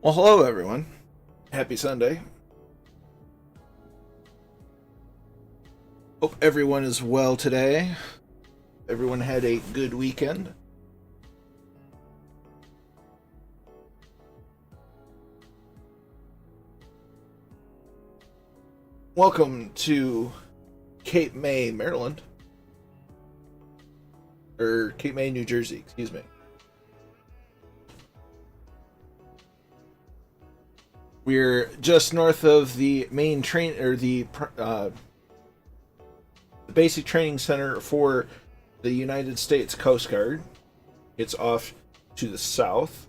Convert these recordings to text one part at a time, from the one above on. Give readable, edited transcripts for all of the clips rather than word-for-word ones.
Well, hello everyone. Happy Sunday. Hope everyone is well today. Everyone had a good weekend. Welcome to Cape May, Maryland. Or Cape May, New Jersey, excuse me. We're just north of the main train, or the basic training center for the United States Coast Guard. It's off to the south.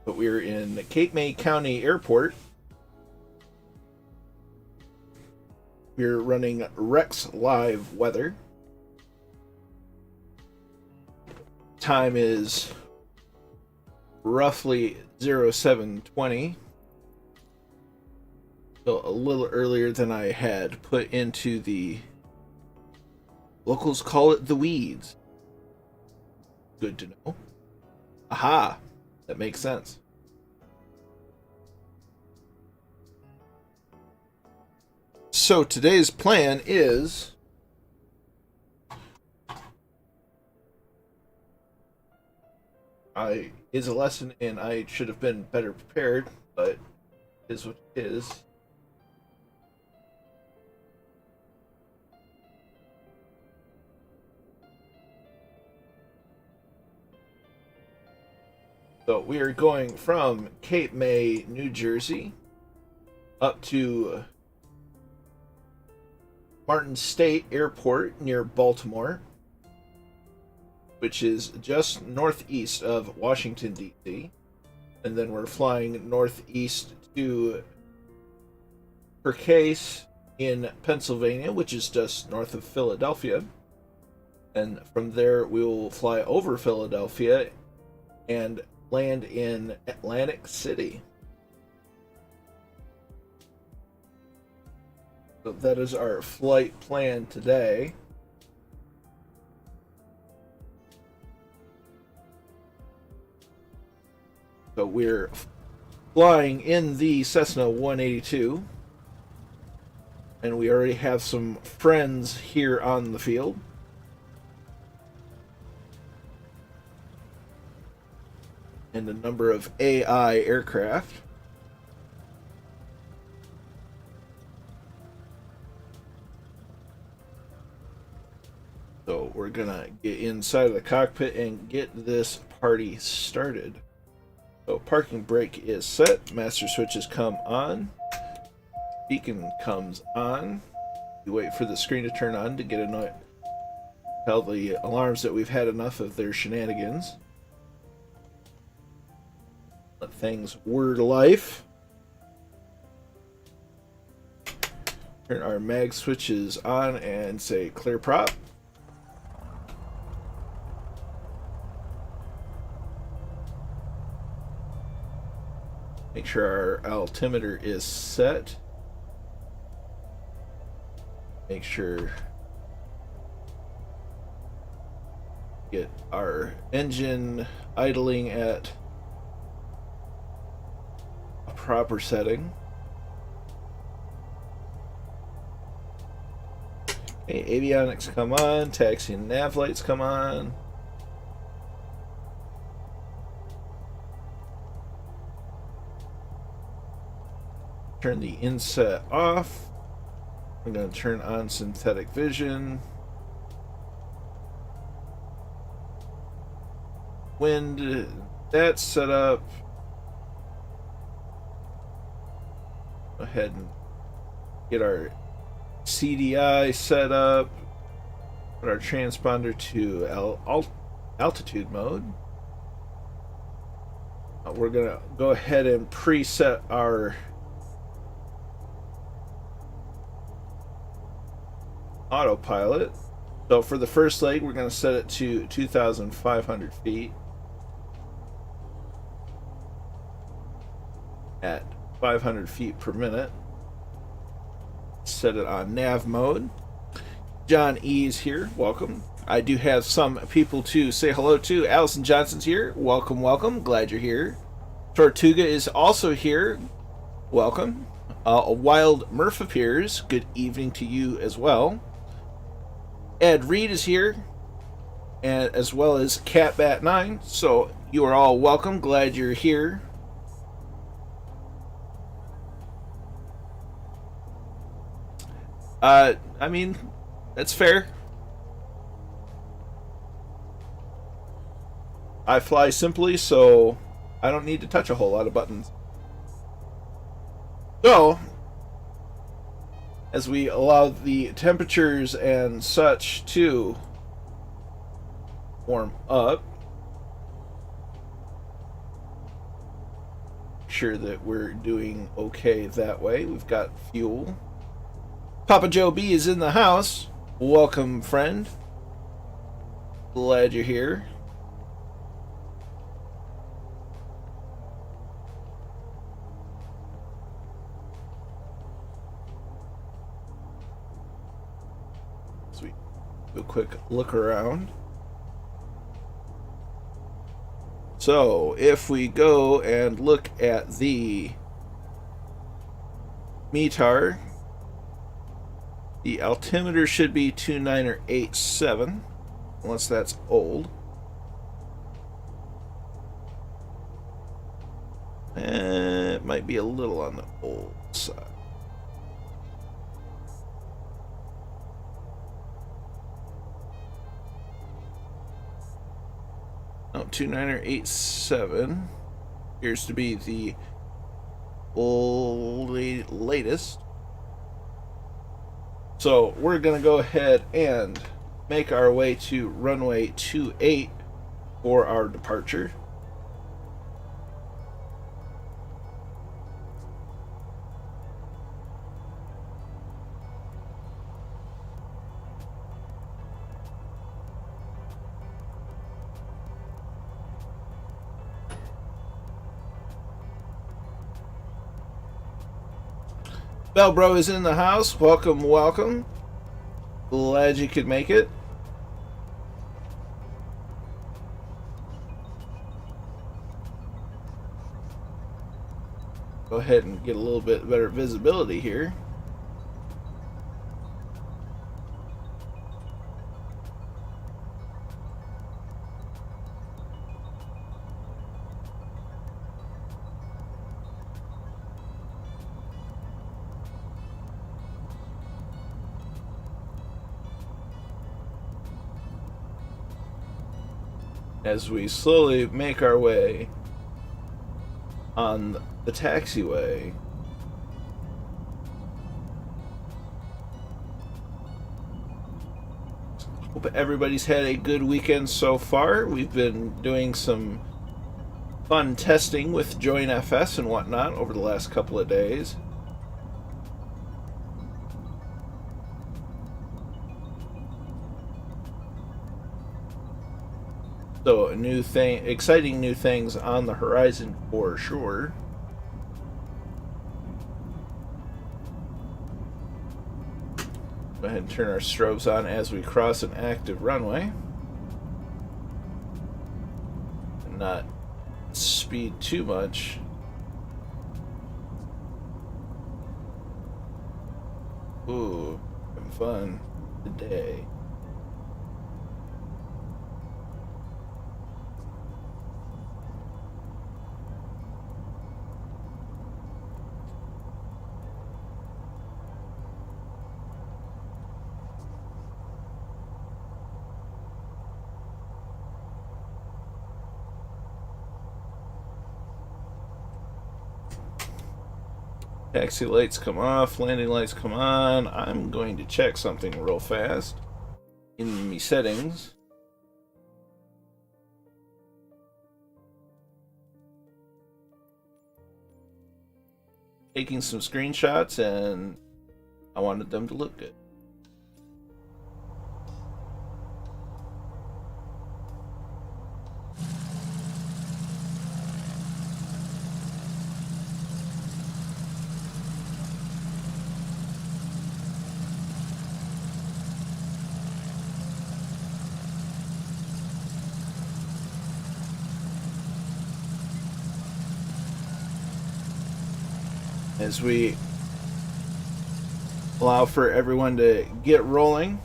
But we're in Cape May County Airport. We're running Rex Live weather. Time is roughly 0720. So a little earlier than I had put into the... Locals call it the weeds. Good to know. Aha! That makes sense. So today's plan is... is a lesson, and I should have been better prepared, but it is what it is. So we are going from Cape May, New Jersey, up to Martin State Airport near Baltimore, which is just northeast of Washington, D.C. And then we're flying northeast to KACY in Pennsylvania, which is just north of Philadelphia. And from there, we will fly over Philadelphia and land in Atlantic City. So that is our flight plan today. So we're flying in the Cessna 182, and we already have some friends here on the field. And a number of AI aircraft. So we're gonna get inside of the cockpit and get this party started. So parking brake is set, master switches come on, beacon comes on. You wait for the screen to turn on to get a tell the alarms that we've had enough of their shenanigans. Let things whir to life. Turn our mag switches on and say clear prop. Make sure our altimeter is set. Make sure get our engine idling at a proper setting. Okay, avionics come on, taxi and nav lights come on. Turn the inset off. I'm going to turn on synthetic vision. Wind, that's set up. Go ahead and get our CDI set up. Put our transponder to altitude mode. We're going to go ahead and preset our autopilot. So for the first leg, we're going to set it to 2,500 feet at 500 feet per minute. Set it on nav mode. John E is here. Welcome. I do have some people to say hello to. Allison Johnson's here. Welcome, welcome. Glad you're here. Tortuga is also here. Welcome. A Wild Murph appears. Good evening to you as well. Ed Reed is here, and as well as Catbat9. So you are all welcome. Glad you're here. I mean, that's fair. I fly simply, so I don't need to touch a whole lot of buttons. So, as we allow the temperatures and such to warm up, make sure that we're doing okay that way. We've got fuel. Papa Joe B is in the house. Welcome, friend. Glad you're here. Sweet. Do a quick look around. So, if we go and look at the METAR, the altimeter should be 2987, unless that's old. It might be a little on the old side. Oh, 2987 appears to be the latest. So we're going to go ahead and make our way to runway 28 for our departure. Bellbro is in the house. Welcome, welcome. Glad you could make it. Go ahead and get a little bit better visibility here. As we slowly make our way on the taxiway, hope everybody's had a good weekend so far. We've been doing some fun testing with Join FS and whatnot over the last couple of days. So a new thing, exciting new things on the horizon for sure. Go ahead and turn our strobes on as we cross an active runway. And not speed too much. Ooh, having fun today. Taxi lights come off, landing lights come on. I'm going to check something real fast in me settings. Taking some screenshots and I wanted them to look good. as we allow for everyone to get rolling.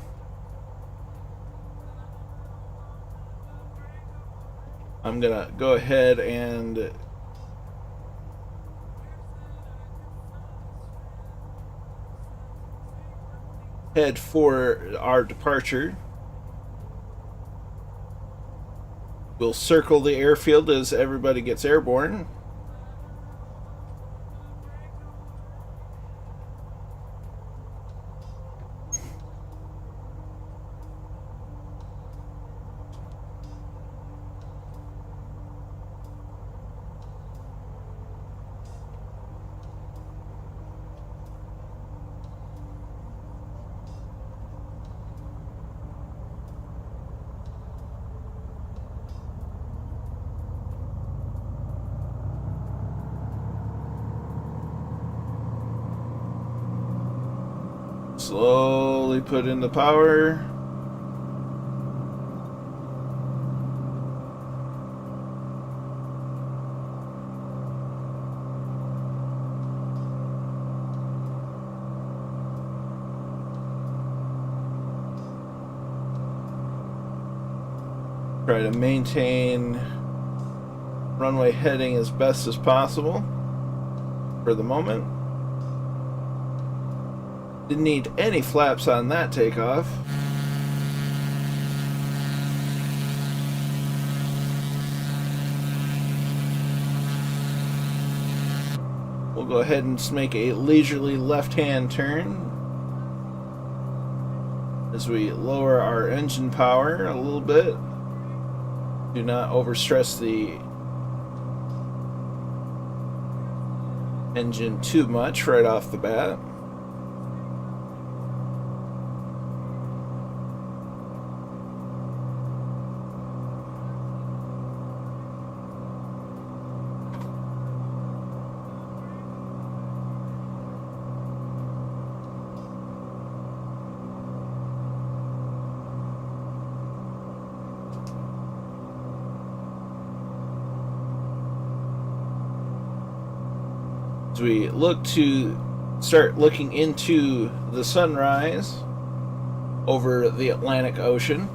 I'm gonna go ahead and head for our departure. We'll circle the airfield as everybody gets airborne. Slowly put in the power. Try to maintain runway heading as best as possible for the moment. Didn't need any flaps on that takeoff. We'll go ahead and make a leisurely left-hand turn as we lower our engine power a little bit. Do not overstress the engine too much right off the bat. As we look to start looking into the sunrise over the Atlantic Ocean.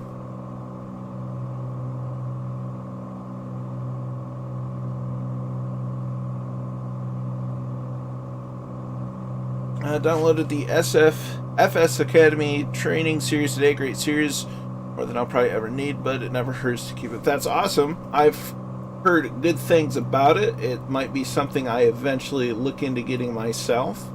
Downloaded the MSFS Academy training series today. Great series, more than I'll probably ever need, but it never hurts to keep it. That's awesome. I've heard good things about it. It might be something I eventually look into getting myself.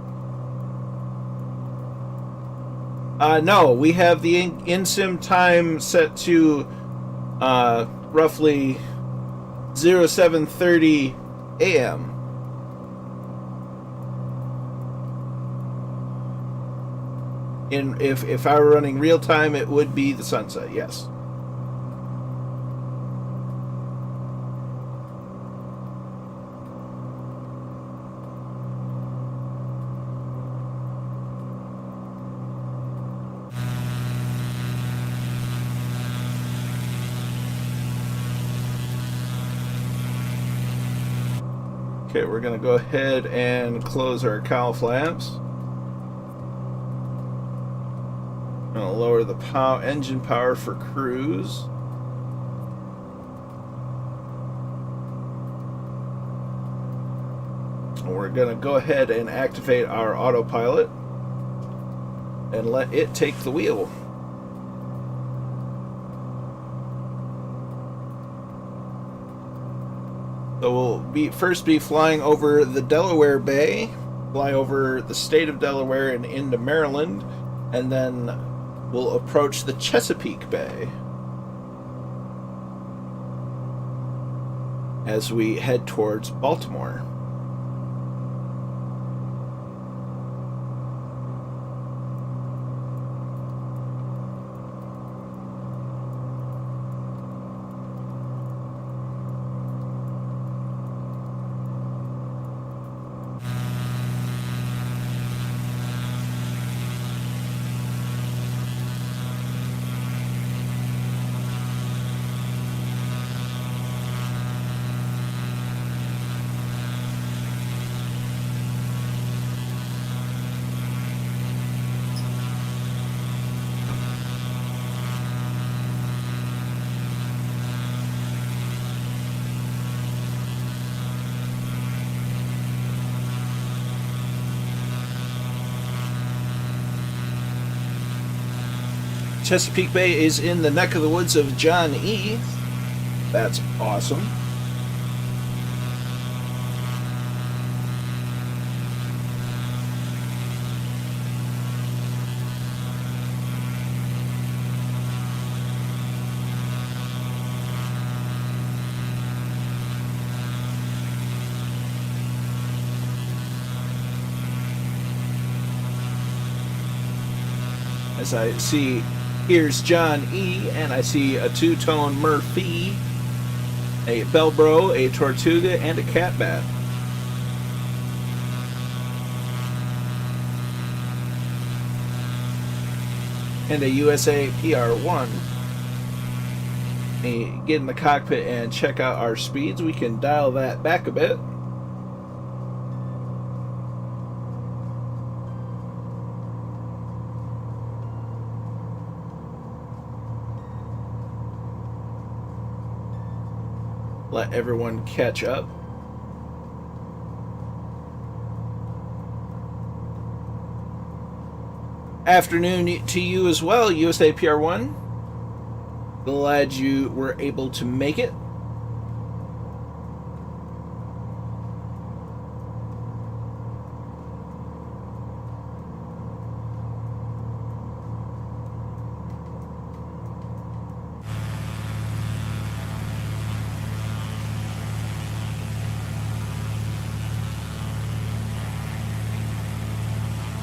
No, we have the in-sim time set to roughly 07:30 a.m. If I were running real time, it would be the sunset, yes. Okay, we're going to go ahead and close our cowl flaps. I'm going to lower the engine power for cruise. We're going to go ahead and activate our autopilot and let it take the wheel. So we'll first be flying over the Delaware Bay, fly over the state of Delaware and into Maryland, and then we'll approach the Chesapeake Bay as we head towards Baltimore. Chesapeake Bay is in the neck of the woods of John E. That's awesome. As I see, here's John E, and I see a two-tone Murphy, a Bellbro, a Tortuga, and a Catbat. And a USA PR1. Get in the cockpit and check out our speeds. We can dial that back a bit. Let everyone catch up. Afternoon to you as well, USA PR1. Glad you were able to make it.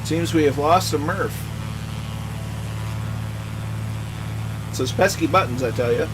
Seems we have lost a Murph. It's those pesky buttons, I tell you.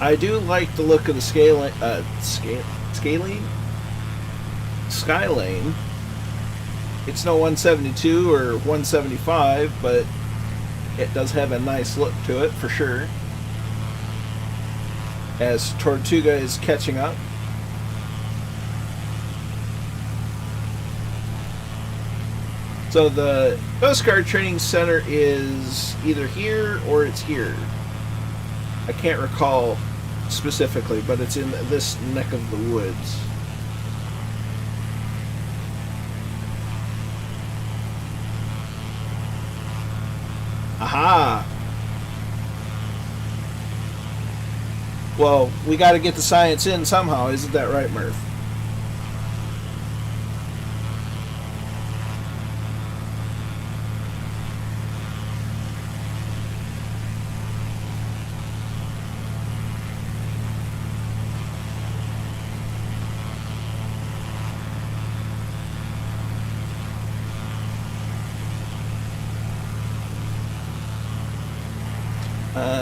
I do like the look of the Skylane. It's no 172 or 175, but it does have a nice look to it for sure. As Tortuga is catching up. So the Coast Guard Training Center is either here or it's here. I can't recall specifically, but it's in this neck of the woods. Aha! Well, we got to get the science in somehow, isn't that right, Murph?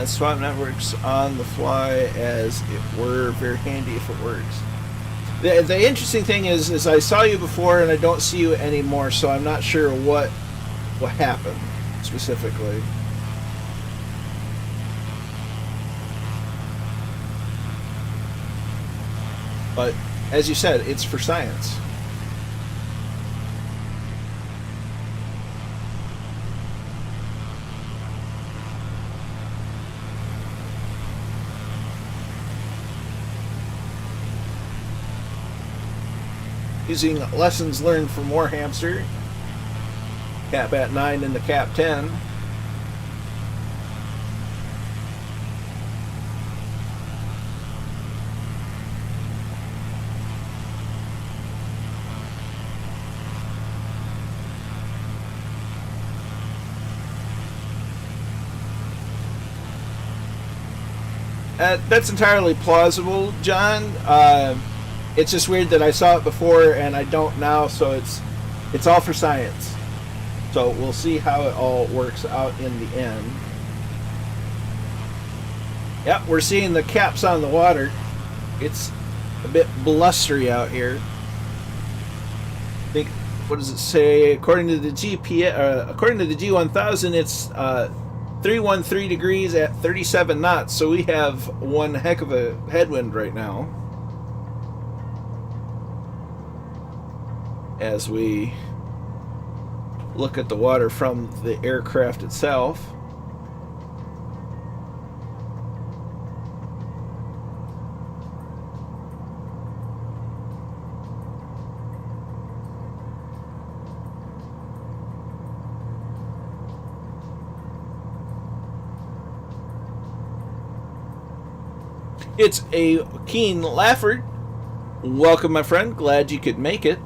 Swap networks on the fly, as it were. Very handy if it works. The interesting thing is I saw you before and I don't see you anymore, so I'm not sure what happened specifically. But as you said, it's for science. Using lessons learned from War Hamster, Catbat 9 and the Cap 10. That's entirely plausible, John. It's just weird that I saw it before and I don't now, so it's all for science. So we'll see how it all works out in the end. Yep, we're seeing the caps on the water. It's a bit blustery out here. I think, what does it say? According to the GPS, according to the G1000, it's 313 degrees at 37 knots, so we have one heck of a headwind right now as we look at the water from the aircraft itself. It's a keen Lafford. Welcome, my friend. Glad you could make it.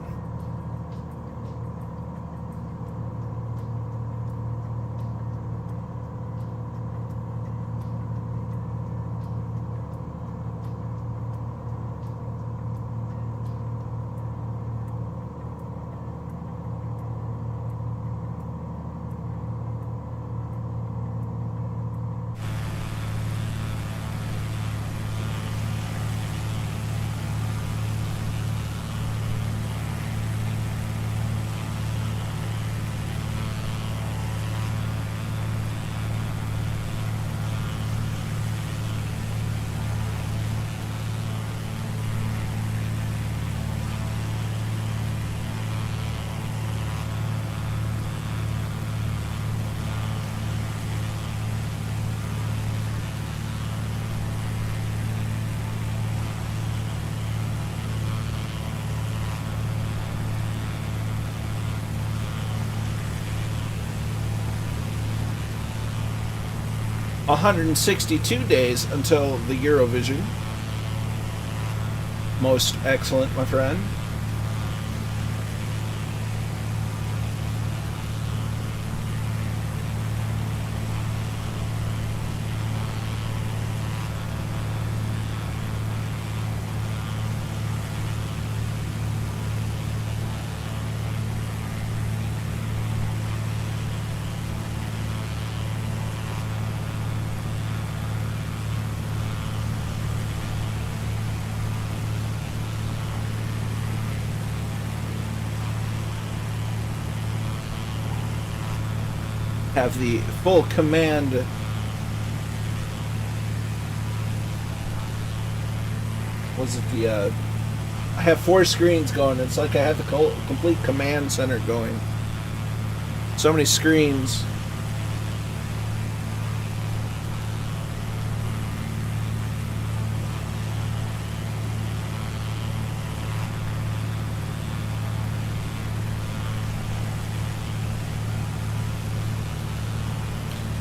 $162 days until the Eurovision. Most excellent, my friend. Have the full command I have 4 screens going. It's like I have the complete command center going. So many screens.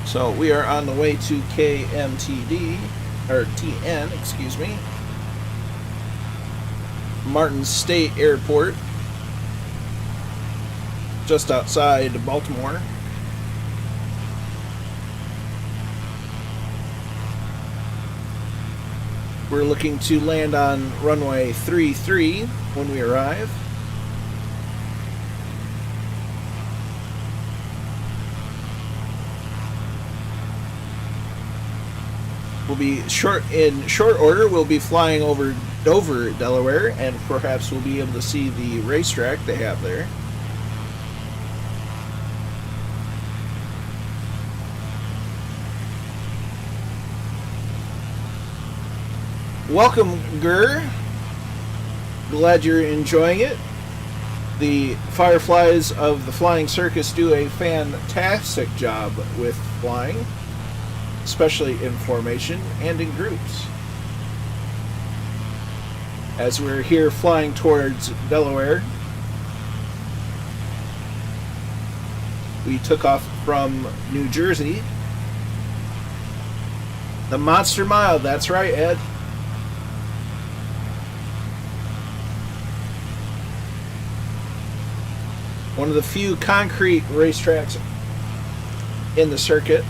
So we are on the way to KMTD, or TN, excuse me, Martin State Airport, just outside Baltimore. We're looking to land on runway 33 when we arrive. We'll be in short order. We'll be flying over Dover, Delaware, and perhaps we'll be able to see the racetrack they have there. Welcome, Gurr. Glad you're enjoying it. The Fireflies of the Flying Circus do a fantastic job with flying, especially in formation and in groups. As we're here flying towards Delaware, we took off from New Jersey. The Monster Mile, that's right, Ed. One of the few concrete racetracks in the circuit.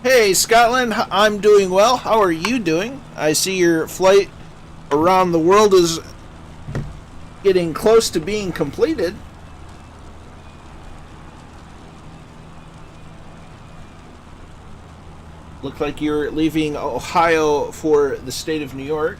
Hey, Scotland, I'm doing well. How are you doing? I see your flight around the world is getting close to being completed. Looked like you're leaving Ohio for the state of New York.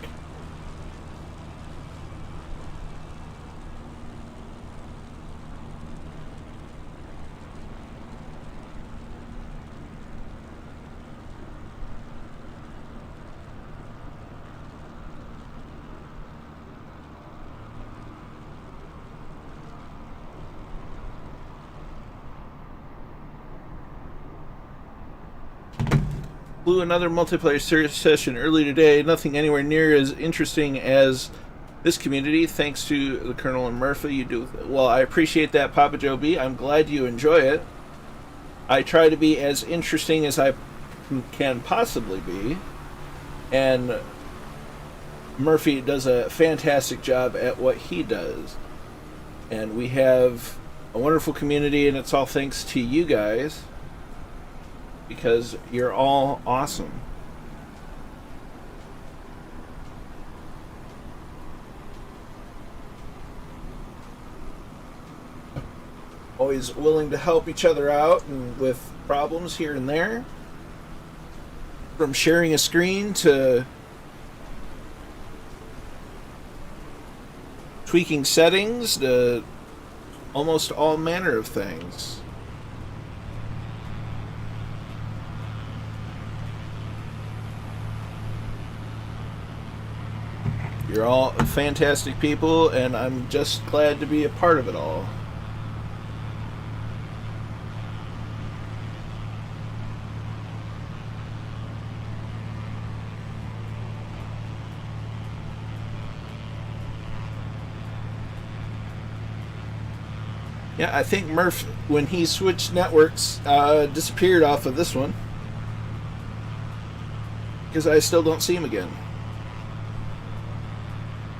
Flew another multiplayer session early today. Nothing anywhere near as interesting as this community. Thanks to the Colonel and Murphy, you do well. I appreciate that, Papa Joe B. I'm glad you enjoy it. I try to be as interesting as I can possibly be, and Murphy does a fantastic job at what he does. And we have a wonderful community, and it's all thanks to you guys, because you're all awesome. Always willing to help each other out and with problems here and there. From sharing a screen to tweaking settings to almost all manner of things. You're all fantastic people, and I'm just glad to be a part of it all. Yeah, I think Murph, when he switched networks, disappeared off of this one. Because I still don't see him again.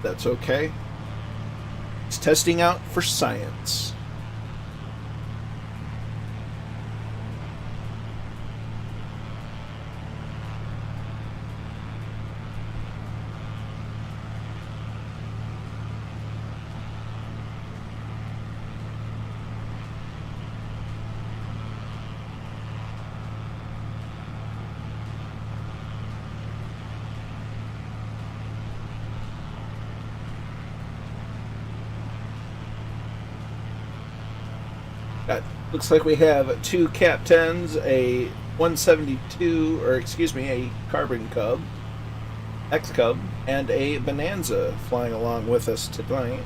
That's okay. He's testing out for science. Looks like we have two Cap 10s, a 172, or excuse me, a Carbon Cub, X Cub, and a Bonanza flying along with us tonight.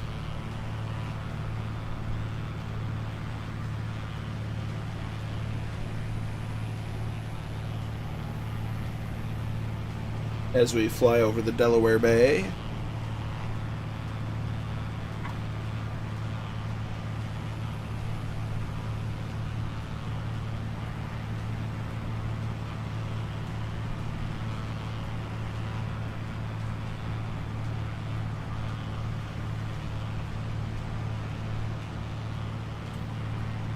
As we fly over the Delaware Bay.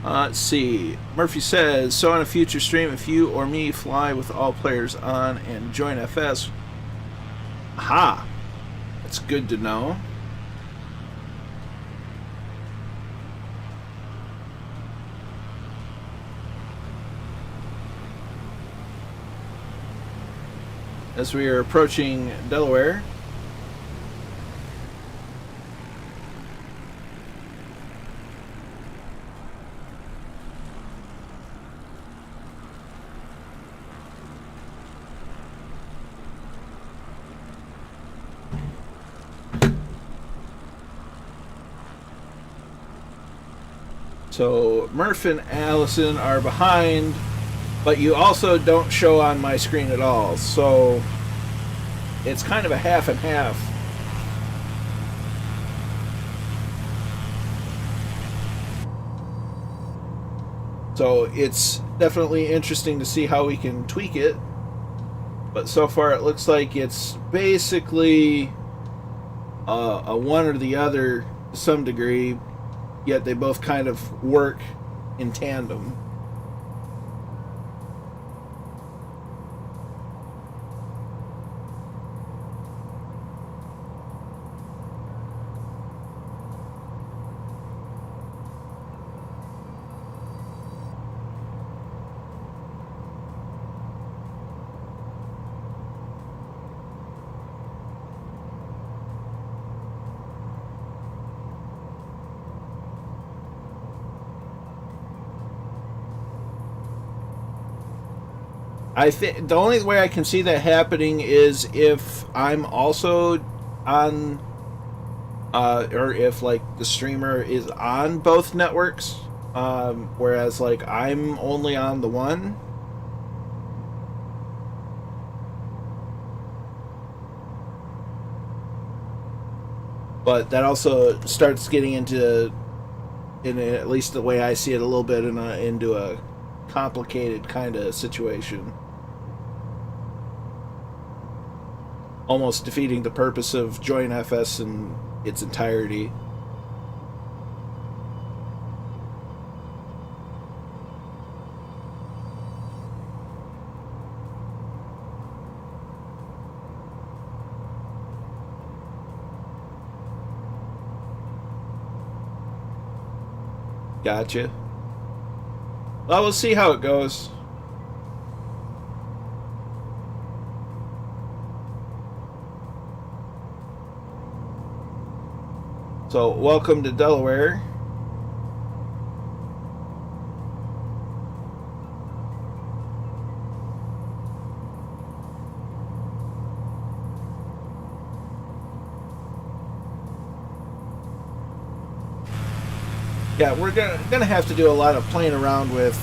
Let's see. Murphy says, so on a future stream, if you or me fly with all players on and join FS. Aha! That's good to know. As we are approaching Delaware. So Murph and Allison are behind, but you also don't show on my screen at all. So it's kind of a half and half. So it's definitely interesting to see how we can tweak it. But so far it looks like it's basically a one or the other to some degree. Yet they both kind of work in tandem. I think the only way I can see that happening is if I'm also on, or if like the streamer is on both networks, whereas like I'm only on the one. But that also starts getting into, at least the way I see it, a little bit into a complicated kind of situation. Almost defeating the purpose of Join FS in its entirety. Gotcha. Well, we'll see how it goes. So, welcome to Delaware. Yeah, we're gonna have to do a lot of playing around with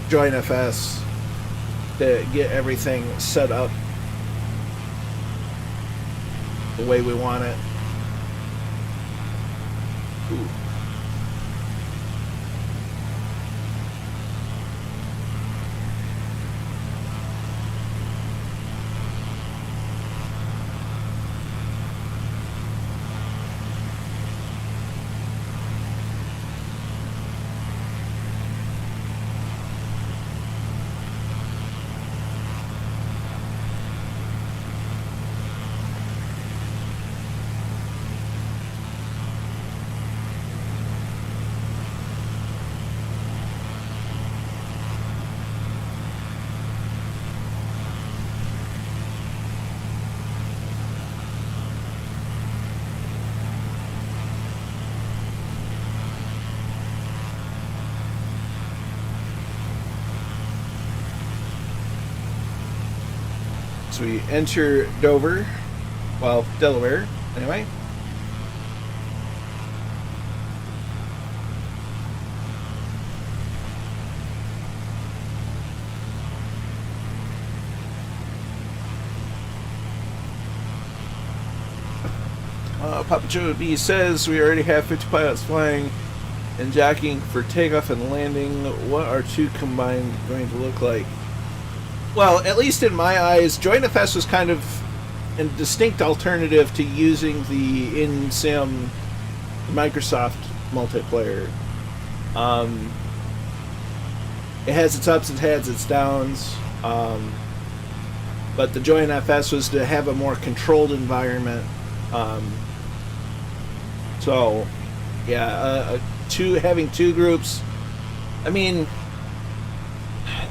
Join FS to get everything set up the way we want it. Ooh. So we enter Dover, well, Delaware, anyway. Papa Joe B says we already have 50 pilots flying and jacking for takeoff and landing. What are two combined going to look like? Well, at least in my eyes, Join FS was kind of a distinct alternative to using the in-sim Microsoft multiplayer. It has its ups, it has its downs, but the Join FS was to have a more controlled environment. So, yeah, having two groups. I mean,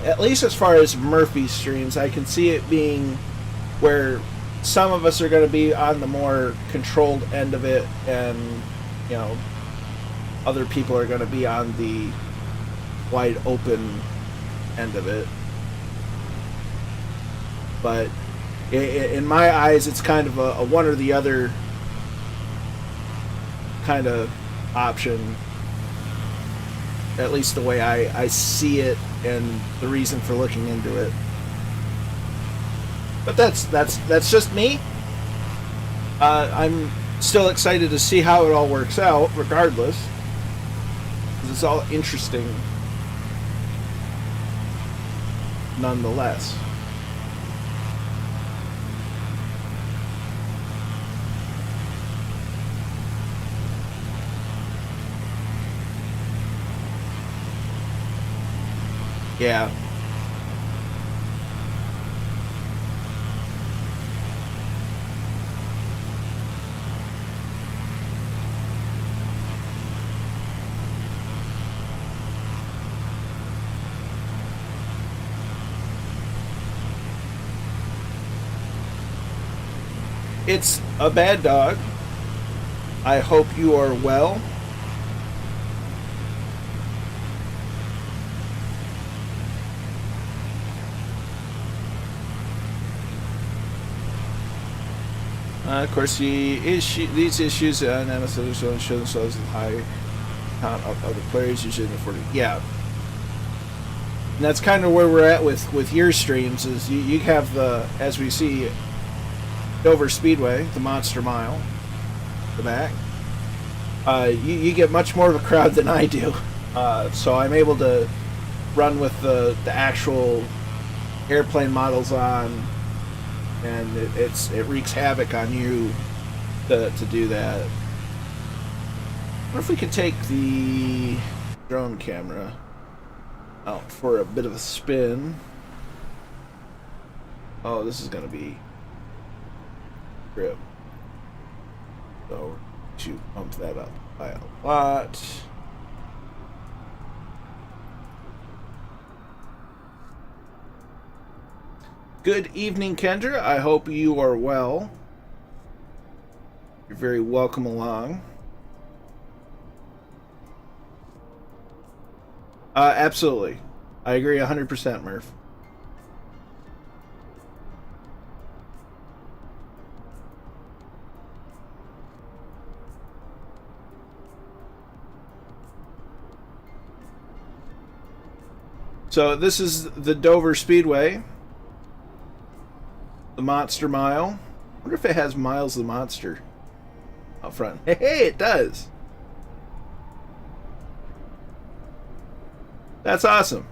at least as far as Murphy streams, I can see it being where some of us are going to be on the more controlled end of it, and you know, other people are going to be on the wide open end of it. But in my eyes, it's kind of a one or the other kind of option, at least the way I see it and the reason for looking into it. But that's just me. I'm still excited to see how it all works out, regardless, because it's all interesting nonetheless. Yeah. It's a bad dog. I hope you are well. Of course, these issues on MSFS don't show themselves as high count of other players usually in the 40. Yeah. And that's kind of where we're at with your streams, is you have the, as we see, Dover Speedway, the Monster Mile, the back. You get much more of a crowd than I do. So I'm able to run with the actual airplane models on, and it wreaks havoc on you to do that. What if we could take the drone camera out for a bit of a spin? Oh, this is going to be grip. So to pump that up by a lot. Good evening, Kendra. I hope you are well. You're very welcome along. Absolutely. I agree 100%, Murph. So this is the Dover Speedway. The Monster Mile. I wonder if it has Miles the Monster out front. Hey, it does. That's awesome.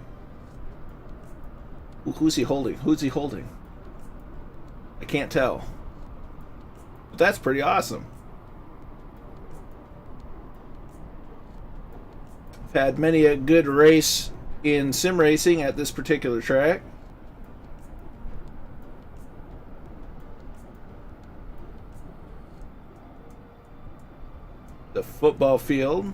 Who's he holding? Who's he holding? I can't tell. But that's pretty awesome. I've had many a good race in sim racing at this particular track. The football field.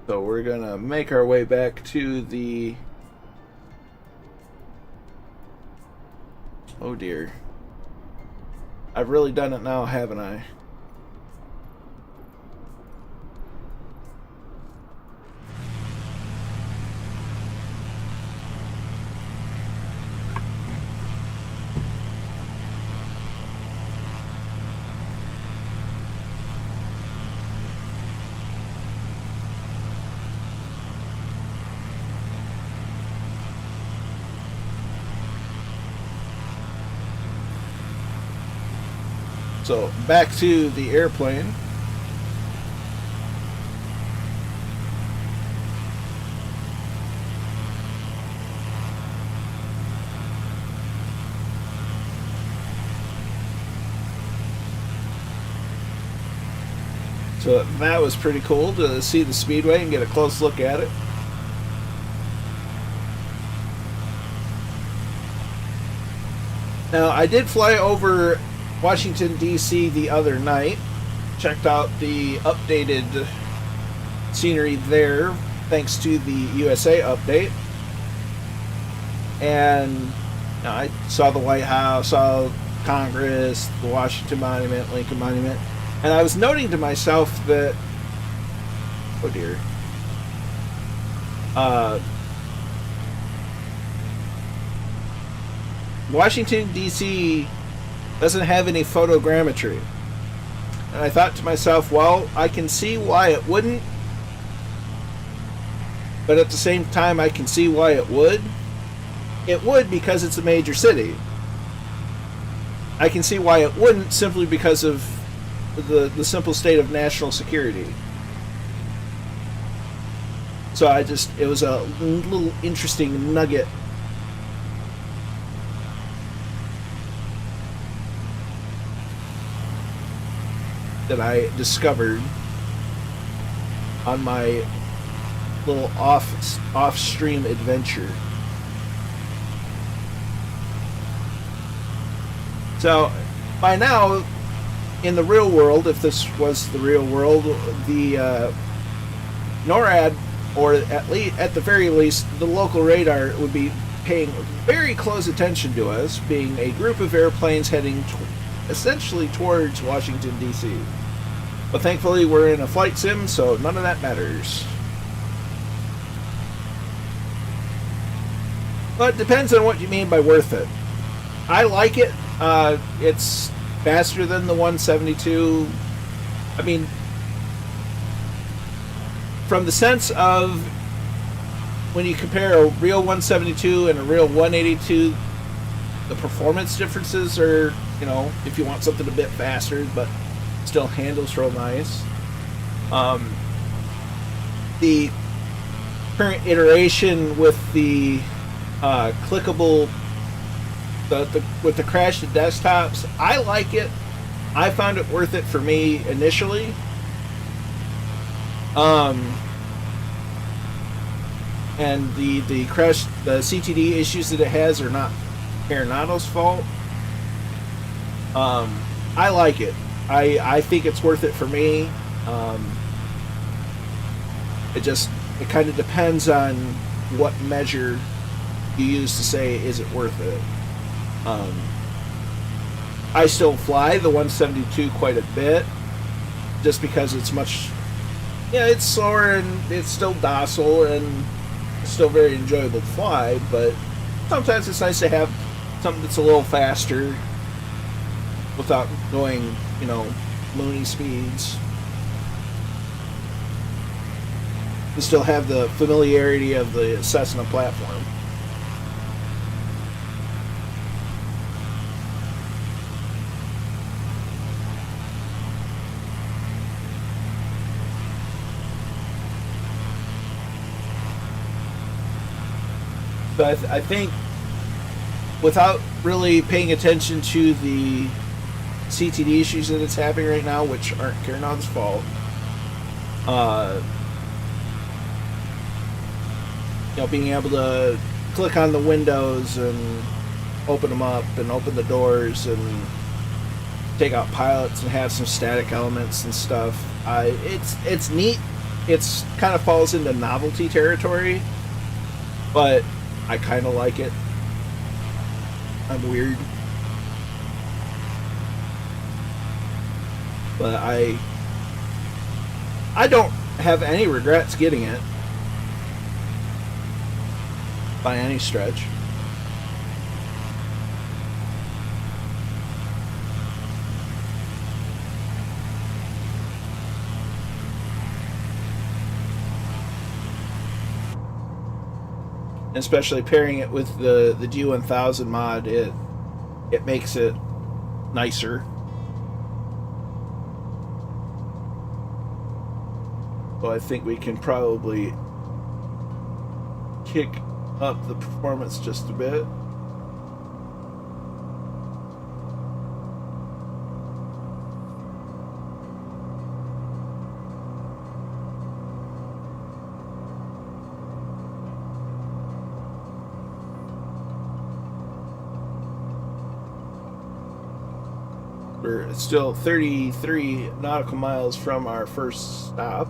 So we're gonna make our way back to the... Oh dear. I've really done it now, haven't I? So back to the airplane. So that was pretty cool to see the Speedway and get a close look at it. Now, I did fly over Washington, D.C. the other night. Checked out the updated scenery there, thanks to the USA update. And I saw the White House, saw Congress, the Washington Monument, Lincoln Monument. And I was noting to myself that, oh dear, Washington, D.C. doesn't have any photogrammetry. And I thought to myself, well, I can see why it wouldn't, but at the same time I can see why it would. It would because it's a major city. I can see why it wouldn't simply because of the simple state of national security. So it was a little interesting nugget that I discovered on my little off-stream adventure. So, by now, in the real world, if this was the real world, the NORAD, or at the very least, the local radar would be paying very close attention to us, being a group of airplanes heading essentially towards Washington, D.C. But thankfully, we're in a flight sim, so none of that matters. But it depends on what you mean by worth it. I like it. It's faster than the 172. I mean, from the sense of when you compare a real 172 and a real 182, the performance differences are, you know, if you want something a bit faster, but still handles real nice. The current iteration with the clickable, with the crashed desktops, I like it. I found it worth it for me initially. And the crash, the CTD issues that it has are not Aeronauto's fault. I like it. I think it's worth it for me. It kind of depends on what measure you use to say, is it worth it. I still fly the 172 quite a bit, just because it's much, it's slower and it's still docile and it's still very enjoyable to fly, but sometimes it's nice to have something that's a little faster without going, loony speeds. You still have the familiarity of the Cessna platform. But I think without really paying attention to the CTD issues that it's having right now, which aren't Aeronauto's fault, being able to click on the windows and open them up and open the doors and take out pilots and have some static elements and stuff, it's neat. It's kind of falls into novelty territory, but I kind of like it. I'm weird. But I don't have any regrets getting it by any stretch. Especially pairing it with the G1000 mod, it makes it nicer. So I think we can probably kick up the performance just a bit. We're still 33 nautical miles from our first stop.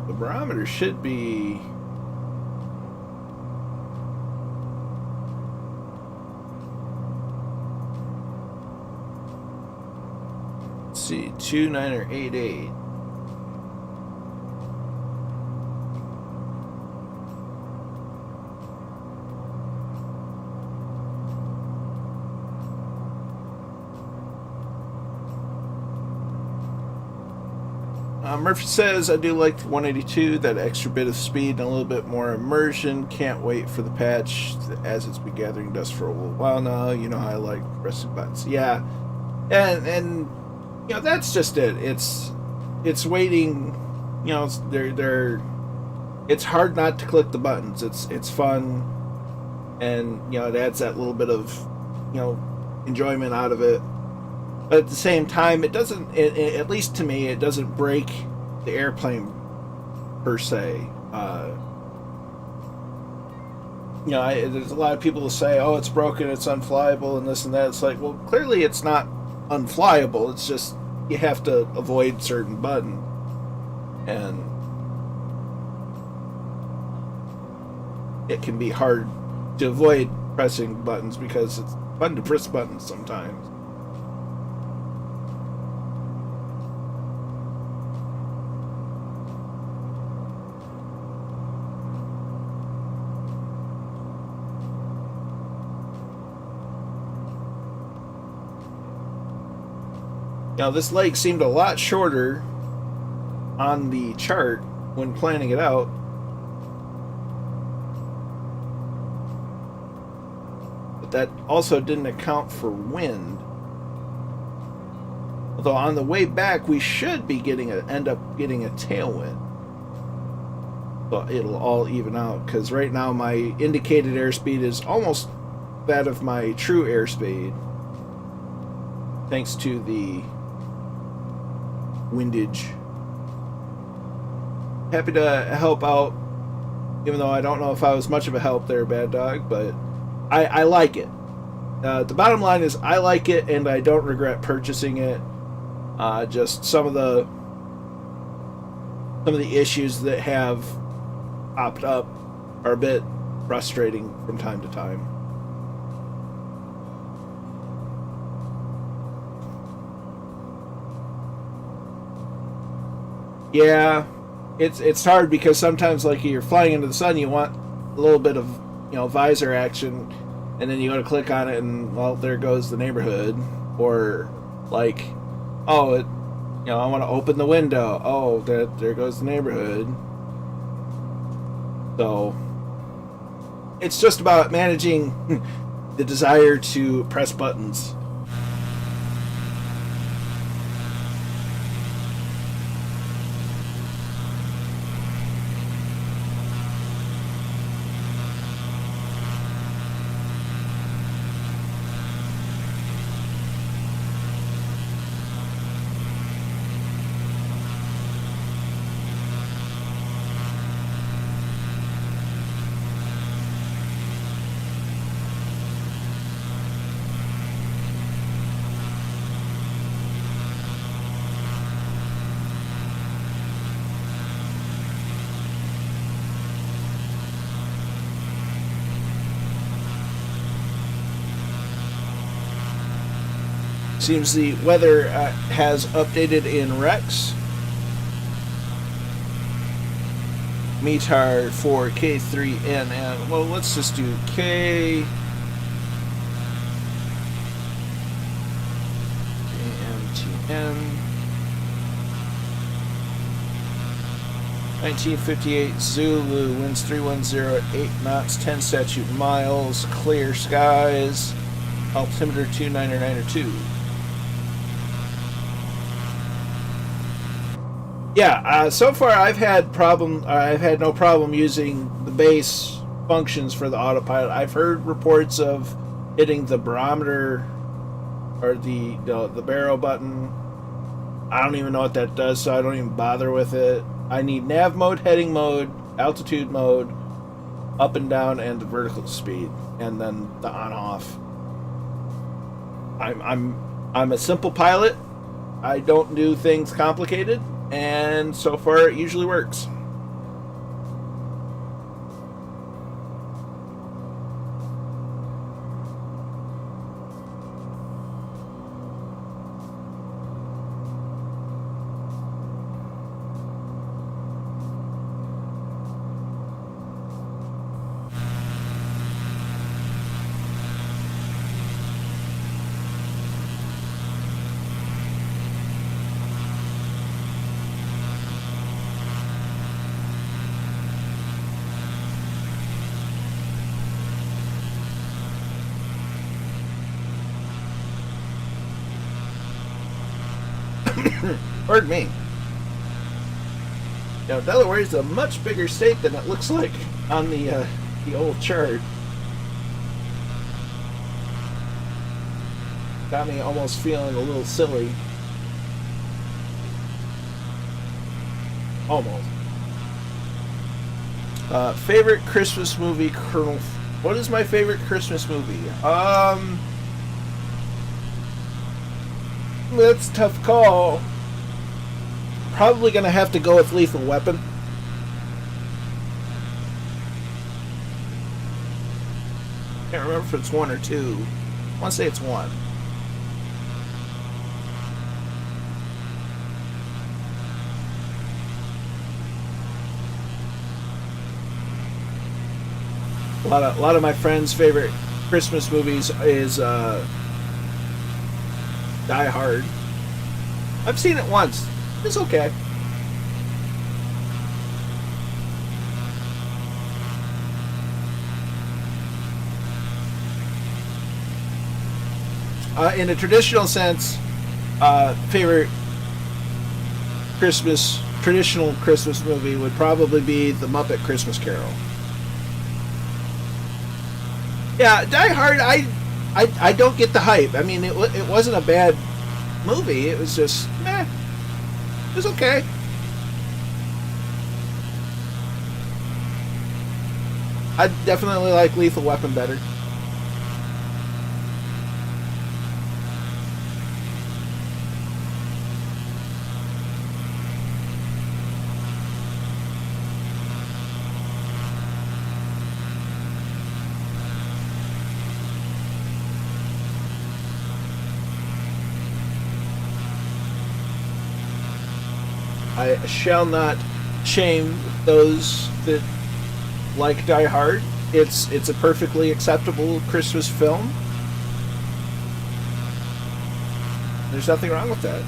The barometer should be let's see, 29 or 88. Murphy says, I do like the 182, that extra bit of speed and a little bit more immersion. Can't wait for the patch as it's been gathering dust for a little while now. You know how I like pressing buttons. Yeah. And you know, that's just it. It's waiting, you know, it's hard not to click the buttons. It's fun, and you know, it adds that little bit of, you know, enjoyment out of it. But at the same time, it doesn't, at least to me, it doesn't break the airplane per se. You know, there's a lot of people who say, oh, it's broken, it's unflyable, and this and that. It's like, well, clearly it's not unflyable. It's just you have to avoid certain buttons. And it can be hard to avoid pressing buttons because it's fun to press buttons sometimes. Now, this lake seemed a lot shorter on the chart when planning it out. But that also didn't account for wind. Although on the way back, we should be end up getting a tailwind. But it'll all even out, because right now my indicated airspeed is almost that of my true airspeed, thanks to the windage. Happy to help out, even though I don't know if I was much of a help there, Bad Dog, but I like it. The bottom line is I like it, and I don't regret purchasing it. Just some of the issues that have popped up are a bit frustrating from time to time. Yeah, it's hard because sometimes, like, you're flying into the sun, you want a little bit of, you know, visor action, and then you go to click on it, and well, there goes the neighborhood. Or like, oh, you know, I want to open the window. Oh, there goes the neighborhood. So it's just about managing the desire to press buttons. Seems the weather has updated in Rex. METAR for K3NN. Well, let's just do KMTN 1958 Zulu, winds 310 at 8 knots, 10 statute miles, clear skies, altimeter 29902. Yeah, so far I've had no problem using the base functions for the autopilot. I've heard reports of hitting the barometer or the barrel button. I don't even know what that does, so I don't even bother with it. I need nav mode, heading mode, altitude mode, up and down, and the vertical speed, and then the on-off. I'm a simple pilot. I don't do things complicated. And so far, it usually works. Pardon me. You know, Delaware is a much bigger state than it looks like on the old chart. Got me almost feeling a little silly. Almost. Favorite Christmas movie, Colonel. What is my favorite Christmas movie? That's a tough call. Probably gonna have to go with Lethal Weapon. Can't remember if it's 1 or 2. I want to say it's 1. A lot of my friends' favorite Christmas movies is Die Hard. I've seen it once. It's okay. In a traditional sense, favorite traditional Christmas movie would probably be The Muppet Christmas Carol. Yeah, Die Hard, I don't get the hype. I mean, it wasn't a bad movie. It was just, meh. It was okay. I definitely like Lethal Weapon better. I shall not shame those that like Die Hard. It's a perfectly acceptable Christmas film. There's nothing wrong with that.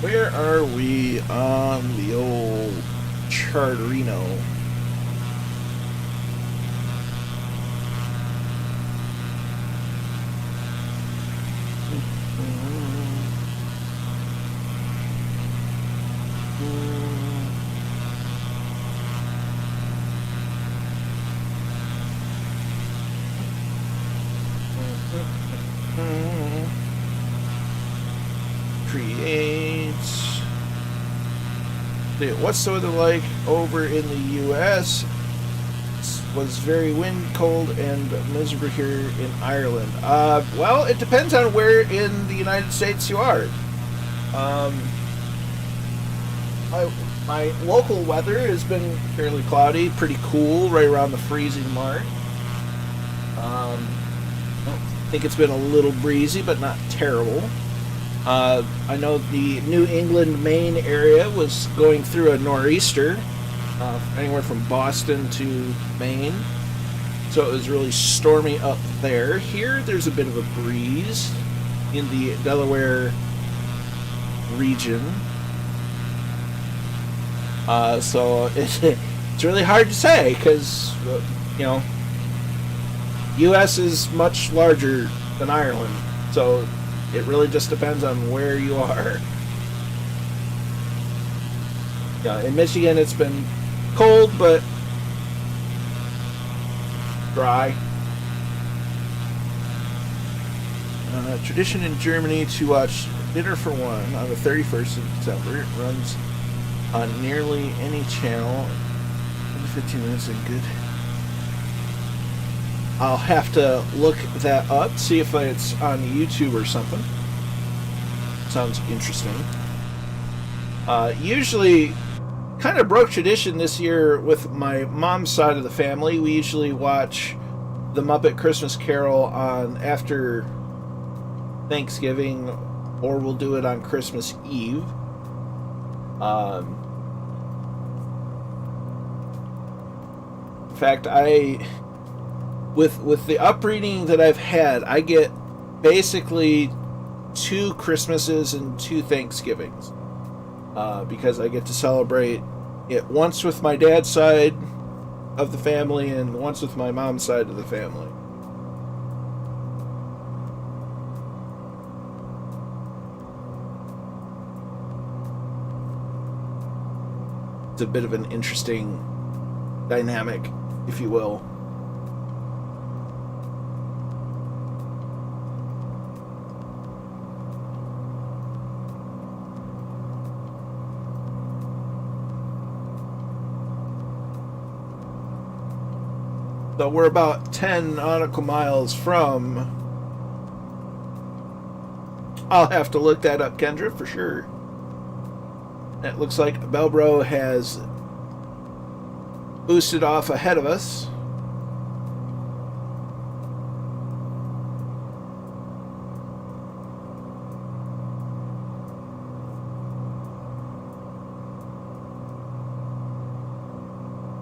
Where are we on the old Charterino? What's the weather like over in the U.S.? Was very wind, cold, and miserable here in Ireland. Well, it depends on where in the United States you are. My local weather has been fairly cloudy, pretty cool, right around the freezing mark. I think it's been a little breezy, but not terrible. I know the New England, Maine area was going through a nor'easter, anywhere from Boston to Maine. So it was really stormy up there. Here, there's a bit of a breeze in the Delaware region. So it's really hard to say because, you know, U.S. is much larger than Ireland. So it really just depends on where you are. Yeah, in Michigan it's been cold but dry. Tradition in Germany to watch Dinner for One on the 31st of December. It runs on nearly any channel. 15 minutes and good. I'll have to look that up, see if it's on YouTube or something. Sounds interesting. Usually, kind of broke tradition this year with my mom's side of the family. We usually watch The Muppet Christmas Carol on after Thanksgiving, or we'll do it on Christmas Eve. In fact, with the upbringing that I've had, I get basically 2 Christmases and 2 Thanksgivings, because I get to celebrate it once with my dad's side of the family and once with my mom's side of the family. It's a bit of an interesting dynamic, if you will. So we're about 10 nautical miles from... I'll have to look that up, Kendra, for sure. It looks like Bellbro has boosted off ahead of us.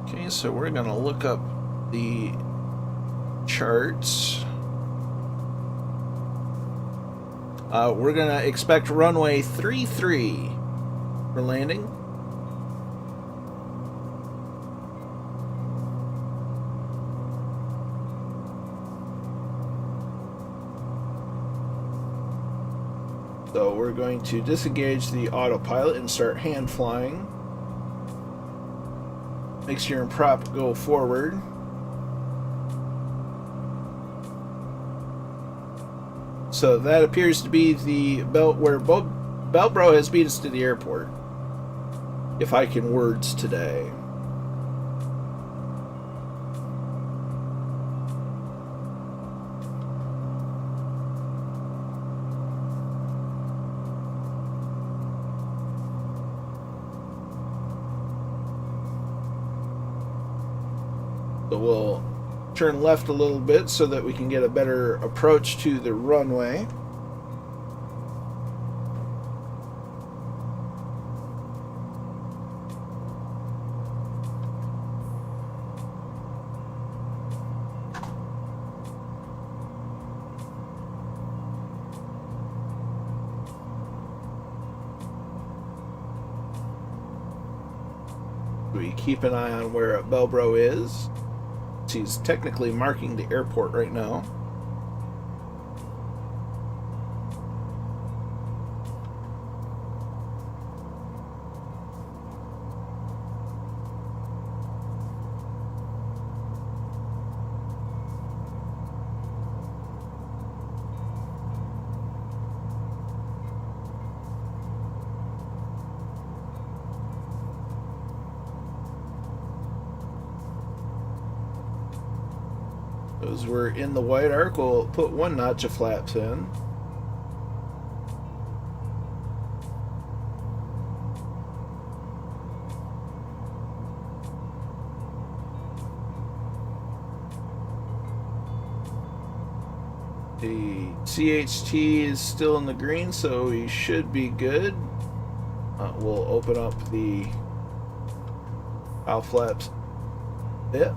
Okay, so we're going to look up the charts. We're going to expect runway 33 for landing. So we're going to disengage the autopilot and start hand flying. Make steer and prop go forward. So that appears to be the belt where Bellbro has beat us to the airport. If I can words today. So we'll turn left a little bit so that we can get a better approach to the runway. We keep an eye on where Bellbro is. He's technically marking the airport right now. As we're in the white arc, we'll put 1 notch of flaps in. The CHT is still in the green, so we should be good. We'll open up the bow flaps a bit.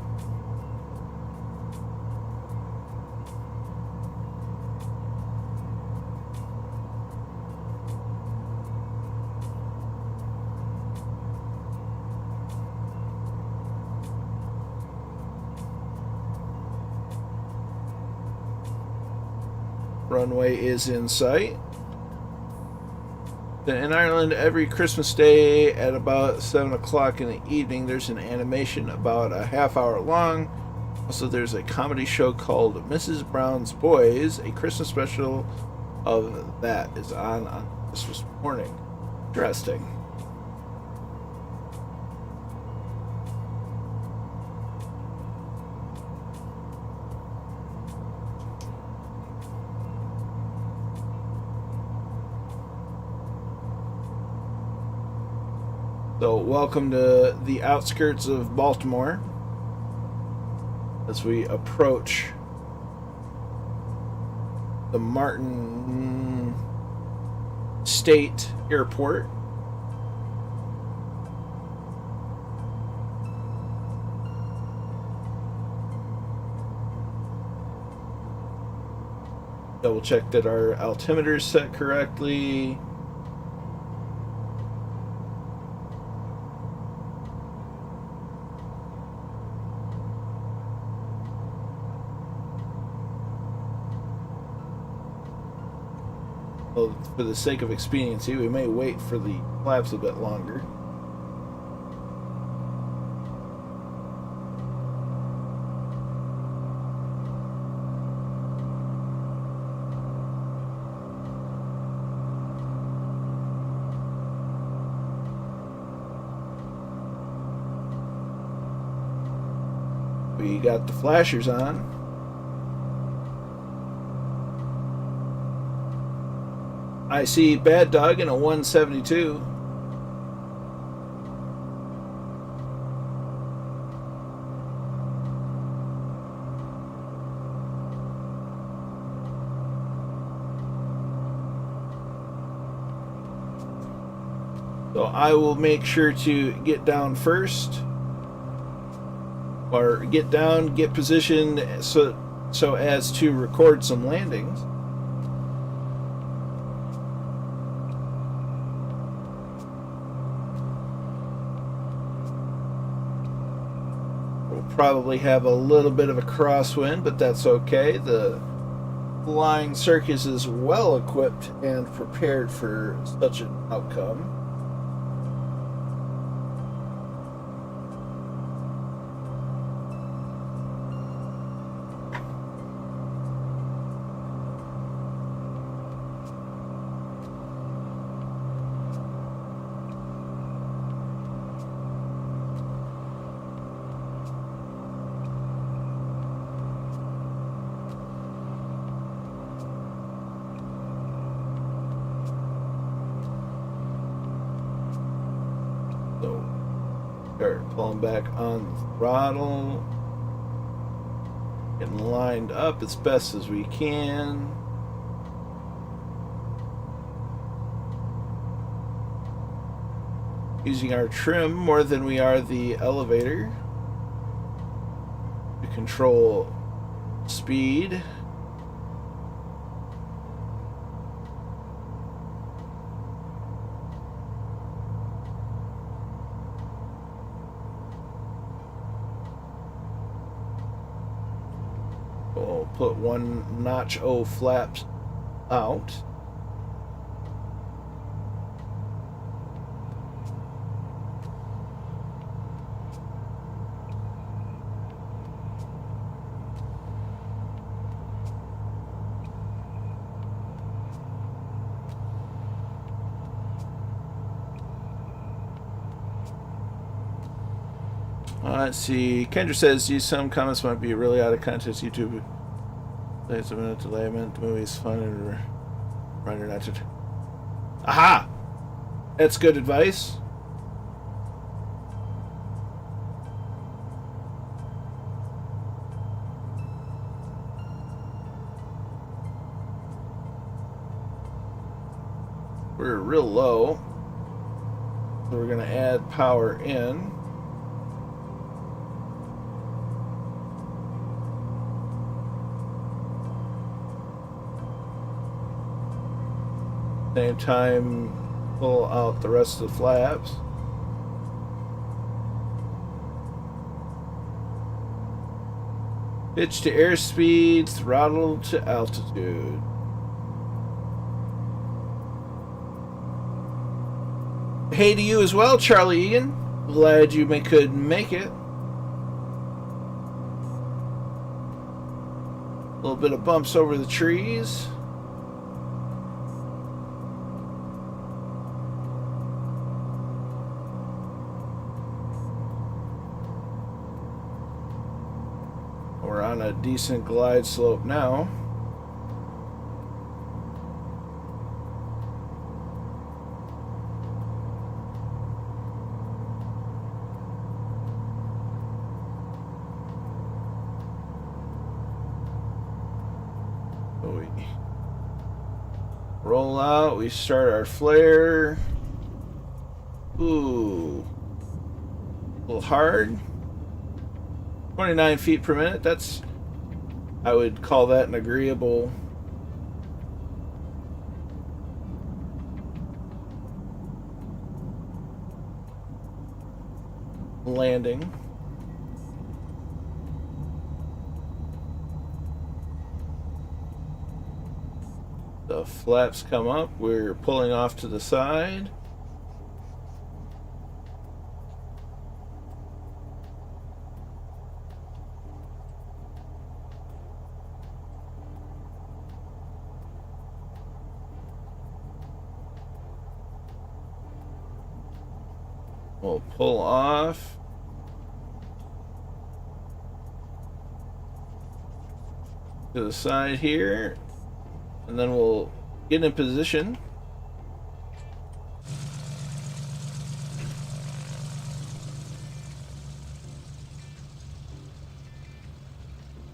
Runway is in sight. Then in Ireland, every Christmas Day at about 7 o'clock in the evening, there's an animation about a half-hour long. Also, there's a comedy show called Mrs. Brown's Boys. A Christmas special of that is on Christmas morning. Interesting. So welcome to the outskirts of Baltimore as we approach the Martin State Airport. Double check that our altimeter is set correctly. Well, for the sake of expediency, we may wait for the flaps a bit longer. We got the flashers on. I see Bad Dog in a 172. So I will make sure to get down first. Or get down, get positioned so as to record some landings. We'll probably have a little bit of a crosswind, but that's okay. The flying circus is well equipped and prepared for such an outcome. Start pulling back on the throttle, getting lined up as best as we can. Using our trim more than we are the elevator to control speed. We'll put one notch O flaps out. Let's see. Kendra says, some comments might be really out of context. YouTube plays a minute delay. The movie's fun and runner not to. Aha! That's good advice. We're real low, so we're going to add power in. Same time, pull out the rest of the flaps. Pitch to airspeed, throttle to altitude. Hey to you as well, Charlie Egan. Glad you could make it. A little bit of bumps over the trees. We're on a decent glide slope now. roll out. We start our flare. Ooh. A little hard. 29 feet per minute. That's, I would call that an agreeable landing. The flaps come up. We're pulling off to the side. We'll pull off. To the side here. And then we'll get in position.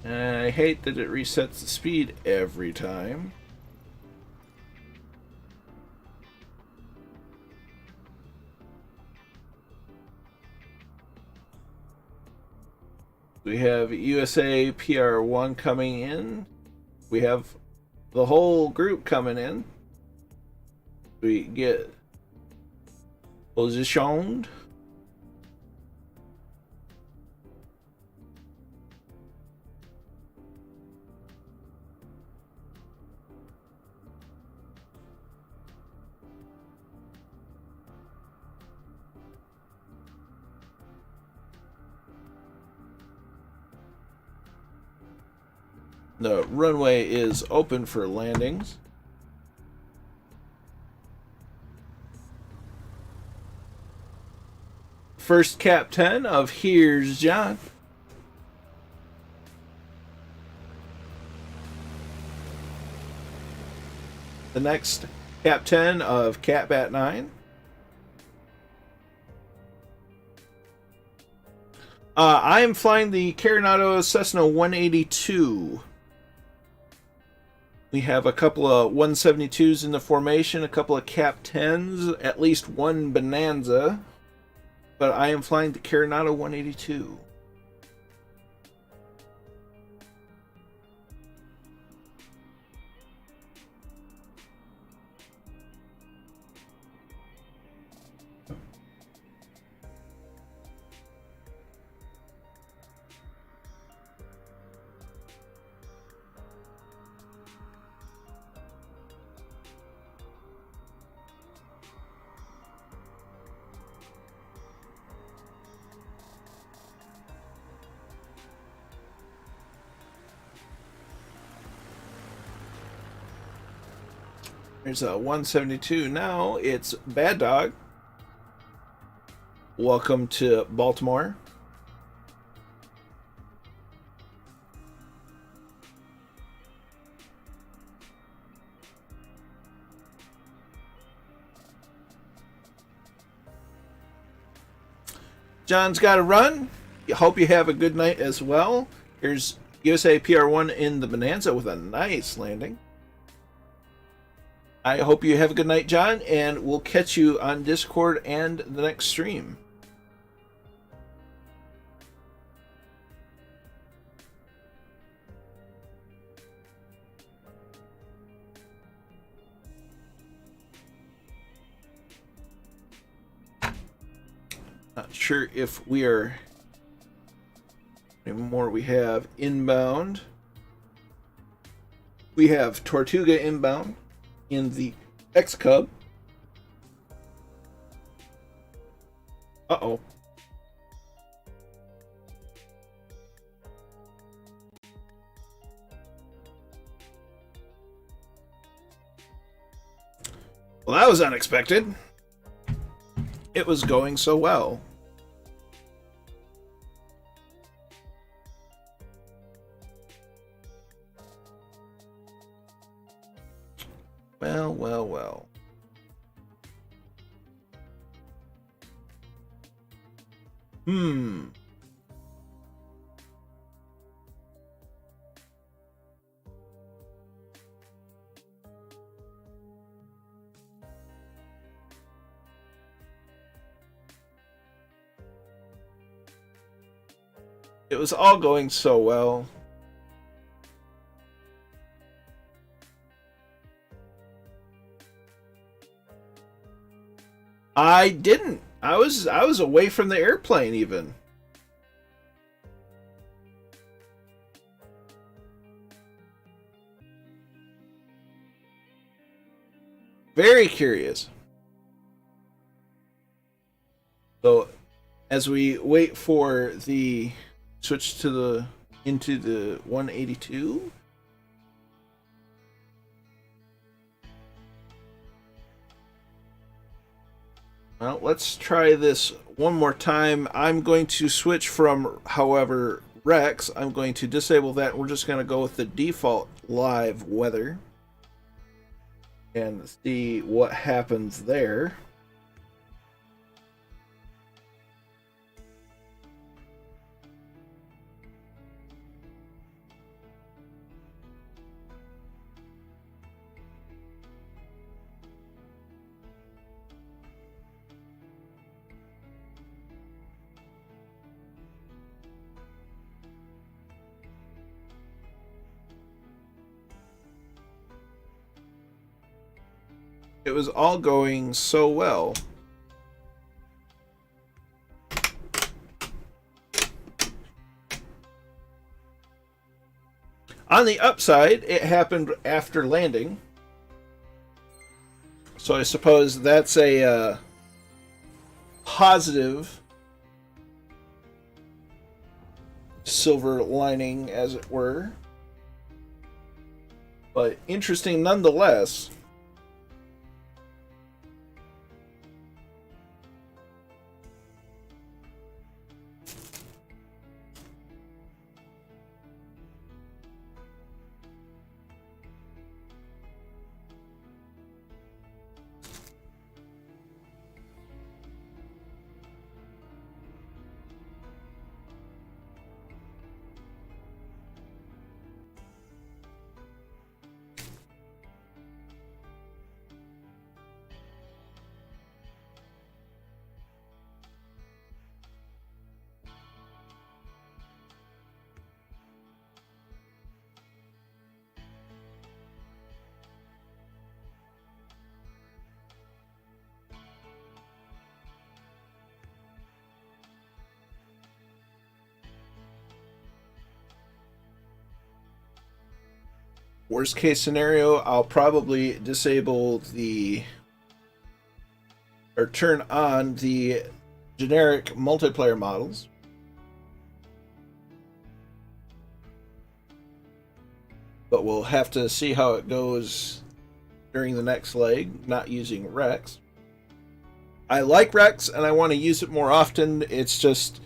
And I hate that it resets the speed every time. We have USA PR1 coming in. We have the whole group coming in. We get positioned. The runway is open for landings. First Cap 10 of Here's John. The next Cap 10 of Catbat 9. I am flying the Coronado Cessna 182. We have a couple of 172s in the formation, a couple of Cap 10s, at least one Bonanza. But I am flying the Coronado 182. There's a 172. Now it's Bad Dog. Welcome to Baltimore. John's got to run. Hope you have a good night as well. Here's USA PR1 in the Bonanza with a nice landing. I hope you have a good night, John, and we'll catch you on Discord and the next stream. Not sure if we are any more we have inbound. We have Tortuga inbound in the X-Cub. Uh-oh. Well, that was unexpected. It was going so well. Well, well, well. It was all going so well. I didn't. I was away from the airplane even. Very curious. So, as we wait for the switch to the into the 182. Well, let's try this one more time. I'm going to switch from, however, Rex. I'm going to disable that. We're just going to go with the default live weather and see what happens there. It was all going so well. On the upside, it happened after landing. So I suppose that's a positive silver lining, as it were. But interesting nonetheless. Worst case scenario, I'll probably disable the or turn on the generic multiplayer models. But we'll have to see how it goes during the next leg, not using Rex. I like Rex and I want to use it more often. It's just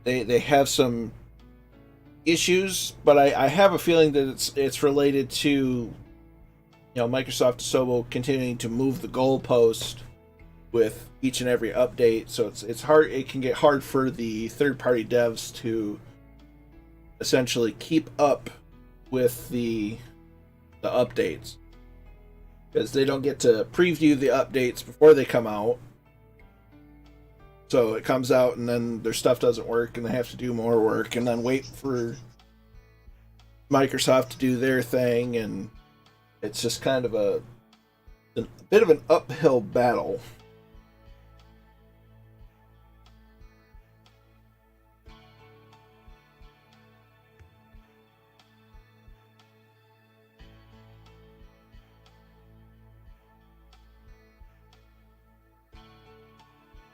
they have some issues, but I have a feeling that it's related to Microsoft Asobo continuing to move the goalpost with each and every update. So it's hard. It can get hard for the third-party devs to essentially keep up with the updates, because they don't get to preview the updates before they come out. So it comes out and then their stuff doesn't work and they have to do more work and then wait for Microsoft to do their thing, and it's just kind of a bit of an uphill battle.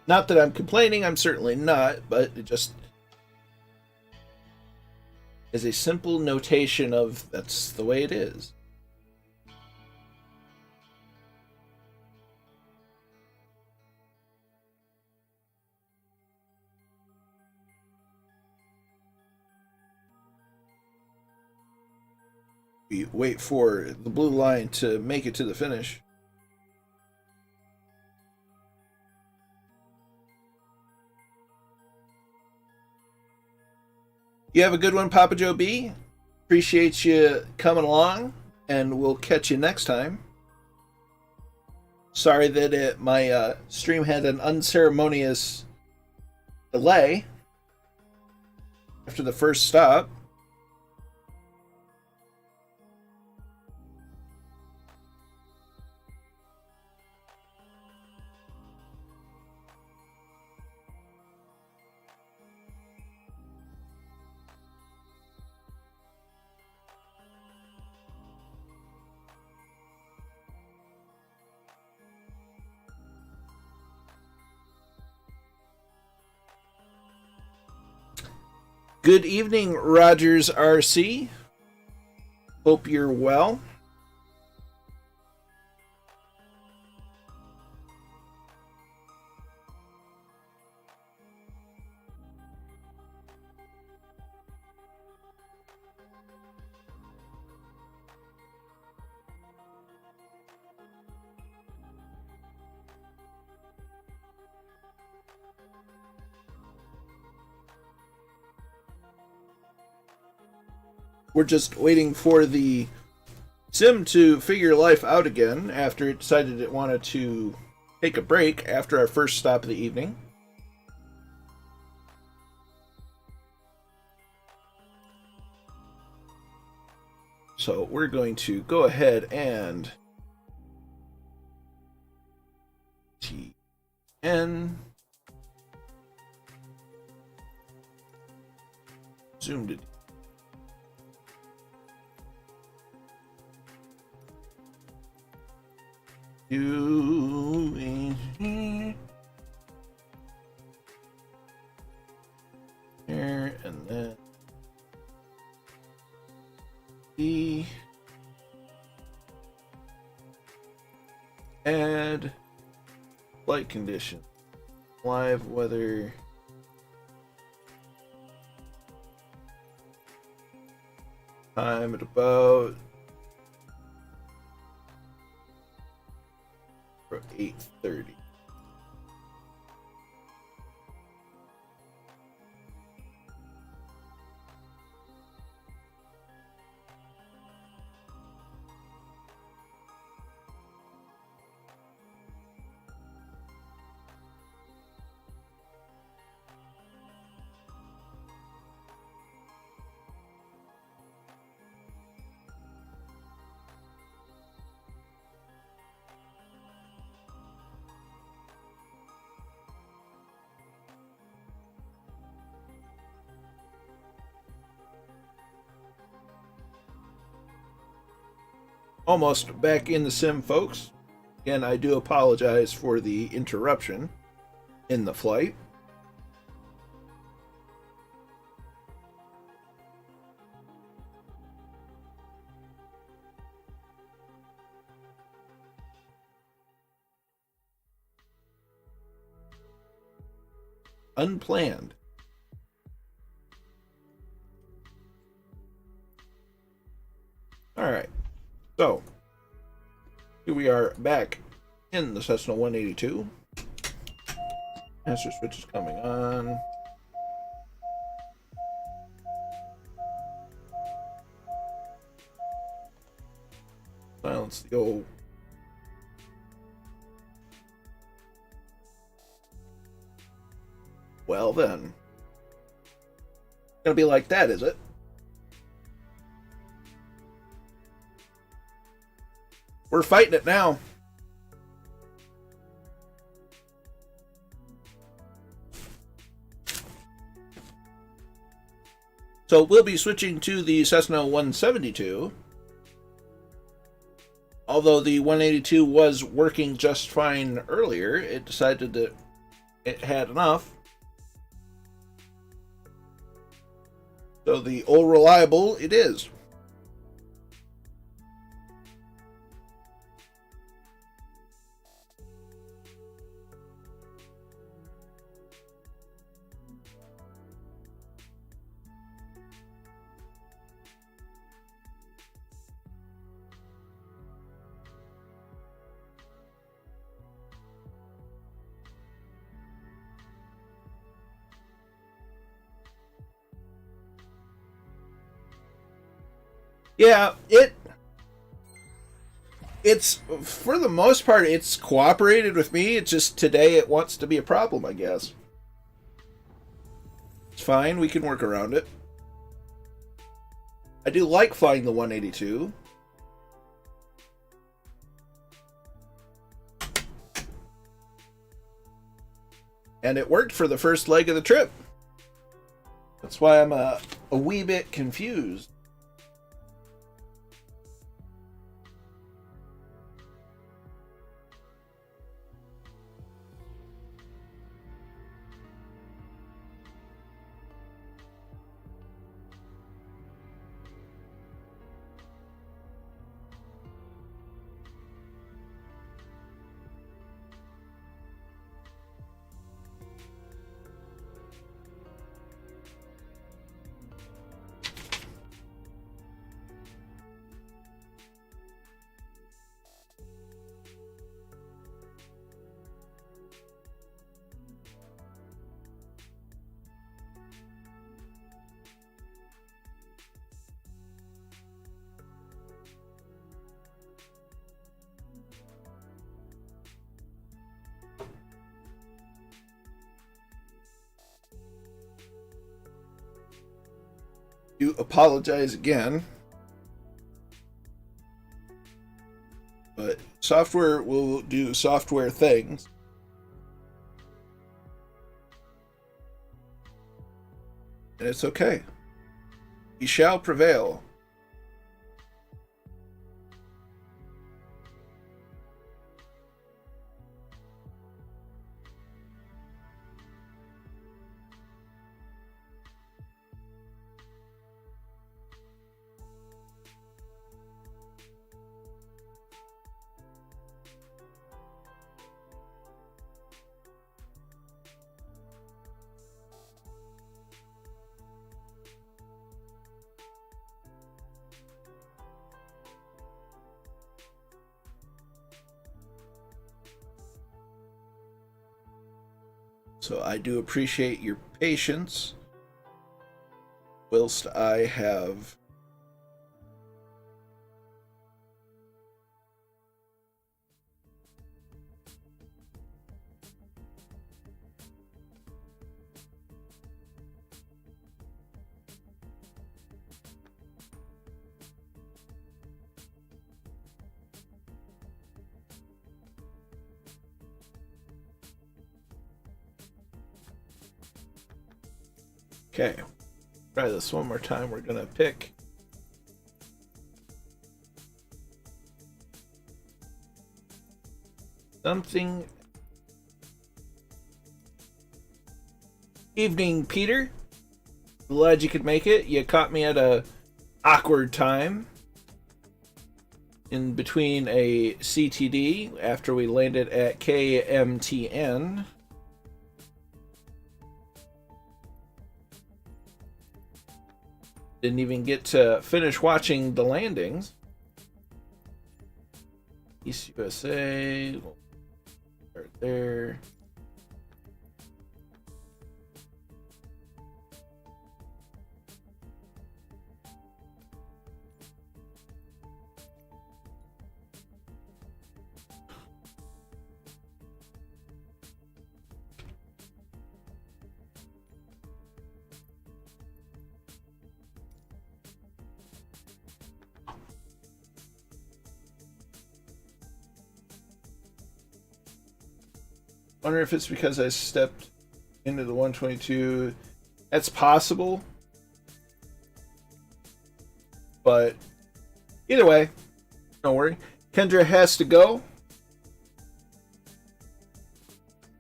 Not that I'm complaining, I'm certainly not, but it just is a simple notation of that's the way it is. We wait for the blue line to make it to the finish. You have a good one, Papa Joe B. Appreciate you coming along, and we'll catch you next time. Sorry that my stream had an unceremonious delay. after the first stop. Good evening, Rogers RC. Hope you're well. We're just waiting for the sim to figure life out again after it decided it wanted to take a break after our first stop of the evening. So we're going to go ahead and TN zoomed it. Here and then the add flight condition, live weather, time at about 8:30. Almost back in the sim, folks. Again, I do apologize for the interruption in the flight. Unplanned. All right. So, here we are back in the Cessna 182. Master switch is coming on. Silence the old. Well then. Gonna be like that, is it? We're fighting it now. So we'll be switching to the Cessna 172. Although the 182 was working just fine earlier, it decided that it had enough. So the old reliable it is. Yeah, it's for the most part it's cooperated with me. It's just today it wants to be a problem, I guess. It's fine, we can work around it. I do like flying the 182. And it worked for the first leg of the trip. That's why I'm a wee bit confused. Do apologize again, but software will do software things. And it's okay. We shall prevail. So I do appreciate your patience whilst I have Okay, try this one more time. We're gonna pick something. Evening, Peter. Glad you could make it. You caught me at a awkward time in between a CTD after we landed at KMTN. Didn't even get to finish watching the landings. East USA, we'll start there. Wonder if it's because I stepped into the 122. That's possible. But either way, don't worry. Kendra has to go.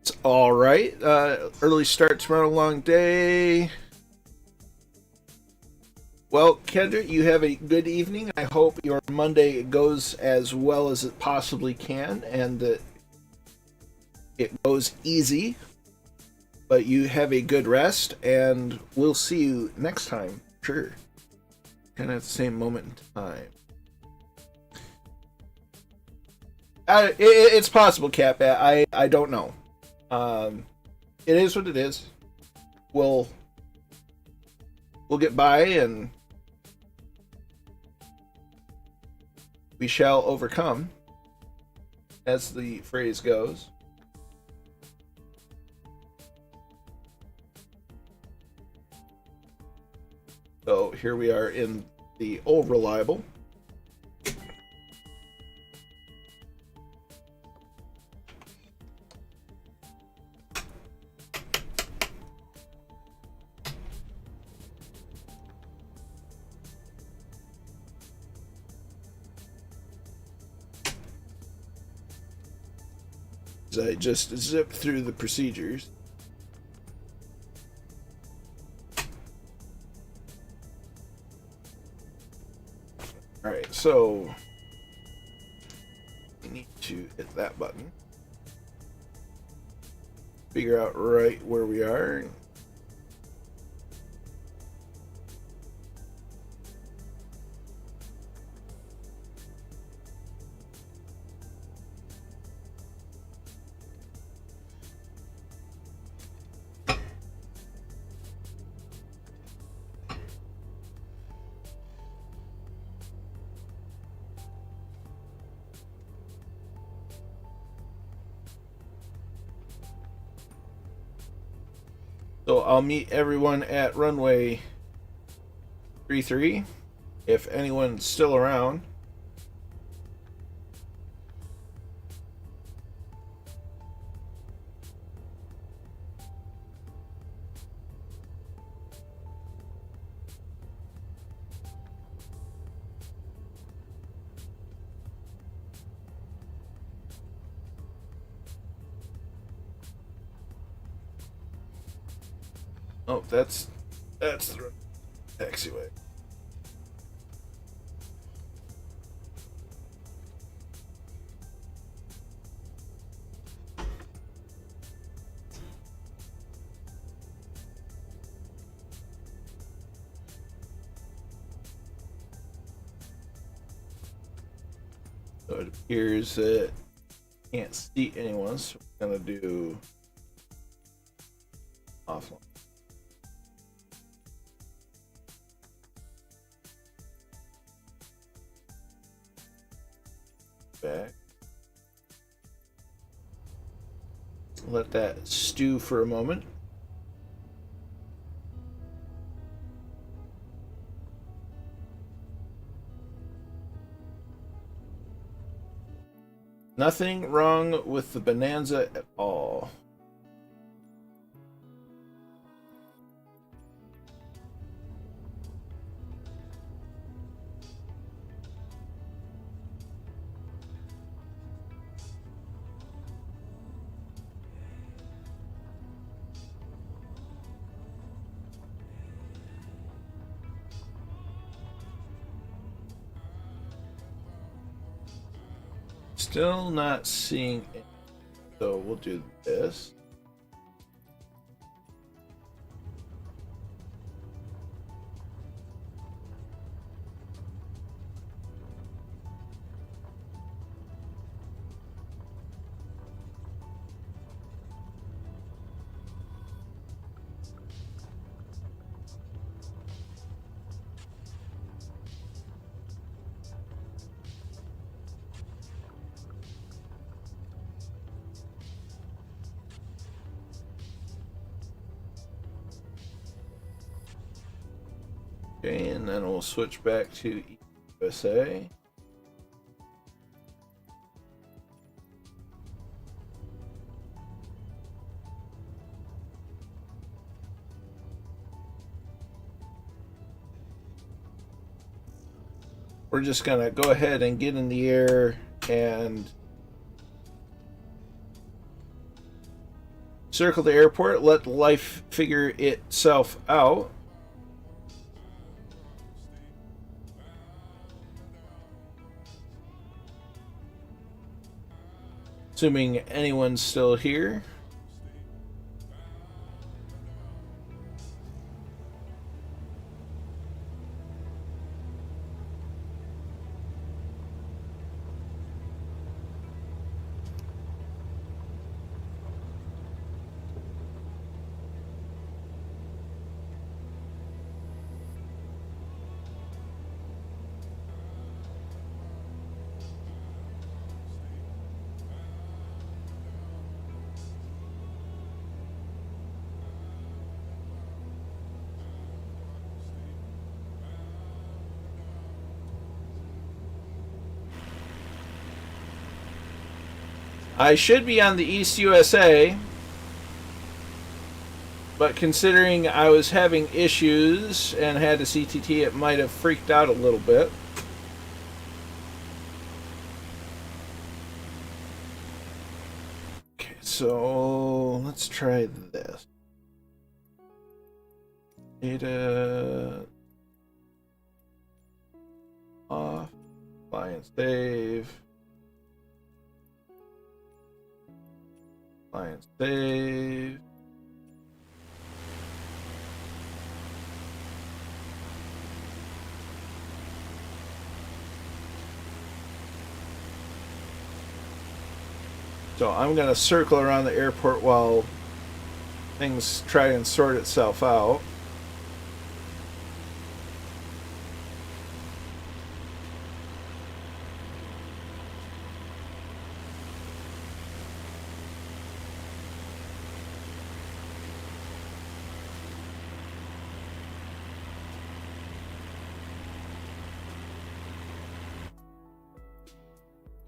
It's all right. Early start tomorrow, long day. Well, Kendra, you have a good evening. I hope your Monday goes as well as it possibly can, and that it goes easy, but you have a good rest, and we'll see you next time. Sure. Kind of at the same moment in time. It's possible, Cap. I don't know. It is what it is. We'll get by, and we shall overcome, as the phrase goes. So here we are in the old reliable. I just zipped through the procedures. Alright, so we need to hit that button. Figure out right where we are. So I'll meet everyone at runway 33 if anyone's still around. Oh, that's the taxiway. So it appears that I can't see anyone, so we're gonna do offline. Back. Let that stew for a moment. Nothing wrong with the Bonanza at all. Still not seeing it, so we'll do this. Okay, and then we'll switch back to USA. We're just gonna go ahead and get in the air and circle the airport, let life figure itself out. Assuming anyone's still here. I should be on the East USA, but considering I was having issues and had a CTT, it might have freaked out a little bit. Okay, so let's try this. Data off, fly and save. Fly and save. So I'm going to circle around the airport while things try and sort itself out.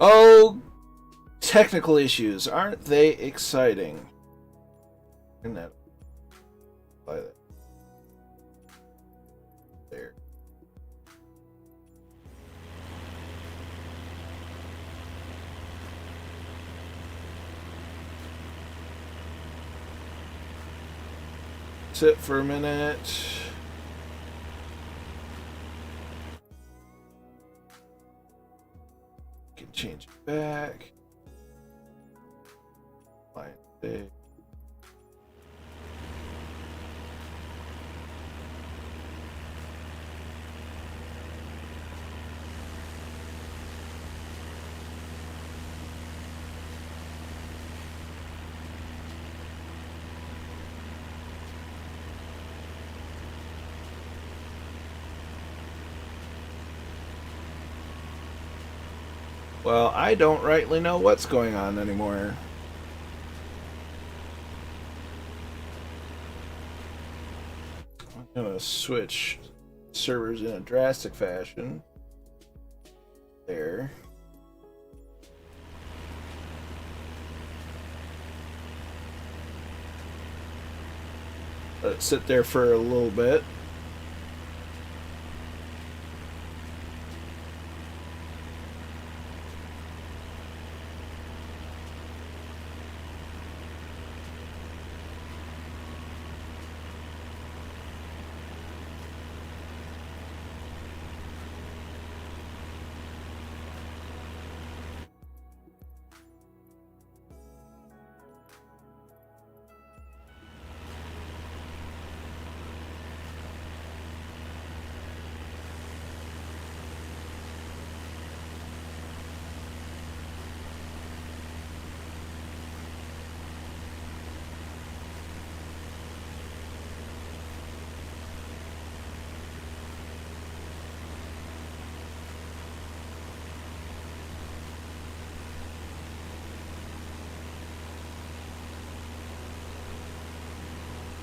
Oh, technical issues. Aren't they exciting? Isn't that? Apply that. There. Sit for a minute. Can change it back. Fine. There. Well, I don't rightly know what's going on anymore. I'm going to switch servers in a drastic fashion. There. Let it sit there for a little bit.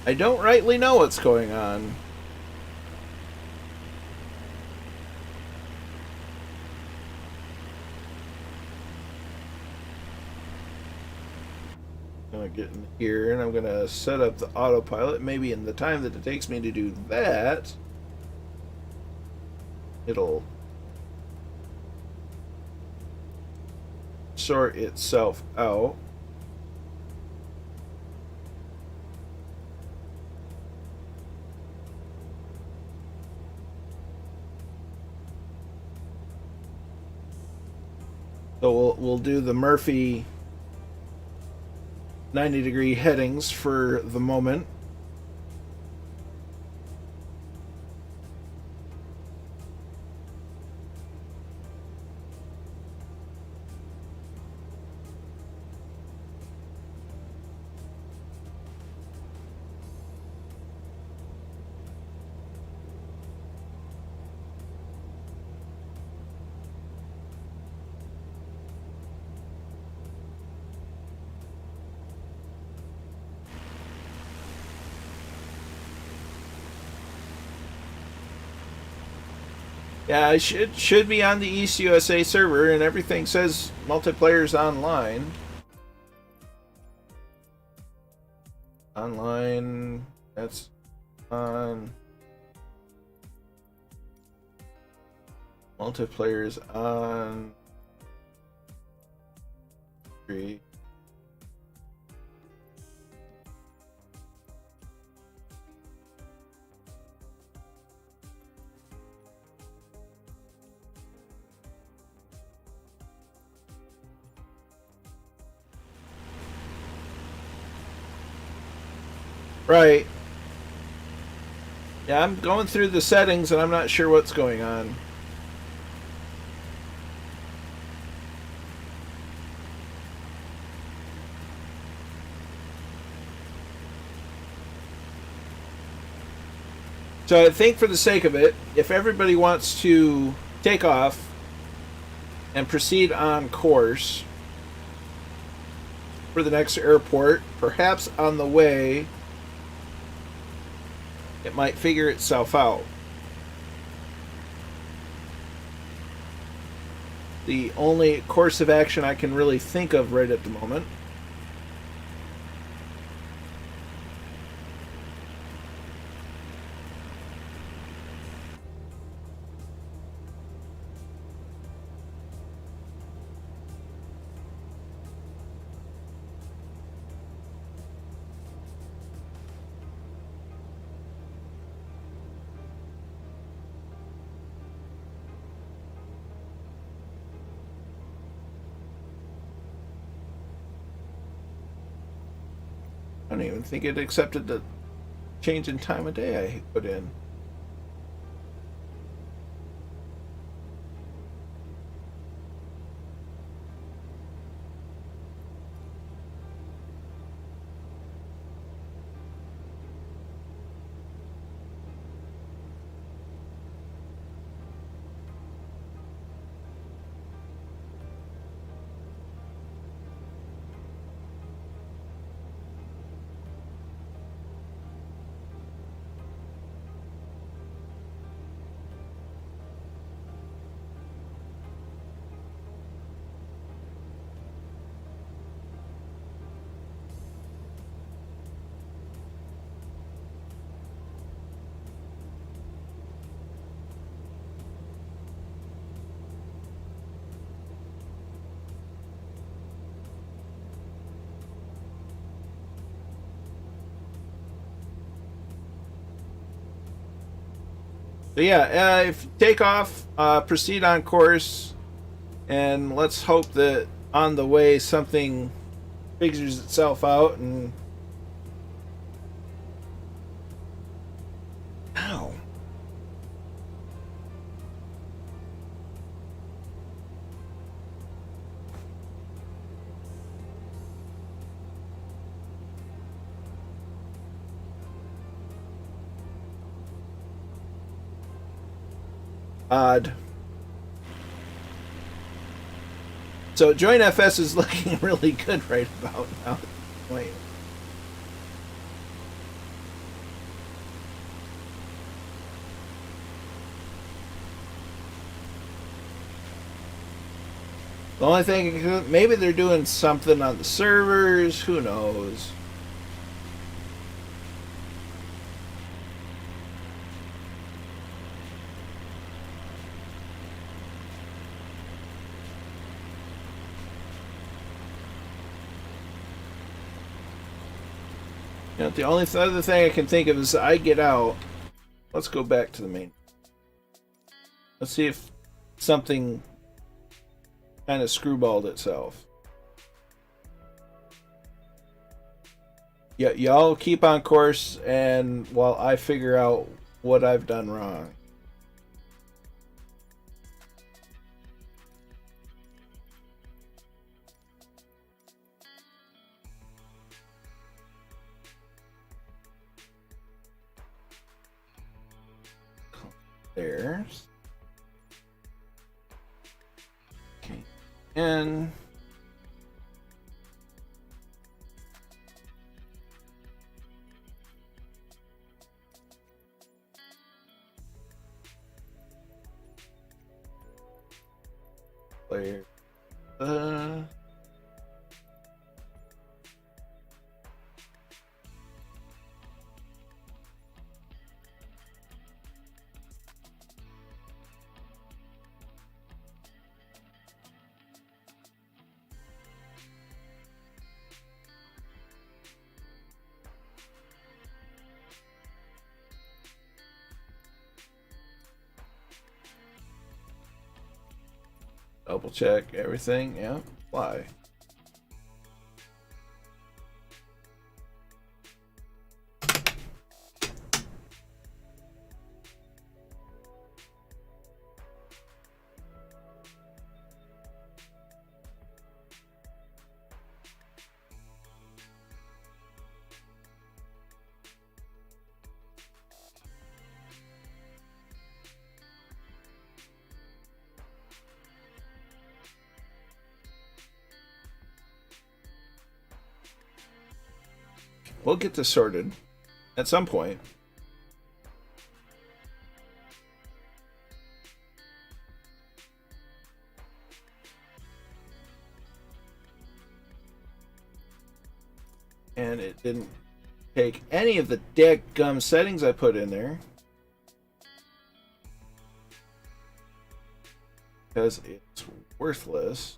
I don't rightly know what's going on. I'm going to get in here and I'm going to set up the autopilot. Maybe in the time that it takes me to do that, it'll sort itself out. So we'll do the Murphy 90-degree headings for the moment. Yeah, I should be on the East USA server, and everything says multiplayer's online. Online, that's on. Multiplayer is on. 3. Right. Yeah, I'm going through the settings and I'm not sure what's going on. So I think for the sake of it, if everybody wants to take off and proceed on course for the next airport, perhaps on the way it might figure itself out. The only course of action I can really think of right at the moment I don't even think it accepted the change in time of day I put in. But yeah, if take off, proceed on course, and let's hope that on the way something figures itself out and. Ow. Odd. So Join FS is looking really good right about now. Wait. The only thing, maybe they're doing something on the servers. Who knows? You know, the only other thing I can think of is I get out. Let's go back to the main. Let's see if something kind of screwballed itself. Yeah, y'all keep on course, and while I figure out what I've done wrong. There's. Okay. And player. Double check everything. Yeah, fly. We'll get this sorted at some point. And it didn't take any of the dadgum settings I put in there, because it's worthless.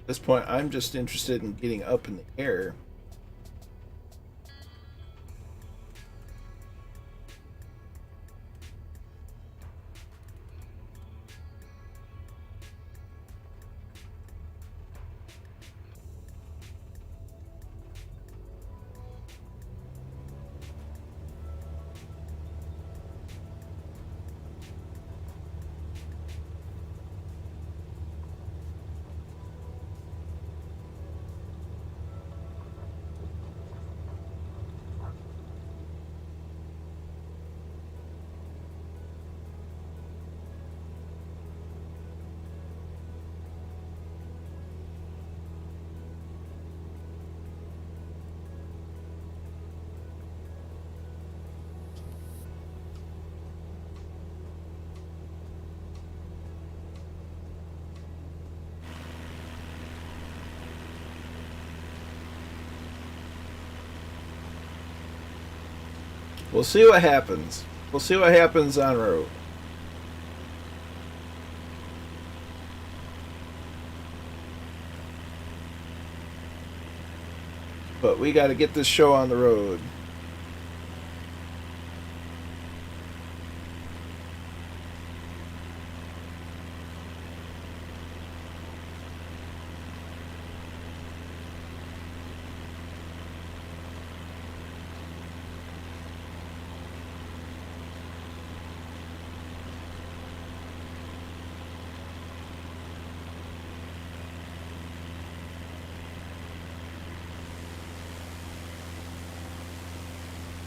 At this point, I'm just interested in getting up in the air. We'll see what happens. We'll see what happens en route. But we got to get this show on the road.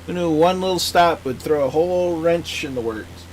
Who knew one little stop would throw a whole wrench in the works?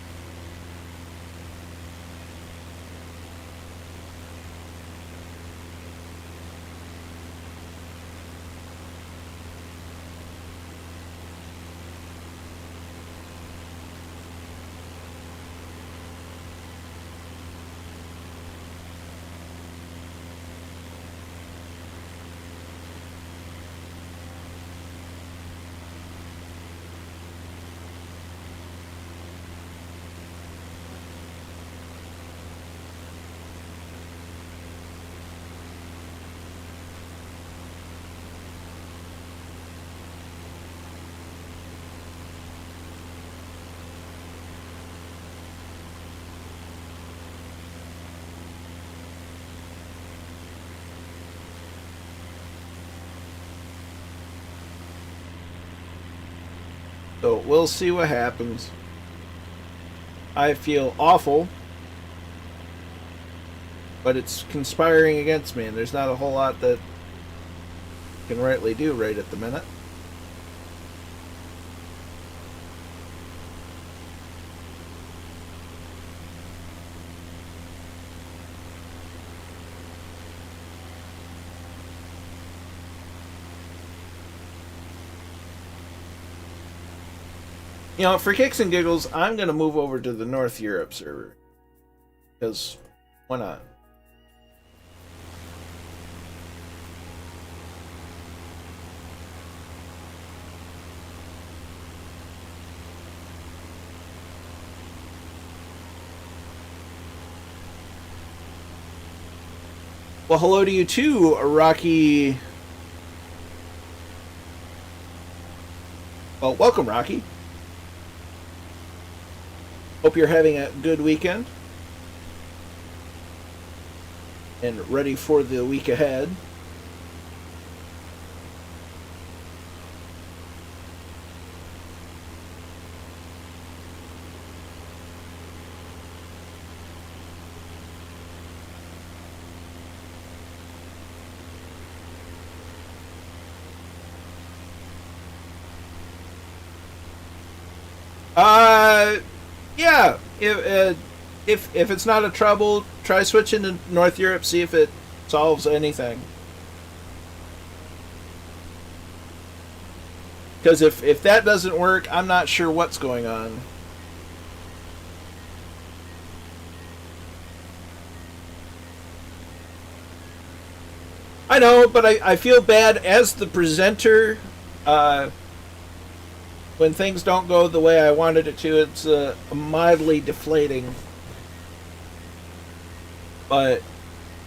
So we'll see what happens. I feel awful, but it's conspiring against me, and there's not a whole lot that I can rightly do right at the minute. You know, for kicks and giggles, I'm going to move over to the North Europe server. Because, why not? Well, hello to you too, Rocky. Well, welcome, Rocky. Hope you're having a good weekend and ready for the week ahead. Yeah. If it's not a trouble, try switching to North Europe. See if it solves anything. Because if that doesn't work, I'm not sure what's going on. I know, but I feel bad as the presenter. When things don't go the way I wanted it to, it's mildly deflating. But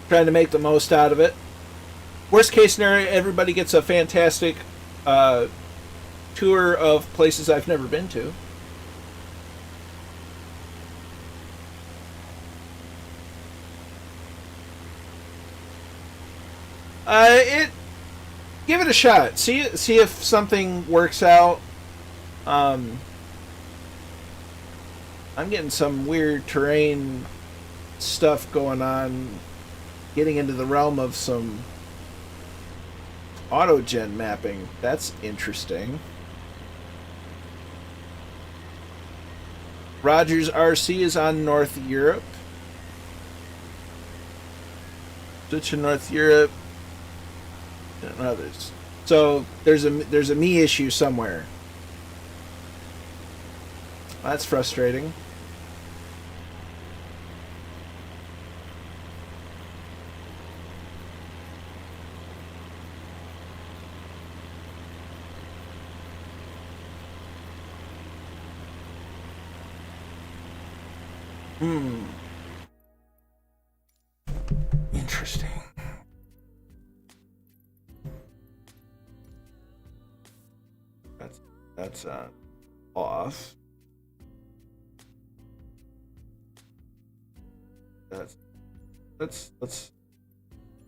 trying to make the most out of it. Worst case scenario, everybody gets a fantastic tour of places I've never been to. It give it a shot. See if something works out. I'm getting some weird terrain stuff going on, getting into the realm of some autogen mapping. That's interesting. Rogers RC is on North Europe. Switch to North Europe and others. So there's a me issue somewhere. That's frustrating. Interesting. That's off. Let's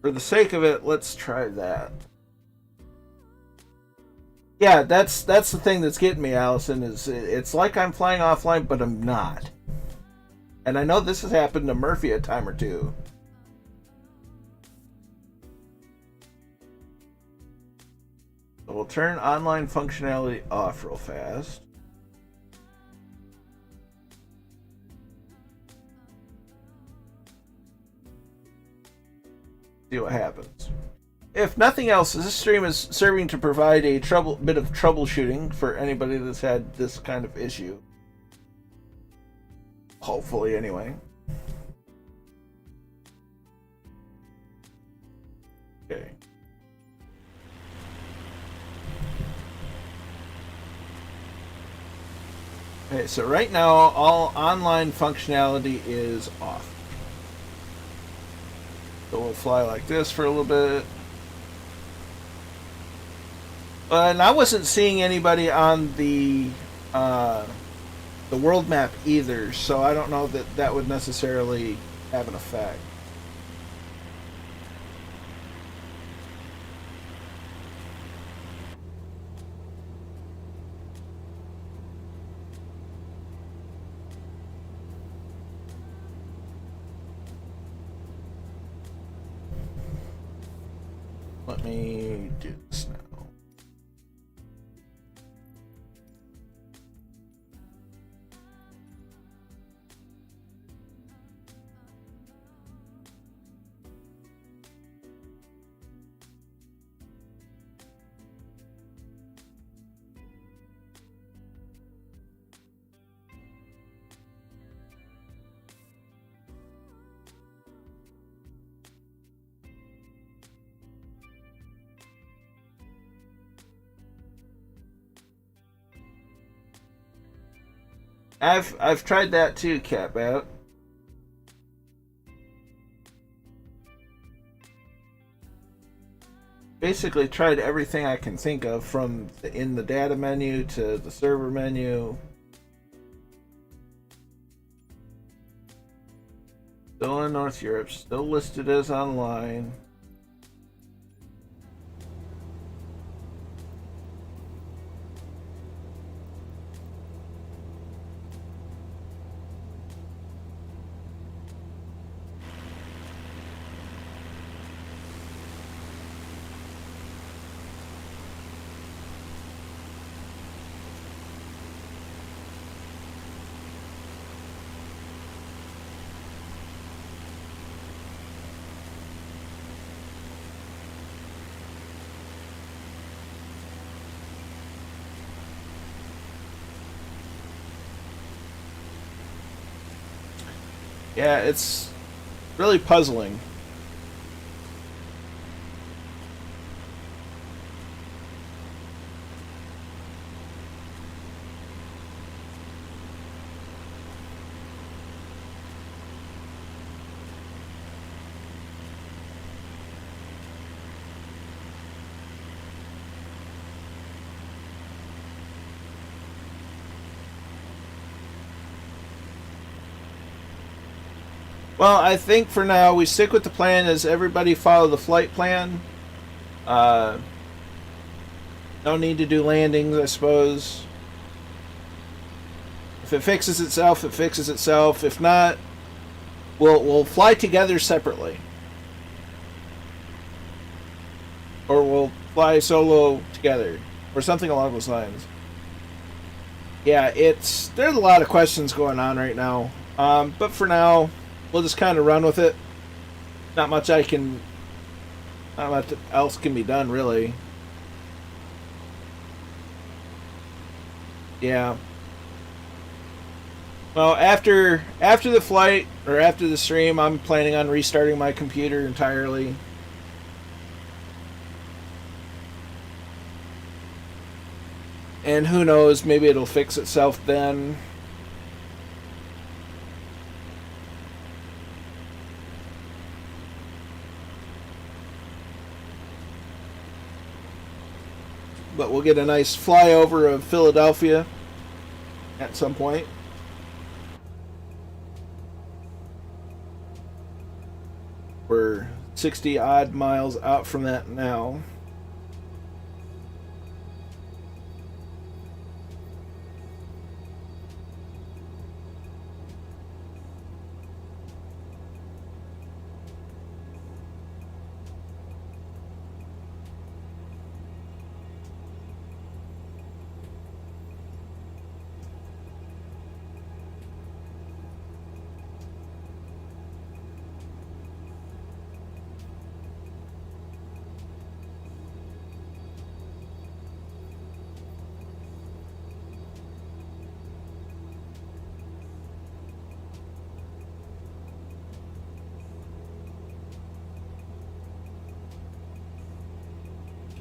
for the sake of it, let's try that. Yeah, that's the thing that's getting me, Allison, is it's like I'm flying offline, but I'm not. And I know this has happened to Murphy a time or two. So we'll turn online functionality off real fast. See what happens. If nothing else, this stream is serving to provide a bit of troubleshooting for anybody that's had this kind of issue. Hopefully, anyway. Okay. Okay, so right now, all online functionality is off. So we'll fly like this for a little bit. And I wasn't seeing anybody on the world map either, so I don't know that that would necessarily have an effect. Let me do this now. I've tried that too, Catbat. Basically tried everything I can think of, from in the data menu to the server menu. Still in North Europe, still listed as online. Yeah, it's really puzzling. Well, I think for now we stick with the plan as everybody follow the flight plan. Uh, no need to do landings, I suppose. If it fixes itself, it fixes itself. If not, we'll fly together separately, or we'll fly solo together, or something along those lines. Yeah, there's a lot of questions going on right now. But for now, we'll just kind of run with it. Not much else can be done, really. Yeah. Well, after the flight, or after the stream, I'm planning on restarting my computer entirely. And who knows, maybe it'll fix itself then. But we'll get a nice flyover of Philadelphia at some point. We're 60 odd miles out from that now.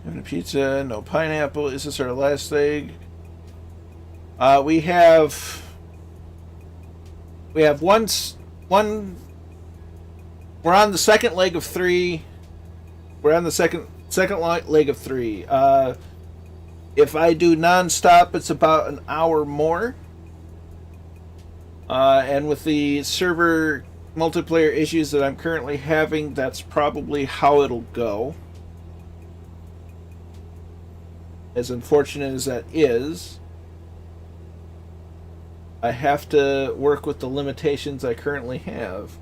And a pizza, no pineapple. Is this our last leg? We have one. We're on the second leg of 3. We're on the second leg of 3. If I do nonstop, it's about an hour more. And with the server multiplayer issues that I'm currently having, that's probably how it'll go. As unfortunate as that is, I have to work with the limitations I currently have.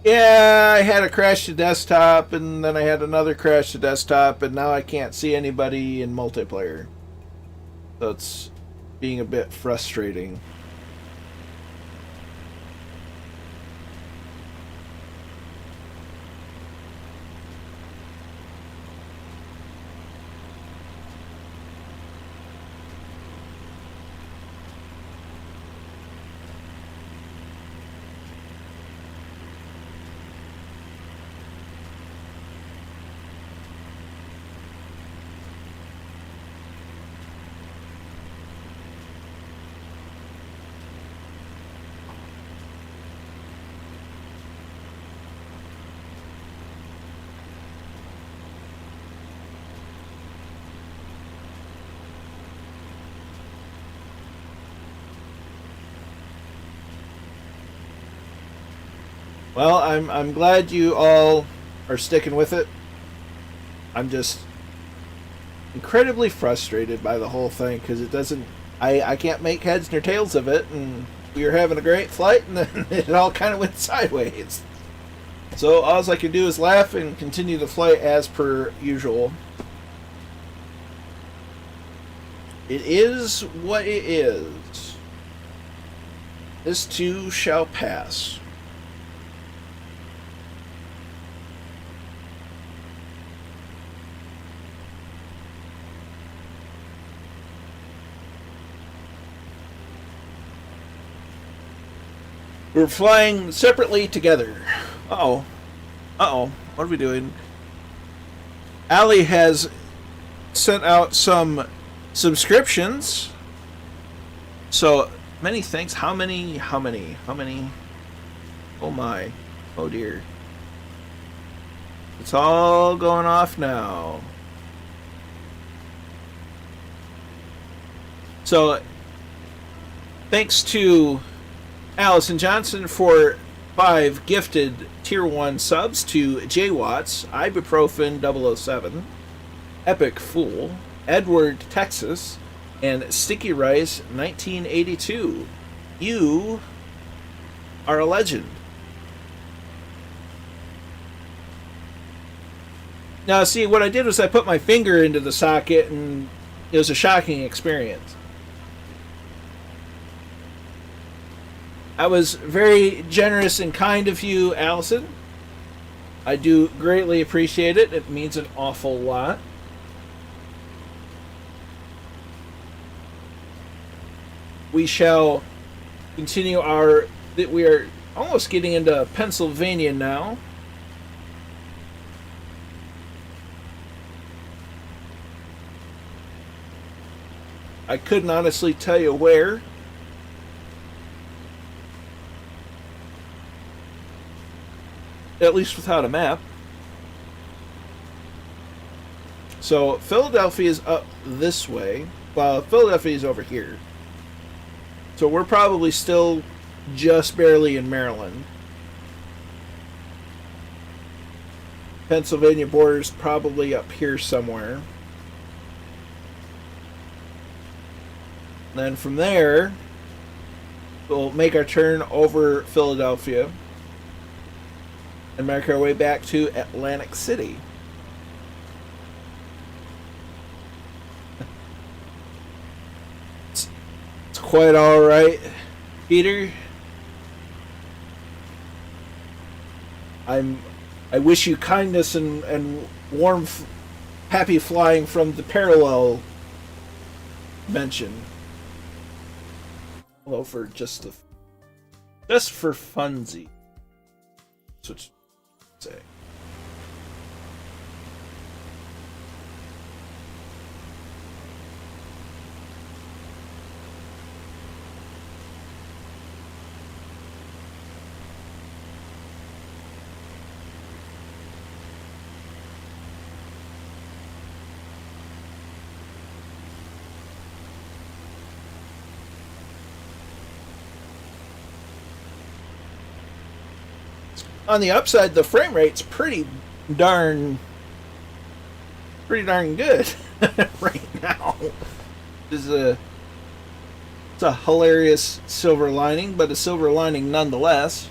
Yeah, I had a crash to desktop, and then I had another crash to desktop, and now I can't see anybody in multiplayer. So it's being a bit frustrating. Well, I'm glad you all are sticking with it. I'm just incredibly frustrated by the whole thing because it doesn't. I can't make heads nor tails of it, and we were having a great flight, and then it all kind of went sideways. So all I can do is laugh and continue the flight as per usual. It is what it is. This too shall pass. We're flying separately together. Uh-oh. Uh-oh. What are we doing? Allie has sent out some subscriptions. So, many thanks. How many? Oh my. Oh dear. It's all going off now. So, thanks to Allison Johnson for 5 gifted Tier 1 subs to J Watts, Ibuprofen 007, Epic Fool, Edward Texas, and Sticky Rice 1982. You are a legend. Now, see, what I did was I put my finger into the socket, and it was a shocking experience. I was very generous and kind of you, Allison. I do greatly appreciate it. It means an awful lot. We shall continue our... We are almost getting into Pennsylvania now. I couldn't honestly tell you where. At least without a map. So Philadelphia is up this way, while Philadelphia is over here. So we're probably still just barely in Maryland. Pennsylvania border's probably up here somewhere. Then from there, we'll make our turn over Philadelphia and make our way back to Atlantic City. It's quite all right, Peter. I wish you kindness and warm, happy flying from the parallel mention. Hello for just for funsies. Switch. Say. On the upside, the frame rate's pretty darn good right now. It's a hilarious silver lining, but a silver lining nonetheless.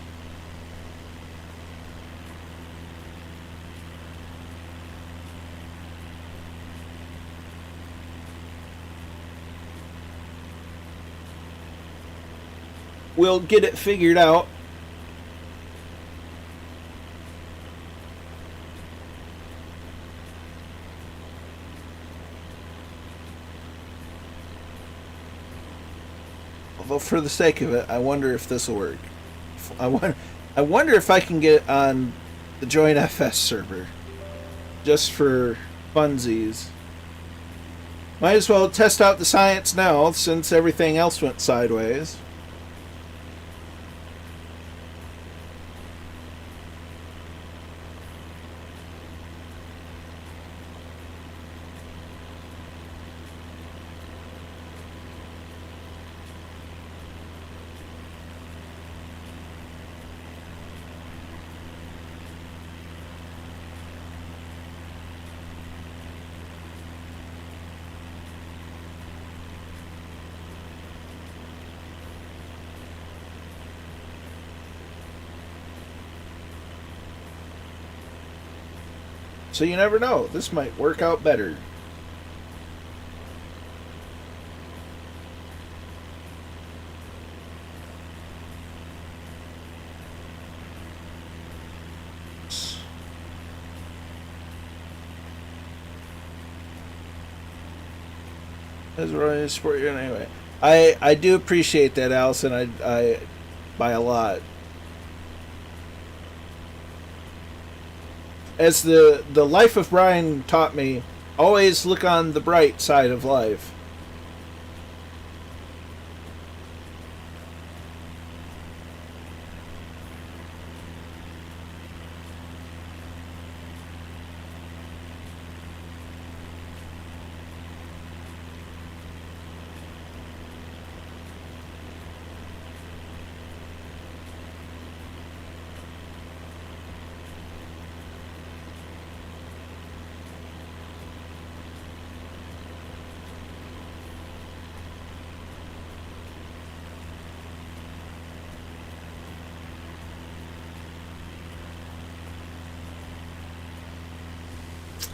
We'll get it figured out. Although for the sake of it, I wonder if this will work. I wonder if I can get on the Joint FS server. Just for funsies. Might as well test out the science now, since everything else went sideways. So you never know. This might work out better. That's really support you anyway. I do appreciate that, Allison. I by a lot. As the life of Brian taught me, always look on the bright side of life.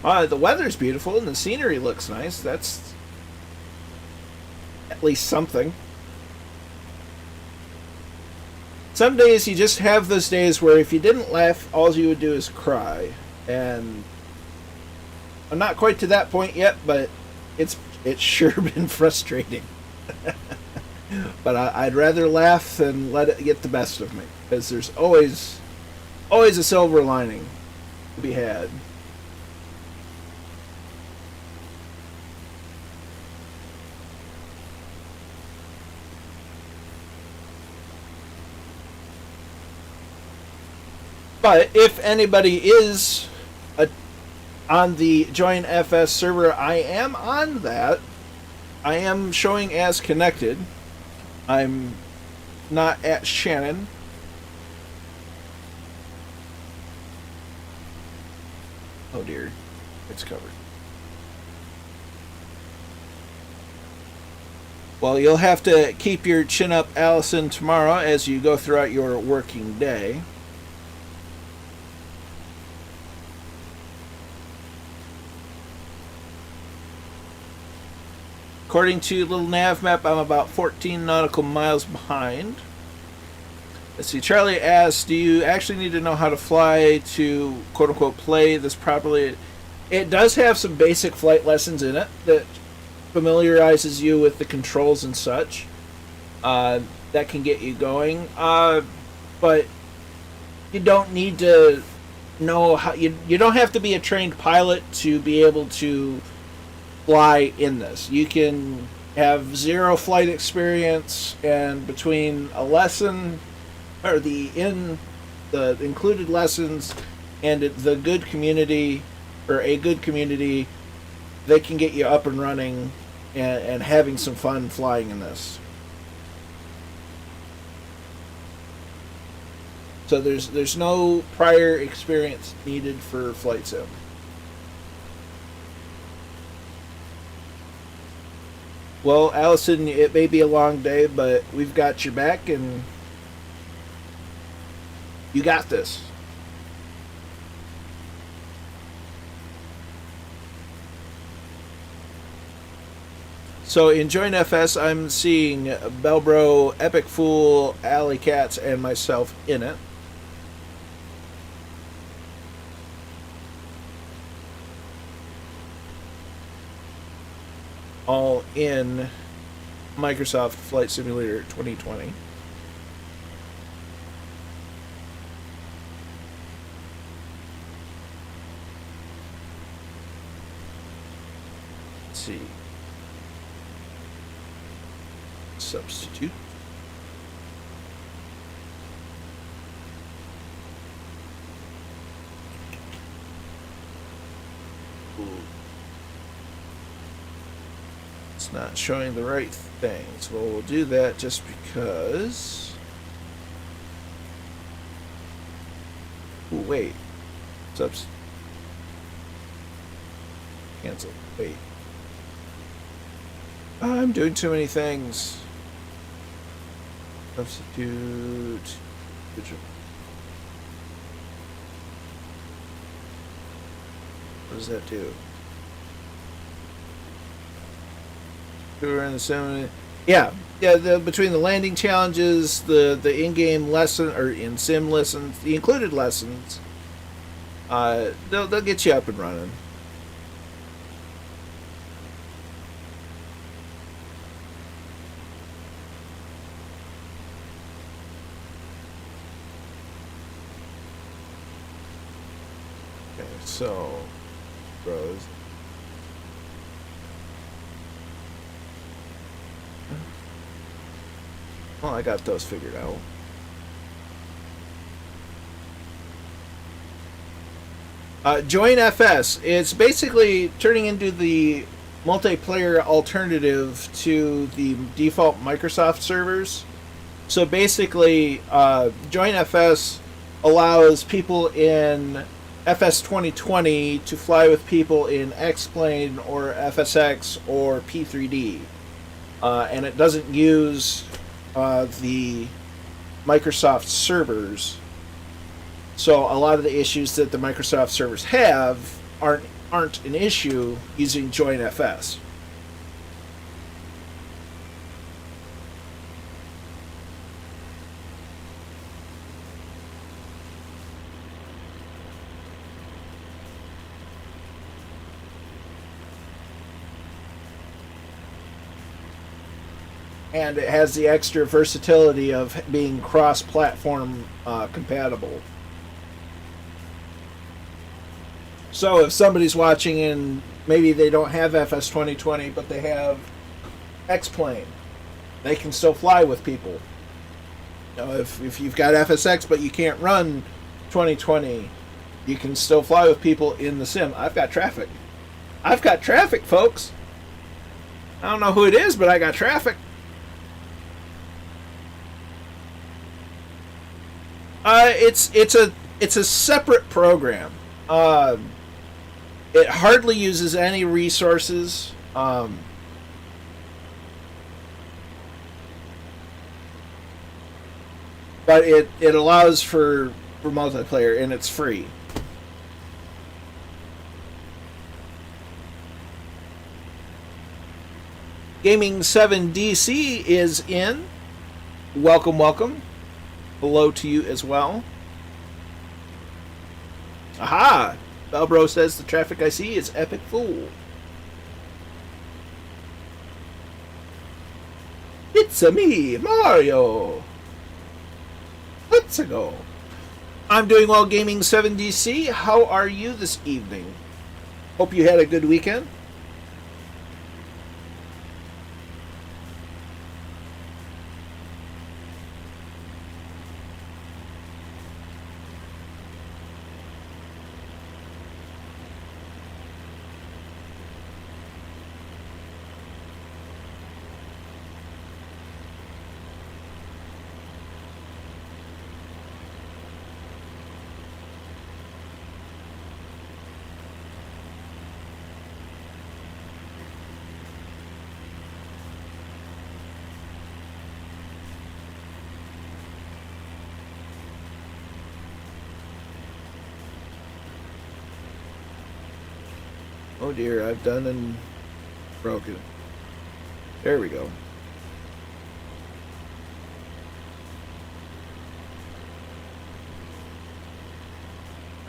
The weather's beautiful and the scenery looks nice. That's at least something. Some days you just have those days where if you didn't laugh, all you would do is cry. And I'm not quite to that point yet, but it's sure been frustrating. But I'd rather laugh than let it get the best of me, because there's always a silver lining to be had. But if anybody is on the Join FS server, I am on that. I am showing as connected. I'm not at Shannon. Oh dear, it's covered. Well, you'll have to keep your chin up, Allison, tomorrow as you go throughout your working day. According to little nav map, I'm about 14 nautical miles behind. Let's see, Charlie asks, do you actually need to know how to fly to quote-unquote play this properly? It does have some basic flight lessons in it that familiarizes you with the controls and such. That can get you going. But you don't need to know how... You don't have to be a trained pilot to be able to fly in this. You can have zero flight experience, and between a lesson or the included lessons and the good community, or a good community, they can get you up and running and having some fun flying in this. So there's no prior experience needed for flight sim. Well, Allison, it may be a long day, but we've got your back, and you got this. So in Join FS, I'm seeing Belbro, Epic Fool, Alley Cats, and myself in it. All in Microsoft Flight Simulator 2020. Let's see. Substitute. Ooh. It's not showing the right thing, so we'll do that just because. Ooh, wait. Substitute. Cancel. Wait. I'm doing too many things. Substitute. What does that do? Tour in the sim. Yeah. Between the landing challenges, the in-game lesson or in-sim lessons, the included lessons, they'll get you up and running. Okay, so bros. Well, I got those figured out. Join FS. It's basically turning into the multiplayer alternative to the default Microsoft servers. So basically, Join FS allows people in FS 2020 to fly with people in X-Plane or FSX or P3D. And it doesn't use the Microsoft servers. So a lot of the issues that the Microsoft servers have aren't an issue using Join FS. And it has the extra versatility of being cross-platform compatible. So if somebody's watching and maybe they don't have FS 2020, but they have X-Plane, they can still fly with people. You know, if you've got FSX but you can't run 2020, you can still fly with people in the sim. I've got traffic. I've got traffic, folks. I don't know who it is, but I got traffic. It's a separate program. It hardly uses any resources. But it allows for multiplayer, and it's free. Gaming 7DC is in. Welcome, welcome. Hello to you as well. Aha! Belbro says the traffic I see is Epic Fool. It's-a me, Mario. Let's go. I'm doing well, Gaming 7DC. How are you this evening? Hope you had a good weekend. Oh dear, I've done and broken. There we go.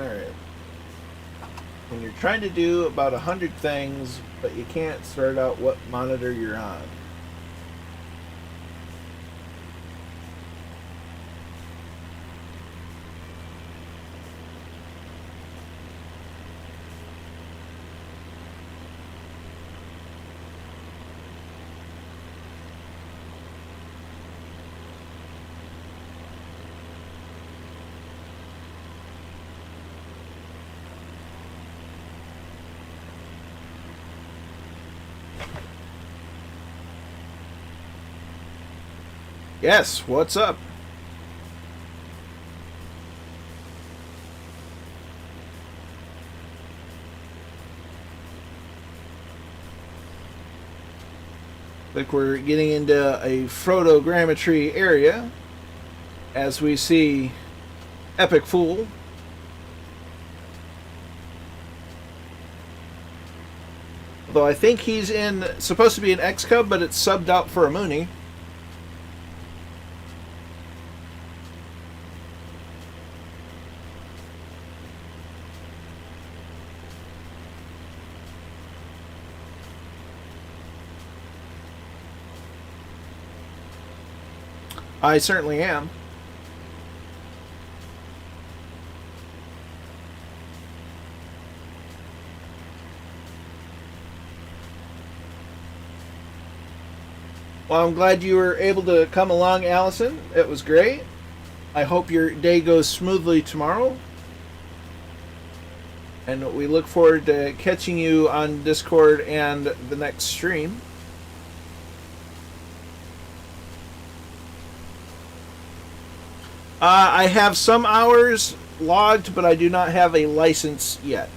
Alright. When you're trying to do about 100 things, but you can't start out what monitor you're on. Yes, what's up? Like we're getting into a photogrammetry area as we see Epic Fool. Though I think he's supposed to be an X-Cub, but it's subbed out for a Mooney. I certainly am. Well, I'm glad you were able to come along, Allison. It was great. I hope your day goes smoothly tomorrow. And we look forward to catching you on Discord and the next stream. I have some hours logged, but I do not have a license yet.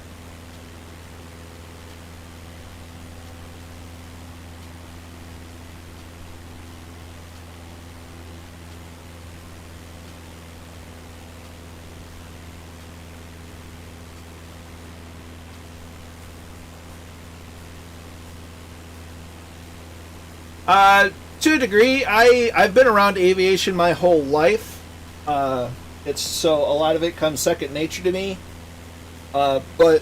To a degree, I've been around aviation my whole life. It's so a lot of it comes second nature to me. But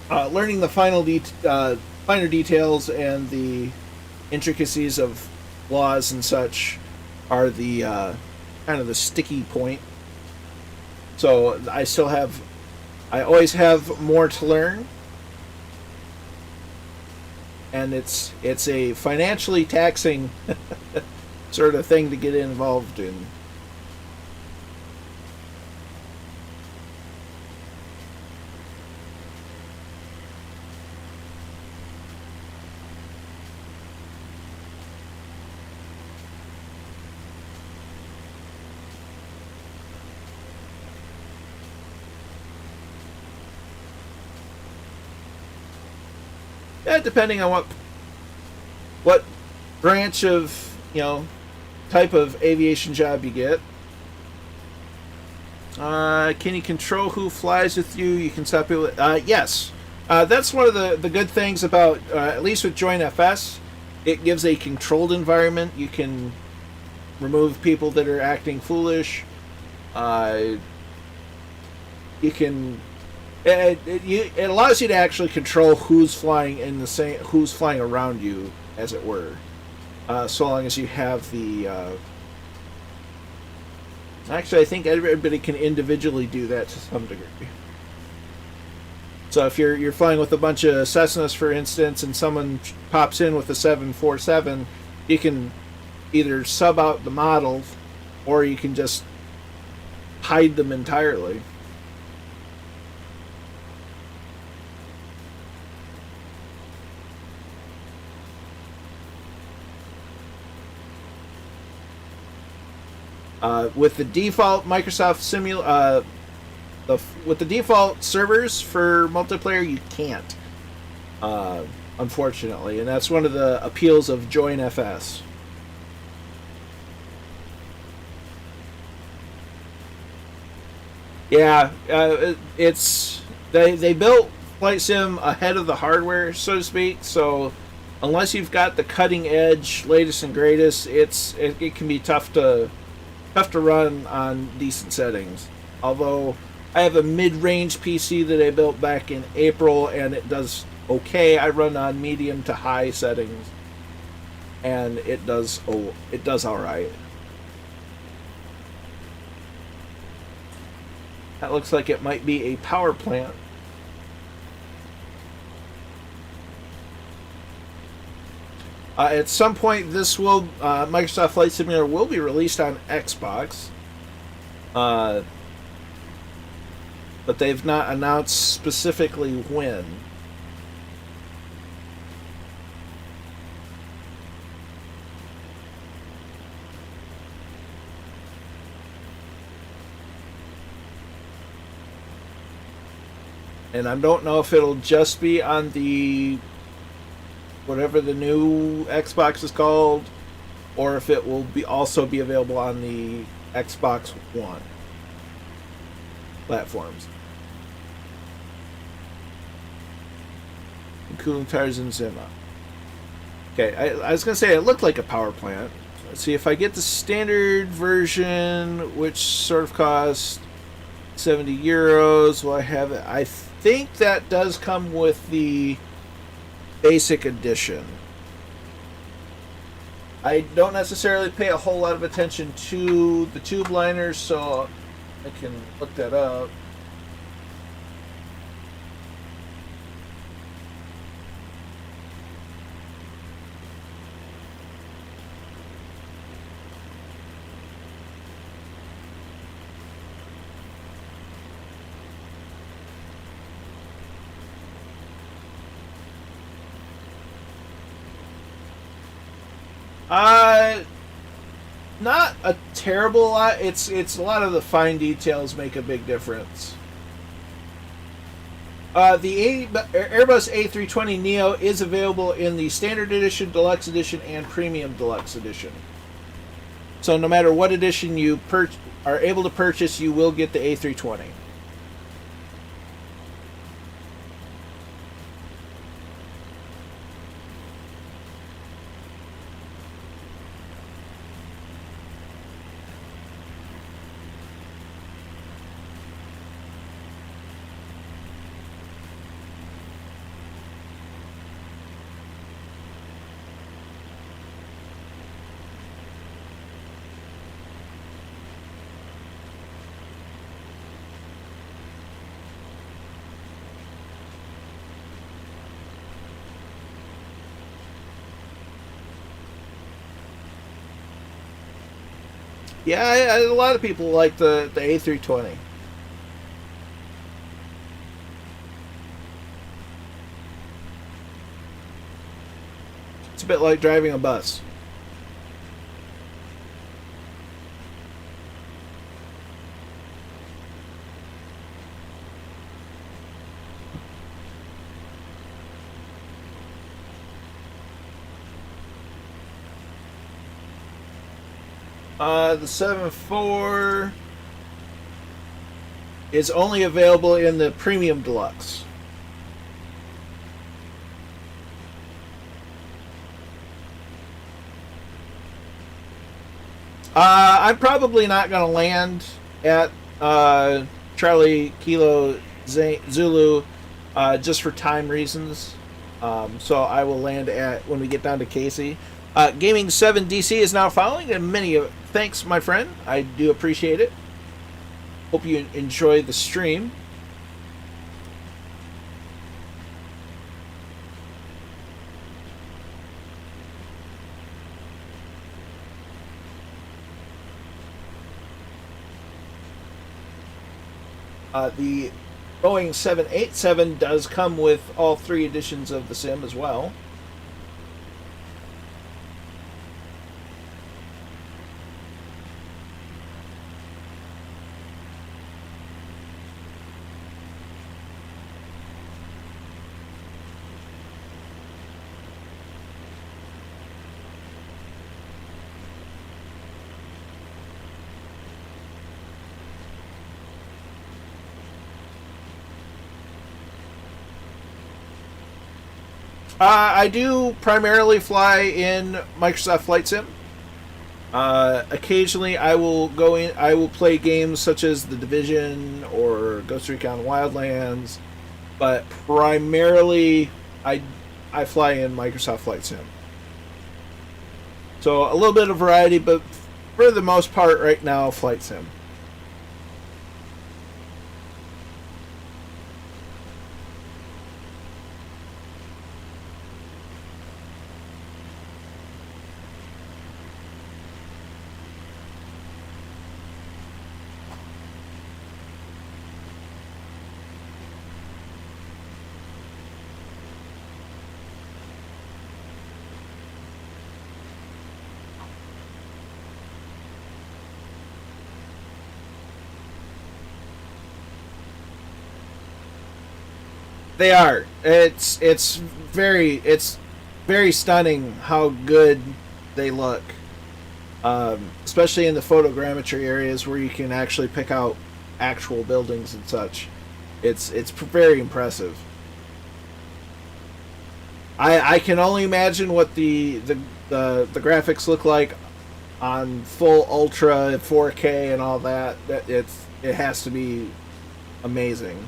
learning the finer details and the intricacies of laws and such are the kind of the sticky point. So I always have more to learn. And it's a financially taxing sort of thing to get involved in. Yeah, depending on what branch of, type of aviation job you get. Can you control who flies with you? You can stop people. Yes. That's one of the good things about, at least with Join FS, it gives a controlled environment. You can remove people that are acting foolish. You can... It allows you to actually control who's flying who's flying around you, as it were. So long as you have the. Actually, I think everybody can individually do that to some degree. So if you're flying with a bunch of Cessnas, for instance, and someone pops in with a 747, you can either sub out the model, or you can just hide them entirely. With the default Microsoft with the default servers for multiplayer, you can't, unfortunately, and that's one of the appeals of Join FS. Yeah, they built Flight Sim ahead of the hardware, so to speak. So unless you've got the cutting edge, latest and greatest, it can be tough to run on decent settings. Although I have a mid-range PC that I built back in April, and it does okay. I run on medium to high settings, and it does all right. That looks like it might be a power plant. At some point, Microsoft Flight Simulator will be released on Xbox, but they've not announced specifically when. And I don't know if it'll just be on the whatever the new Xbox is called, or if it will also be available on the Xbox One platforms. and cooling tires and Zima. Okay, I was going to say it looked like a power plant. Let's see if I get the standard version, which sort of costs 70 euros. Will I have it? I think that does come with the basic edition. I don't necessarily pay a whole lot of attention to the tube liners, so I can look that up. Not a terrible lot. It's a lot of the fine details make a big difference. The Airbus A320neo is available in the Standard Edition, Deluxe Edition, and Premium Deluxe Edition. So no matter what edition you are able to purchase, you will get the A320. Yeah, a lot of people like the A320. It's a bit like driving a bus. The 7.4 is only available in the Premium Deluxe. I'm probably not going to land at Charlie Kilo Zulu just for time reasons. So I will land at when we get down to KC. Gaming 7 DC is now following, and many thanks, my friend. I do appreciate it. Hope you enjoy the stream. The Boeing 787 does come with all 3 editions of the sim as well. I do primarily fly in Microsoft Flight Sim. Occasionally, I will go in. I will play games such as The Division or Ghost Recon Wildlands, but primarily, I fly in Microsoft Flight Sim. So a little bit of variety, but for the most part, right now, Flight Sim. They are. It's very stunning how good they look, especially in the photogrammetry areas where you can actually pick out actual buildings and such. It's very impressive. I can only imagine what the graphics look like on full ultra 4K and all that. It has to be amazing.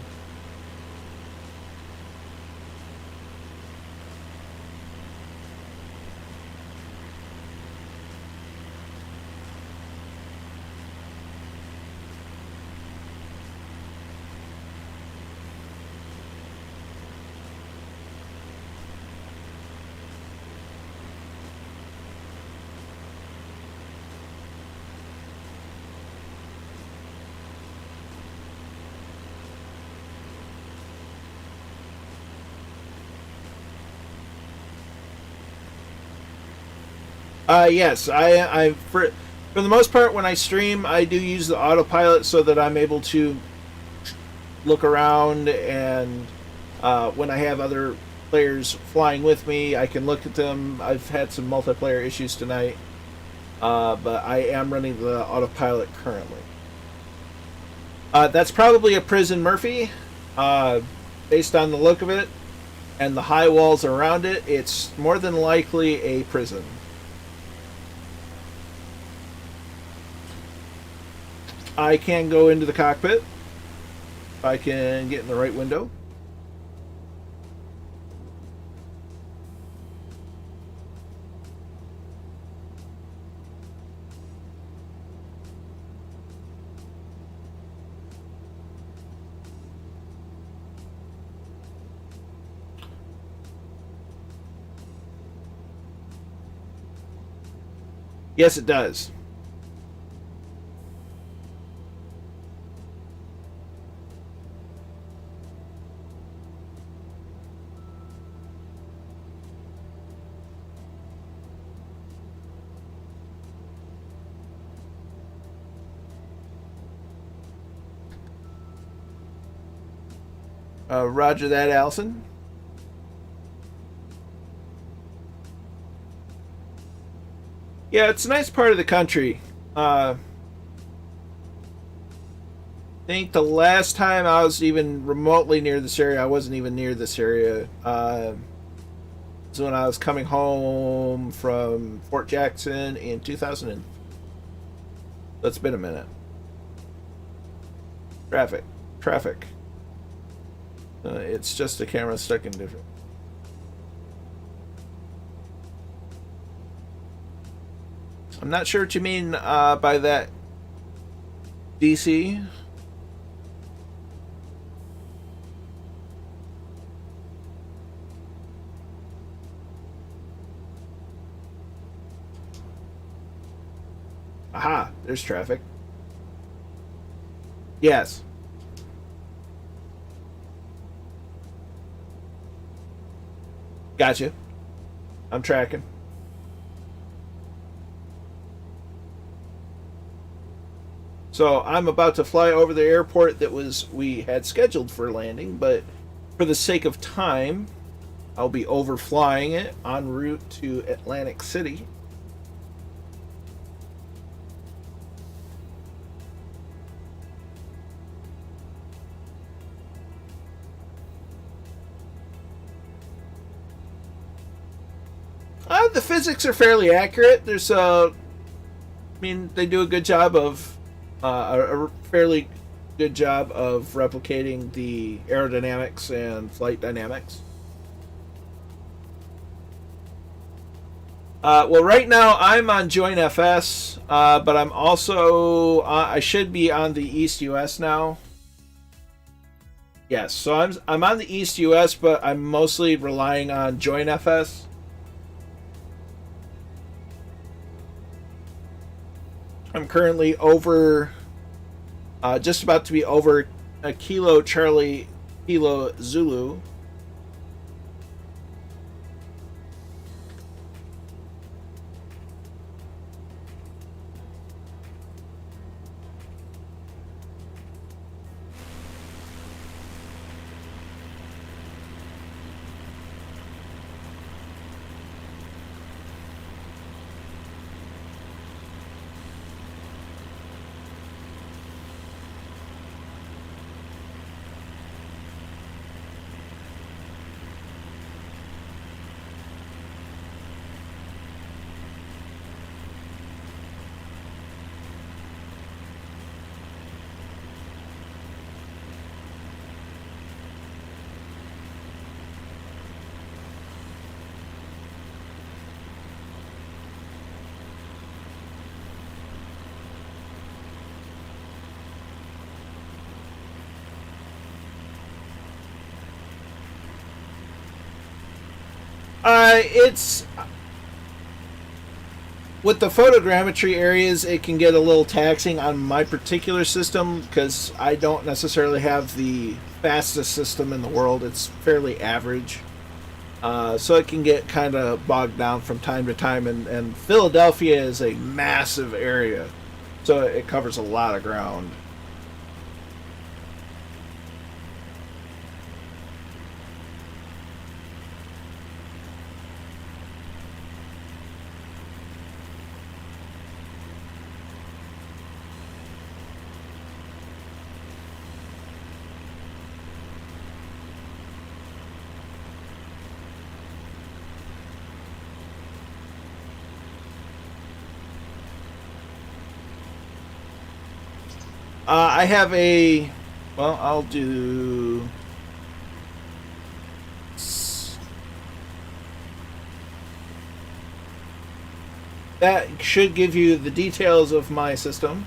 Yes, I for the most part when I stream, I do use the autopilot so that I'm able to look around, and when I have other players flying with me, I can look at them. I've had some multiplayer issues tonight, but I am running the autopilot currently. That's probably a Prison Murphy, based on the look of it and the high walls around it. It's more than likely a prison. I can go into the cockpit. I can get in the right window. Yes, it does. Roger that, Allison. Yeah, it's a nice part of the country. I think the last time I was even remotely near this area, I wasn't even near this area. Was when I was coming home from Fort Jackson in 2000. That's been a minute. Traffic. It's just the camera stuck in different. I'm not sure what you mean by that, DC. Aha, there's traffic. Yes. Gotcha. I'm tracking. So I'm about to fly over the airport that we had scheduled for landing, but for the sake of time, I'll be overflying it en route to Atlantic City. The physics are fairly accurate. There's I mean, they do a good job of a fairly good job of replicating the aerodynamics and flight dynamics. Well, right now I'm on Join FS, but I'm also I should be on the East US now. Yes, so I'm on the East US, but I'm mostly relying on Join FS. I'm currently over, just about to be over a Kilo Charlie Kilo Zulu. It's with the photogrammetry areas, it can get a little taxing on my particular system because I don't necessarily have the fastest system in the world. It's fairly average. So it can get kind of bogged down from time to time. And Philadelphia is a massive area, so it covers a lot of ground. I have a. Well, I'll do. That should give you the details of my system.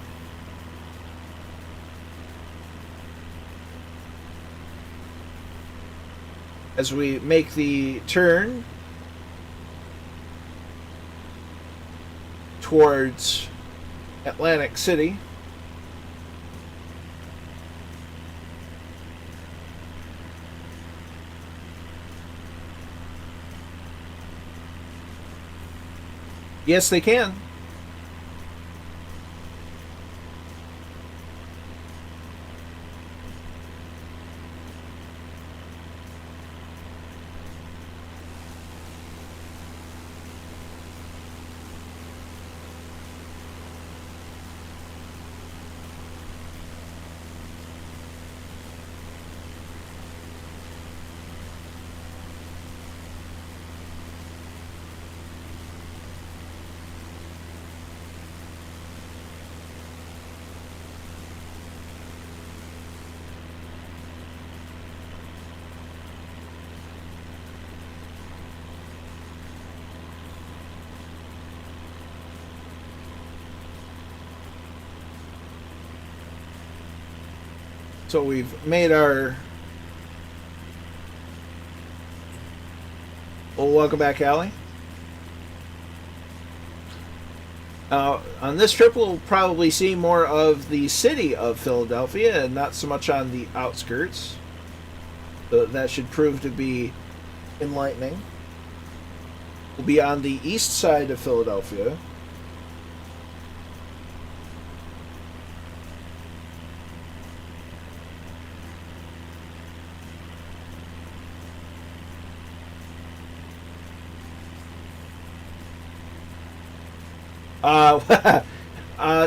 As we make the turn towards Atlantic City. Yes, they can. So we've made our. Well, welcome back, Allie. On this trip, we'll probably see more of the city of Philadelphia and not so much on the outskirts. So that should prove to be enlightening. We'll be on the east side of Philadelphia.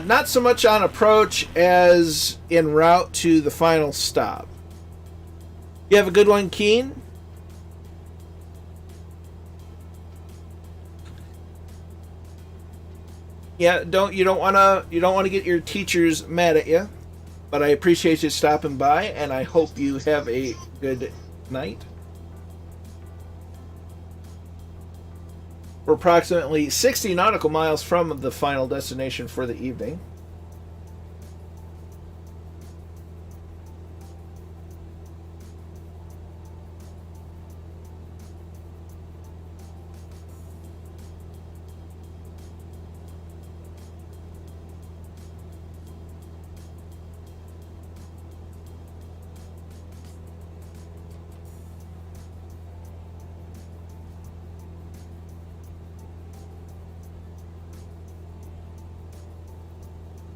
Not so much on approach as en route to the final stop. You have a good one, Keen? Yeah, you don't want to get your teachers mad at you, but I appreciate you stopping by, and I hope you have a good night. We're approximately 60 nautical miles from the final destination for the evening.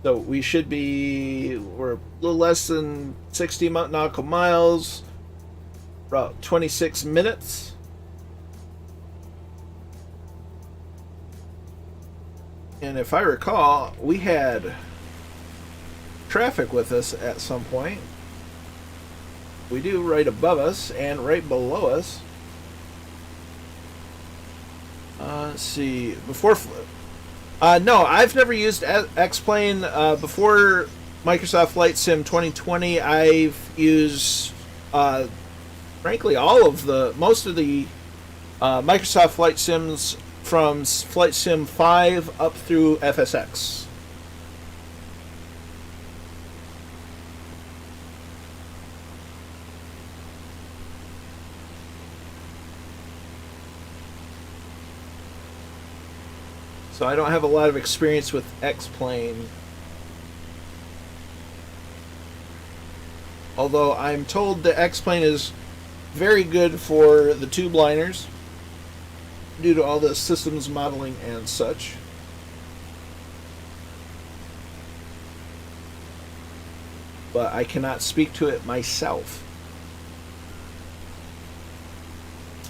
So we're a little less than 60 nautical miles, about 26 minutes. And if I recall, we had traffic with us at some point. We do right above us and right below us. Let's see. No, I've never used X-Plane. Before Microsoft Flight Sim 2020, I've used, frankly, most of the Microsoft Flight Sims from Flight Sim 5 up through FSX. So I don't have a lot of experience with X-Plane. Although I'm told the X-Plane is very good for the tube liners due to all the systems modeling and such. But I cannot speak to it myself.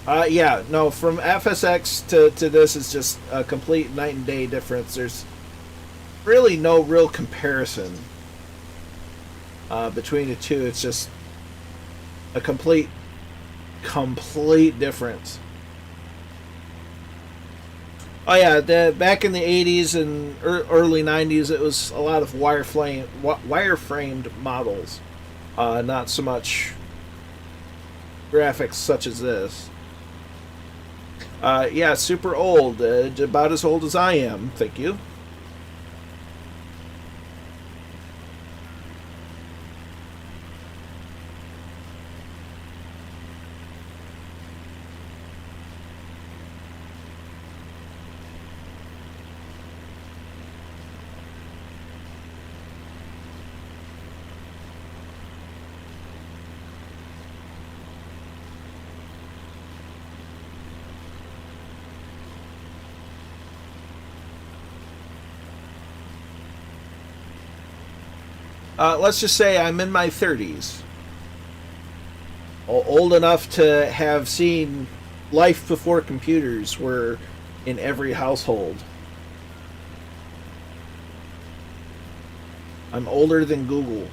Yeah, no, from FSX to this is just a complete night and day difference. There's really no real comparison between the two. It's just a complete difference. Oh yeah, back in the 80s and early 90s, it was a lot of wireframed models, not so much graphics such as this. Yeah, super old, about as old as I am. Thank you. Let's just say I'm in my 30s. Old enough to have seen life before computers were in every household. I'm older than Google.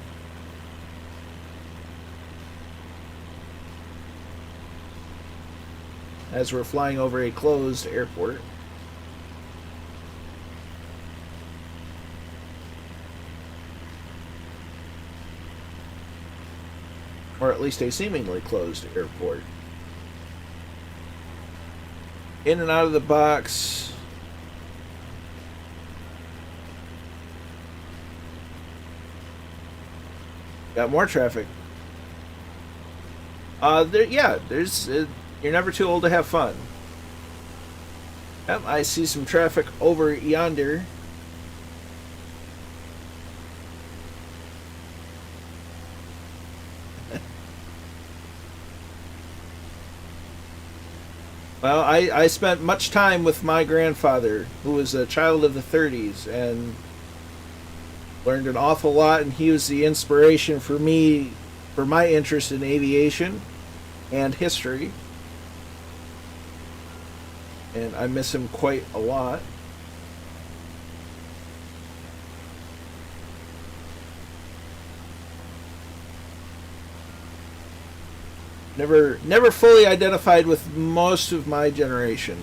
As we're flying over a closed airport. Or at least a seemingly closed airport. In and out of the box. Got more traffic. There's you're never too old to have fun. Yep, I see some traffic over yonder. Well, I spent much time with my grandfather, who was a child of the 30s, and learned an awful lot, and he was the inspiration for me, for my interest in aviation and history. And I miss him quite a lot. Never fully identified with most of my generation.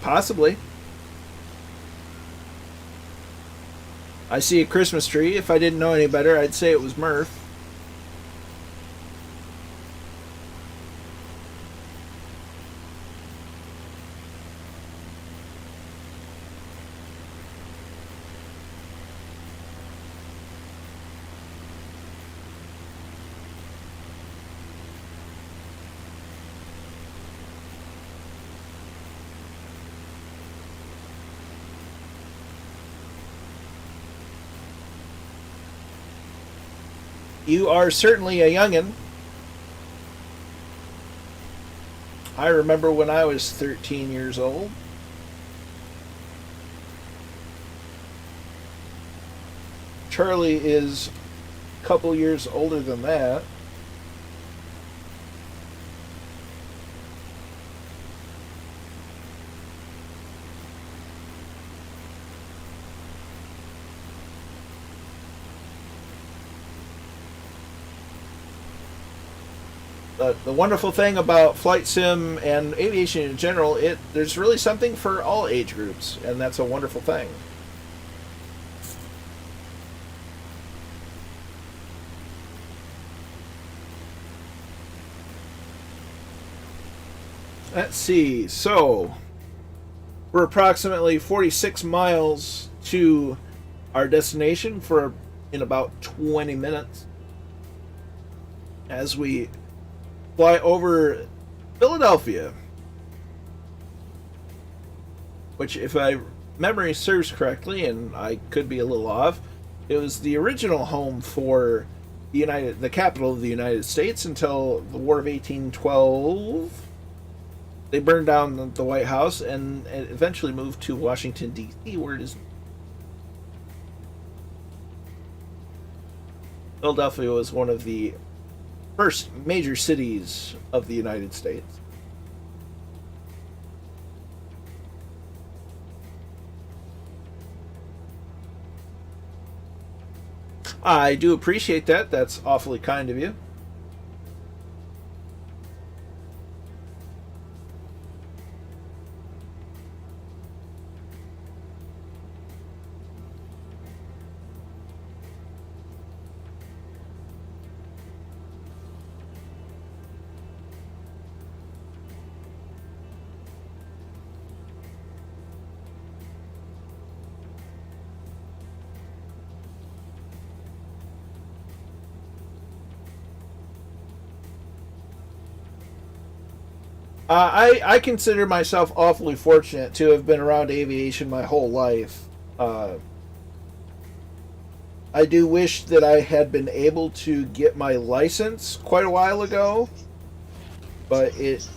Possibly. I see a Christmas tree. If I didn't know any better, I'd say it was Murph. You are certainly a youngin'. I remember when I was 13 years old. Charlie is a couple years older than that. The wonderful thing about flight sim and aviation in general, there's really something for all age groups, and that's a wonderful thing. Let's see. So we're approximately 46 miles to our destination in about 20 minutes as we fly over Philadelphia. which, if my memory serves correctly, and I could be a little off, it was the original home for the capital of the United States until the War of 1812. They burned down the White House and eventually moved to Washington, D.C., where it is. Philadelphia was one of the first major cities of the United States. I do appreciate that. That's awfully kind of you. I consider myself awfully fortunate to have been around aviation my whole life. I do wish that I had been able to get my license quite a while ago, but it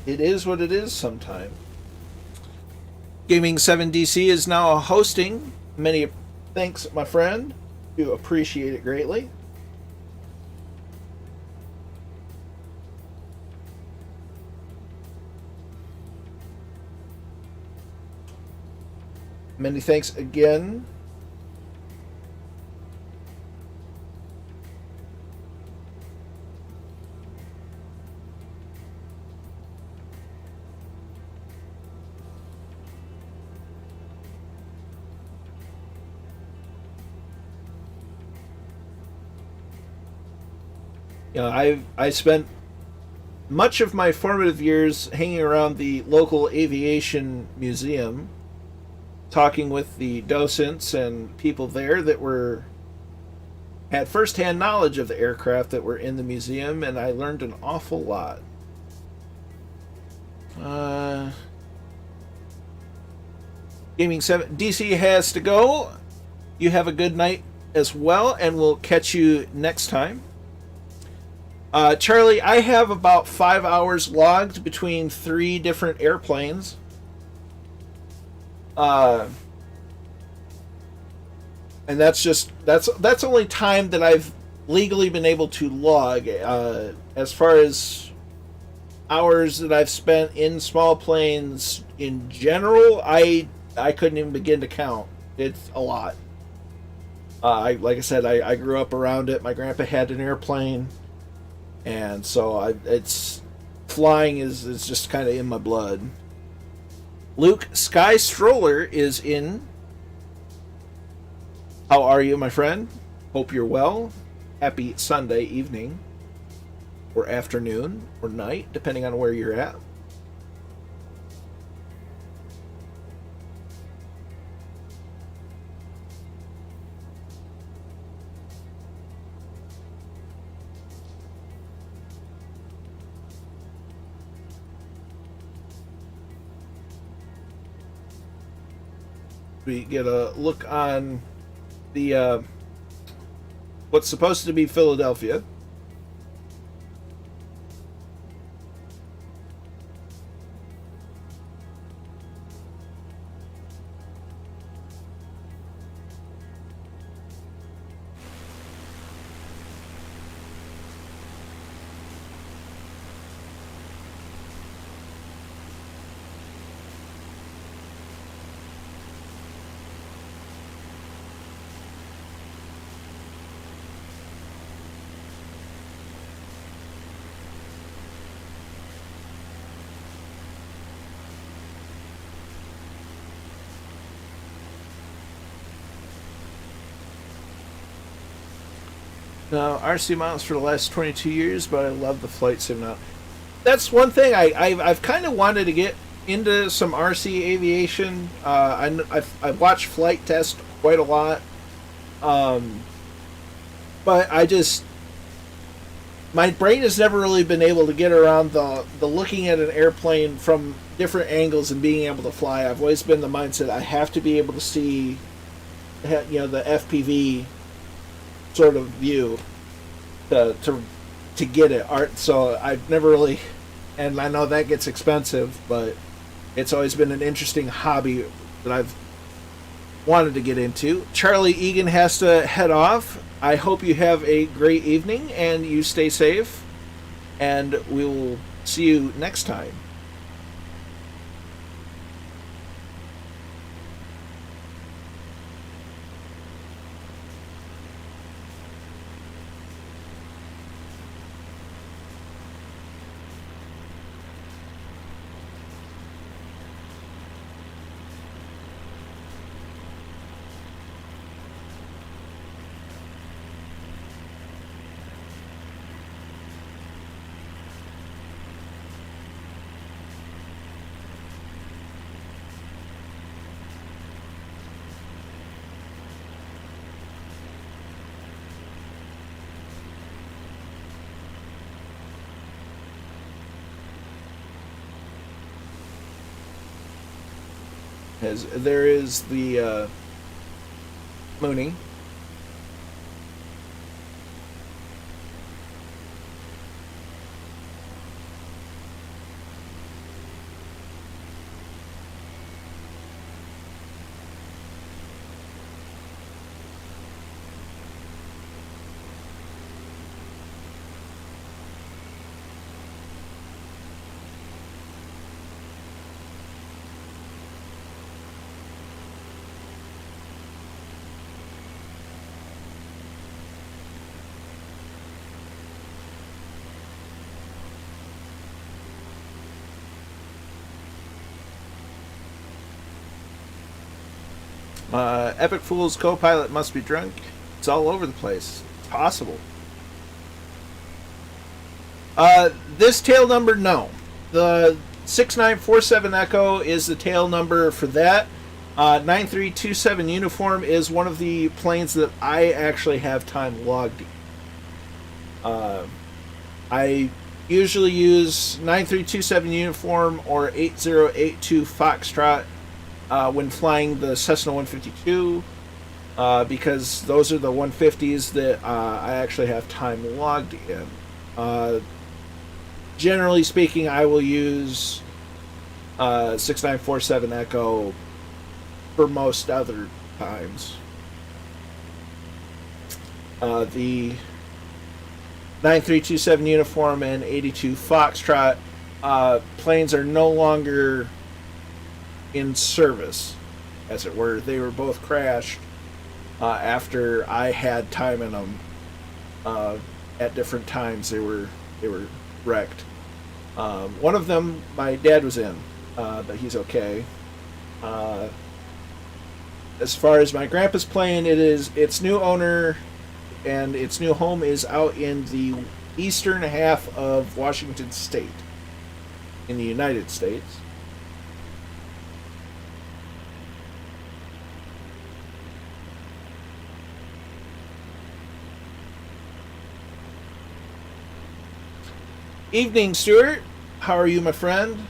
is what it is sometimes. Gaming 7DC is now hosting. Many thanks, my friend. Do appreciate it greatly. Many thanks again. You know, I spent much of my formative years hanging around the local aviation museum, talking with the docents and people there that had firsthand knowledge of the aircraft that were in the museum, and I learned an awful lot. Gaming 7 DC has to go. You have a good night as well, and we'll catch you next time. Charlie, I have about 5 hours logged between 3 different airplanes. And that's only time that I've legally been able to log. As far as hours that I've spent in small planes in general, I couldn't even begin to count. It's a lot. Like I said, I grew up around it. My grandpa had an airplane, and so it's flying is just kind of in my blood. Luke Sky Stroller is in. How are you, my friend? Hope you're well. Happy Sunday evening, or afternoon, or night, depending on where you're at. We get a look on the what's supposed to be Philadelphia. Now, RC miles for the last 22 years, but I love the flight sim now. That's one thing I've kind of wanted to get into some RC aviation. I've watched flight test quite a lot, but my brain has never really been able to get around the looking at an airplane from different angles and being able to fly. I've always been the mindset I have to be able to see, the FPV sort of view to get it. So I've never really, and I know that gets expensive, but it's always been an interesting hobby that I've wanted to get into. Charlie Egan has to head off. I hope you have a great evening and you stay safe, and we will see you next time. As there is the Mooney. Epic Fool's co-pilot must be drunk. It's all over the place. It's possible. This tail number, no. The 6947 Echo is the tail number for that. 9327 Uniform is one of the planes that I actually have time logged. I usually use 9327 Uniform or 8082 Foxtrot when flying the Cessna 152, because those are the 150s that I actually have time logged in. Generally speaking, I will use 6947 Echo for most other times. The 9327 Uniform and 82 Foxtrot planes are no longer in service, as it were. They were both crashed after I had time in them. At different times, they were wrecked. One of them, my dad was in, but he's okay. As far as my grandpa's plane, its new owner and its new home is out in the eastern half of Washington State, in the United States. Evening, Stuart. How are you, my friend?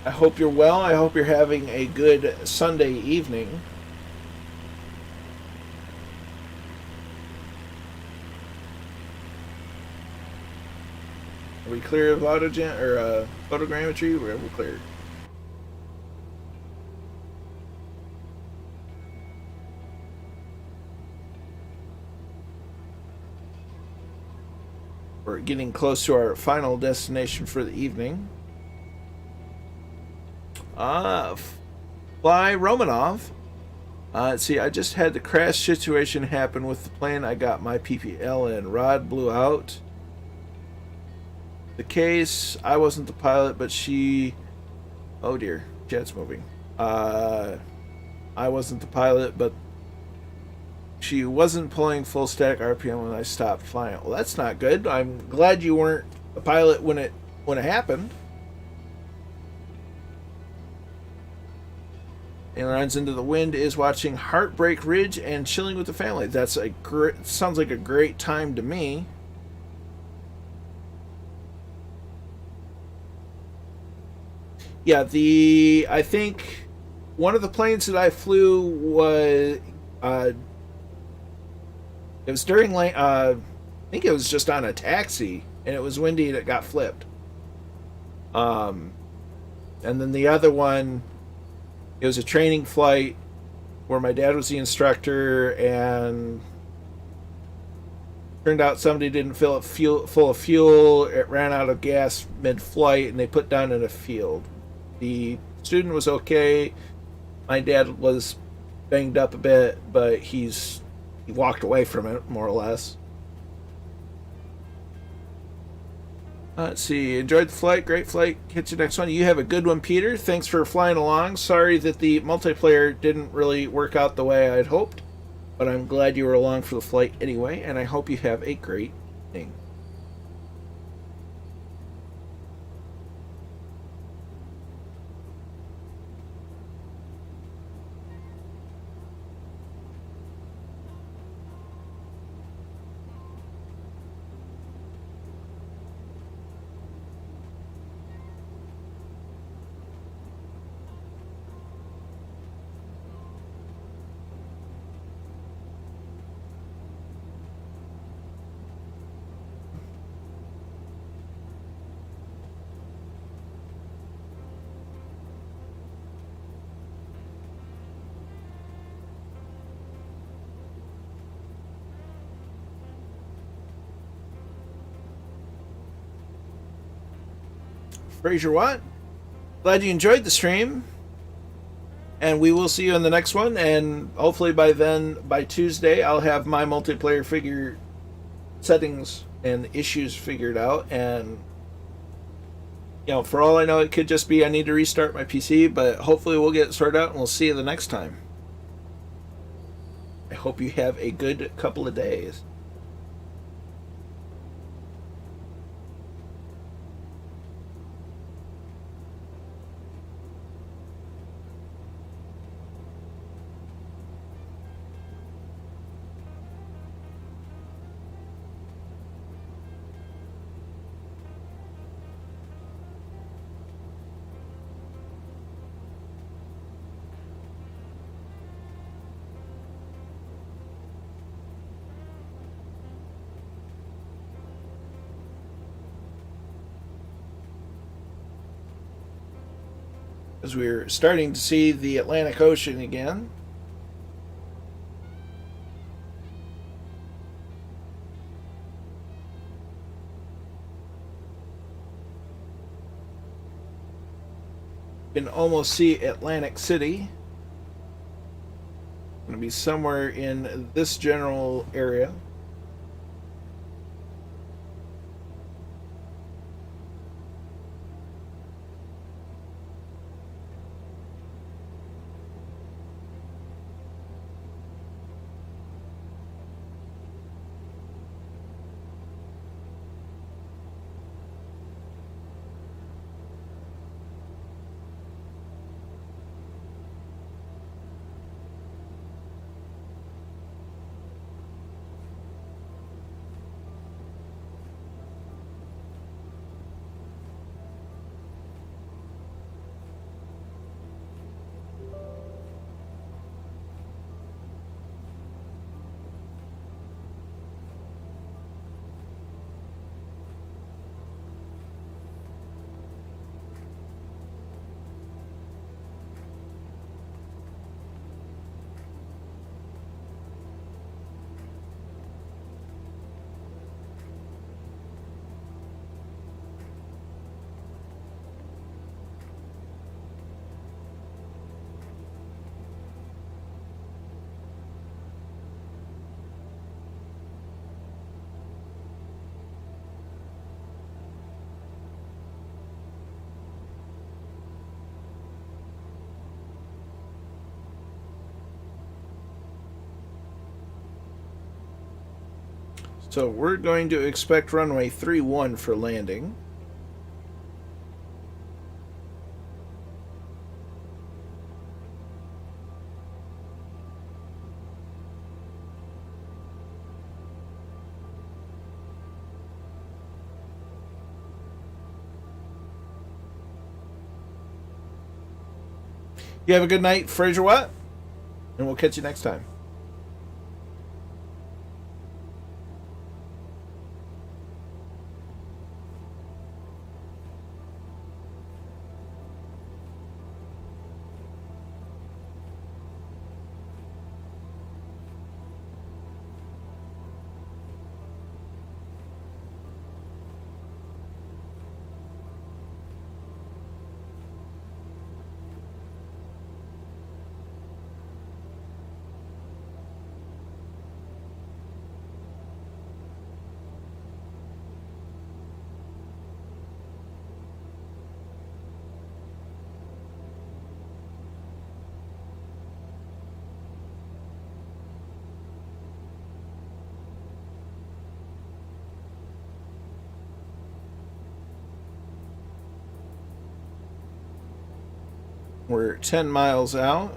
I hope you're well. I hope you're having a good Sunday evening. Are we clear of photogrammetry? We're clear. We're getting close to our final destination for the evening. Fly Romanov. Let's see, I just had the crash situation happen with the plane. I got my PPL and rod blew out. The case, I wasn't the pilot, but she... Oh dear, jet's moving. I wasn't the pilot, but she wasn't pulling full static RPM when I stopped flying. Well, that's not good. I'm glad you weren't a pilot when it happened. And runs into the wind is watching Heartbreak Ridge and chilling with the family. That's sounds like a great time to me. Yeah, I think one of the planes that I flew was it was during I think it was just on a taxi, and it was windy and it got flipped. Um, and then the other one, it was a training flight where my dad was the instructor, and turned out somebody didn't fill it full of fuel. It ran out of gas mid-flight, and they put down in a field. The student was okay. My dad was banged up a bit, but he walked away from it more or less. Let's see. Enjoyed the flight. Great flight. Catch you next one. You have a good one, Peter. Thanks for flying along. Sorry that the multiplayer didn't really work out the way I'd hoped, but I'm glad you were along for the flight anyway, and I hope you have a great evening. Fraser Watt, glad you enjoyed the stream, and we will see you in the next one. And hopefully by then, by Tuesday, I'll have my multiplayer figure settings and issues figured out. And for all I know, it could just be I need to restart my PC, but hopefully we'll get it sorted out, and we'll see you the next time. I hope you have a good couple of days. As we're starting to see the Atlantic Ocean again. You can almost see Atlantic City. Going to be somewhere in this general area. So we're going to expect runway 31 for landing. You have a good night, Fraser Watt, and we'll catch you next time. We're 10 miles out.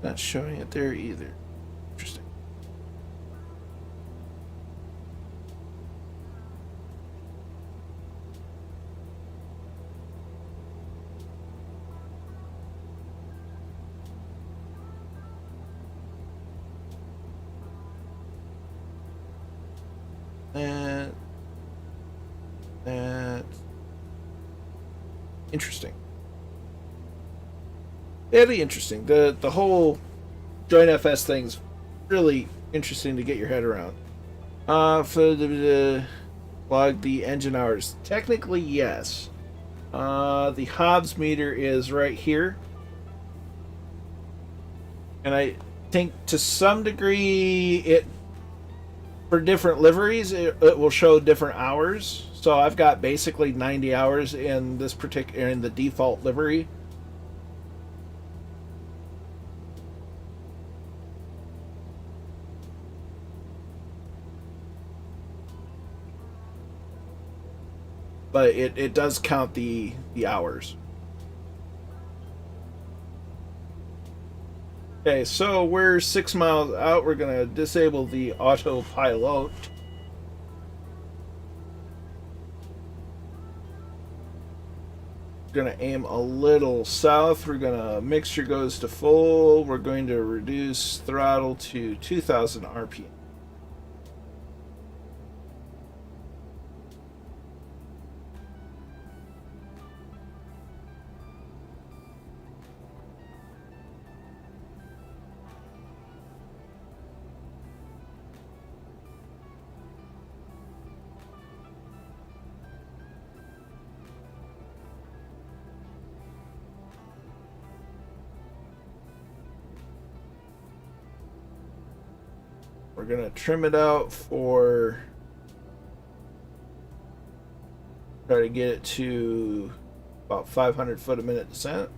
Not showing it there either. Interesting. That interesting. Very interesting. The whole Joint FS thing's really interesting to get your head around. For the log the engine hours. Technically, yes. The Hobbs meter is right here. And I think to some degree it for different liveries it will show different hours. So I've got basically 90 hours in this particular in the default livery. But it does count the hours. Okay, so we're 6 miles out. We're going to disable the autopilot. We're going to aim a little south. We're going to mixture goes to full. We're going to reduce throttle to 2,000 RPM. We're going to trim it out for try to get it to about 500 foot a minute descent.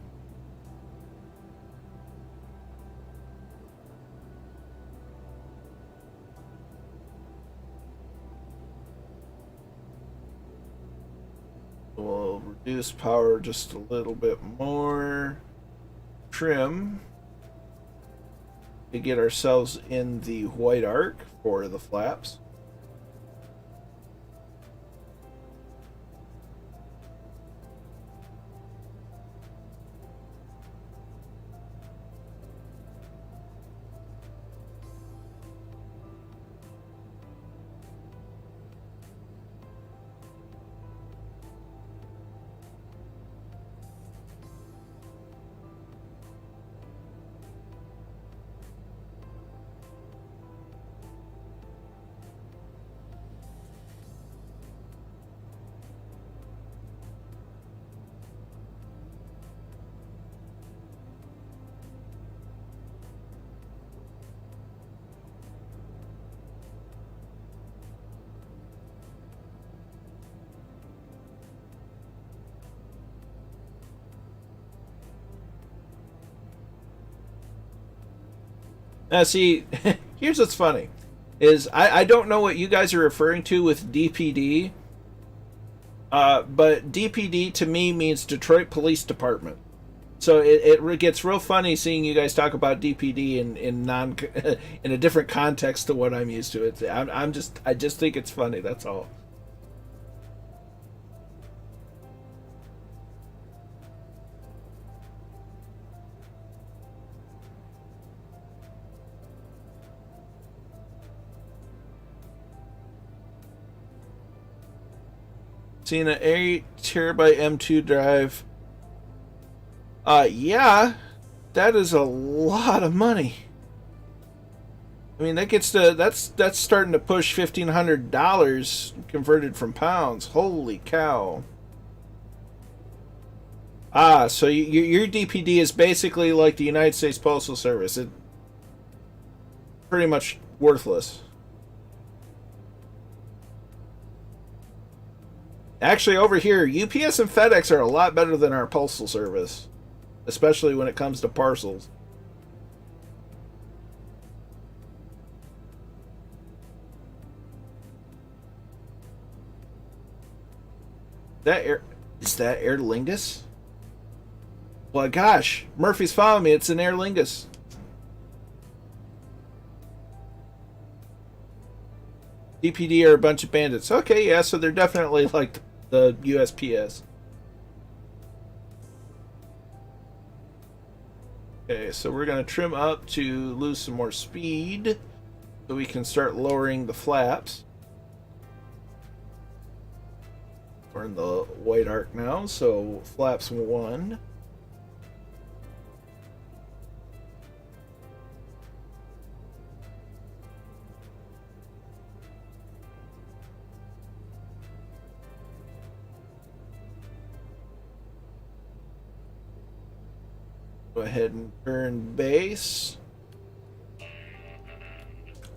We'll reduce power just a little bit more. Trim. To get ourselves in the white arc for the flaps. Now, see, here's what's funny, is I don't know what you guys are referring to with DPD, but DPD to me means Detroit Police Department. So it gets real funny seeing you guys talk about DPD in non in a different context to what I'm used to. I just think it's funny. That's all. Seeing an 8 TB M2 drive. Yeah, that is a lot of money. I mean, that gets to that's starting to push $1,500 converted from pounds. Holy cow! So your DPD is basically like the United States Postal Service. It's pretty much worthless. Actually, over here, UPS and FedEx are a lot better than our postal service, especially when it comes to parcels. Is that Aer Lingus? Well, gosh, Murphy's following me. It's an Aer Lingus. DPD are a bunch of bandits. Okay, yeah, so they're definitely like the USPS. Okay, so we're going to trim up to lose some more speed so we can start lowering the flaps. We're in the white arc now, so flaps 1. Go ahead and turn base.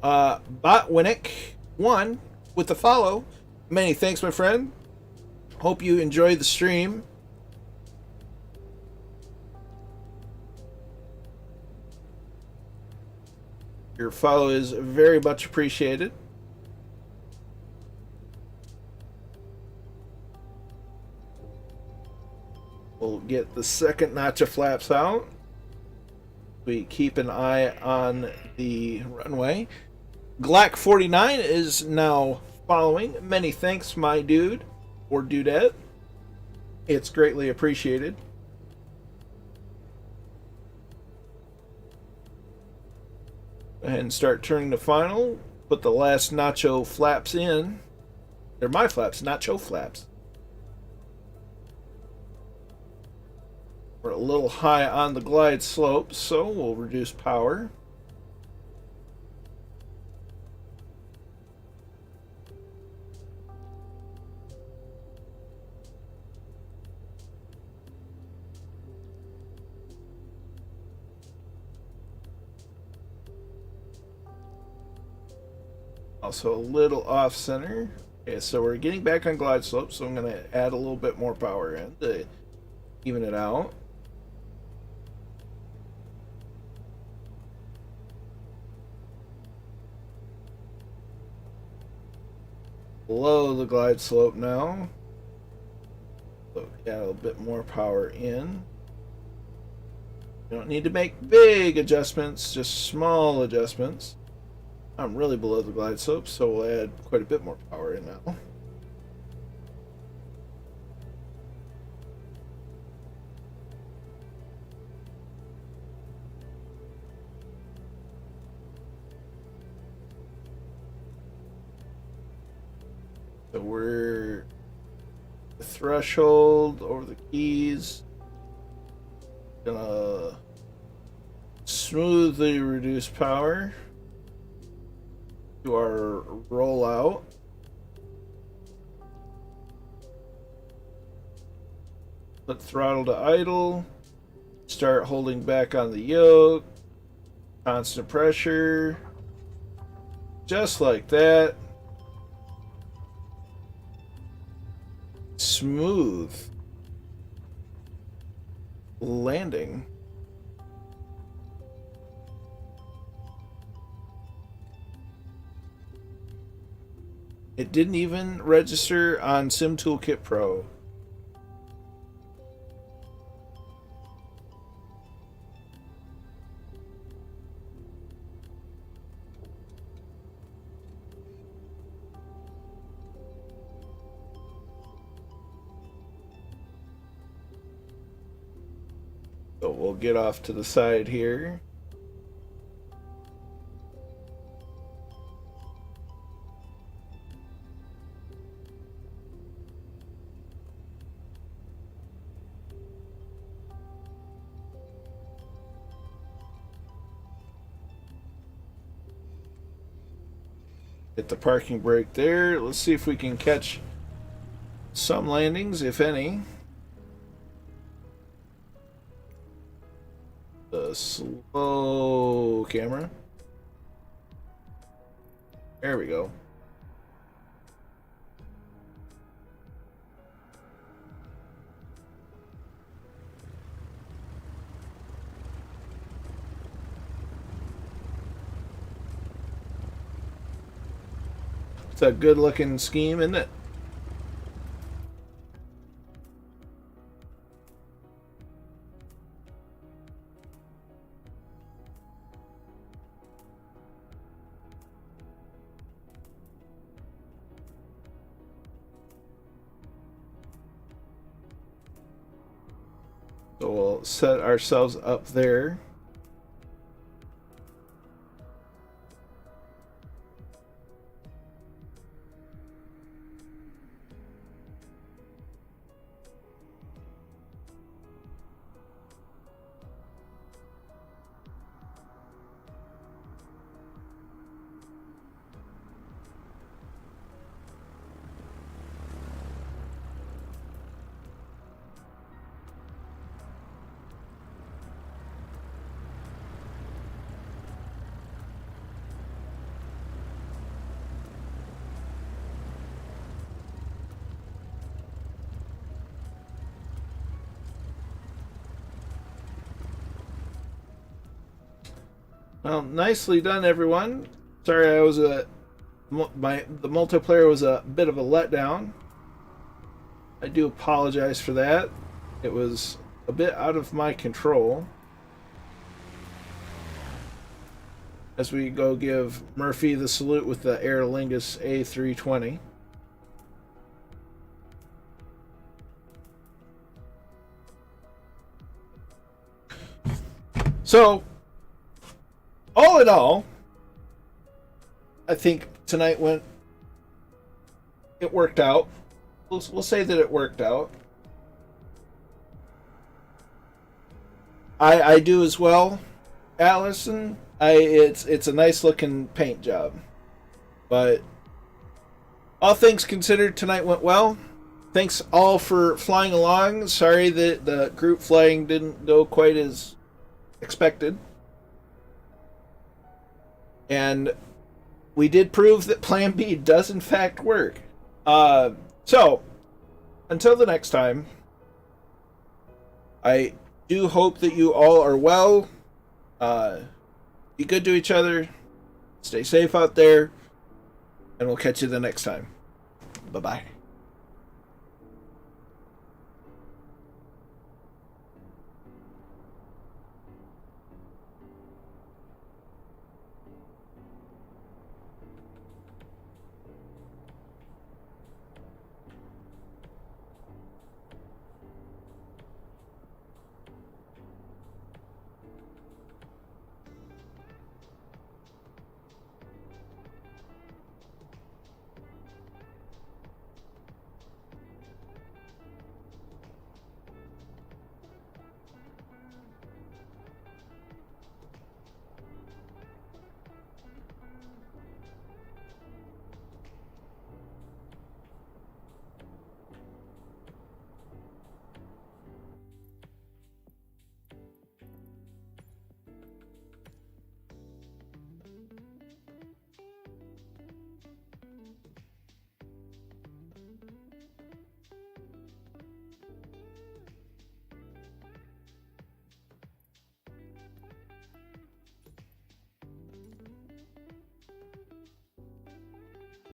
Botwinick 1 with the follow. Many thanks, my friend. Hope you enjoyed the stream. Your follow is very much appreciated. We'll get the second notch of flaps out. We keep an eye on the runway. Glack 49 is now following. Many thanks, my dude or dudette. It's greatly appreciated. Go ahead and start turning the final. Put the last nacho flaps in. They're my flaps, nacho flaps. We're a little high on the glide slope, so we'll reduce power. Also a little off center. Okay, so we're getting back on glide slope, so I'm going to add a little bit more power in to even it out. Below the glide slope now. So add a little bit more power in. You don't need to make big adjustments, just small adjustments. I'm really below the glide slope, so we'll add quite a bit more power in now. So we're the threshold over the keys. Gonna smoothly reduce power to our rollout. Put throttle to idle. Start holding back on the yoke. Constant pressure. Just like that. Smooth landing. It didn't even register on Sim Toolkit Pro. So we'll get off to the side here. Hit the parking brake there. Let's see if we can catch some landings, if any. The slow camera. There we go. It's a good looking scheme, isn't it? So we'll set ourselves up there. Well, nicely done, everyone. Sorry, the multiplayer was a bit of a letdown. I do apologize for that. It was a bit out of my control. As we go give Murphy the salute with the Aer Lingus A320. So, all in all, I think tonight it worked out. We'll say that it worked out. I do as well, Allison. It's a nice looking paint job. But all things considered, tonight went well. Thanks all for flying along. Sorry that the group flying didn't go quite as expected. And we did prove that Plan B does in fact work. So, until the next time, I do hope that you all are well. Be good to each other. Stay safe out there. And we'll catch you the next time. Bye-bye.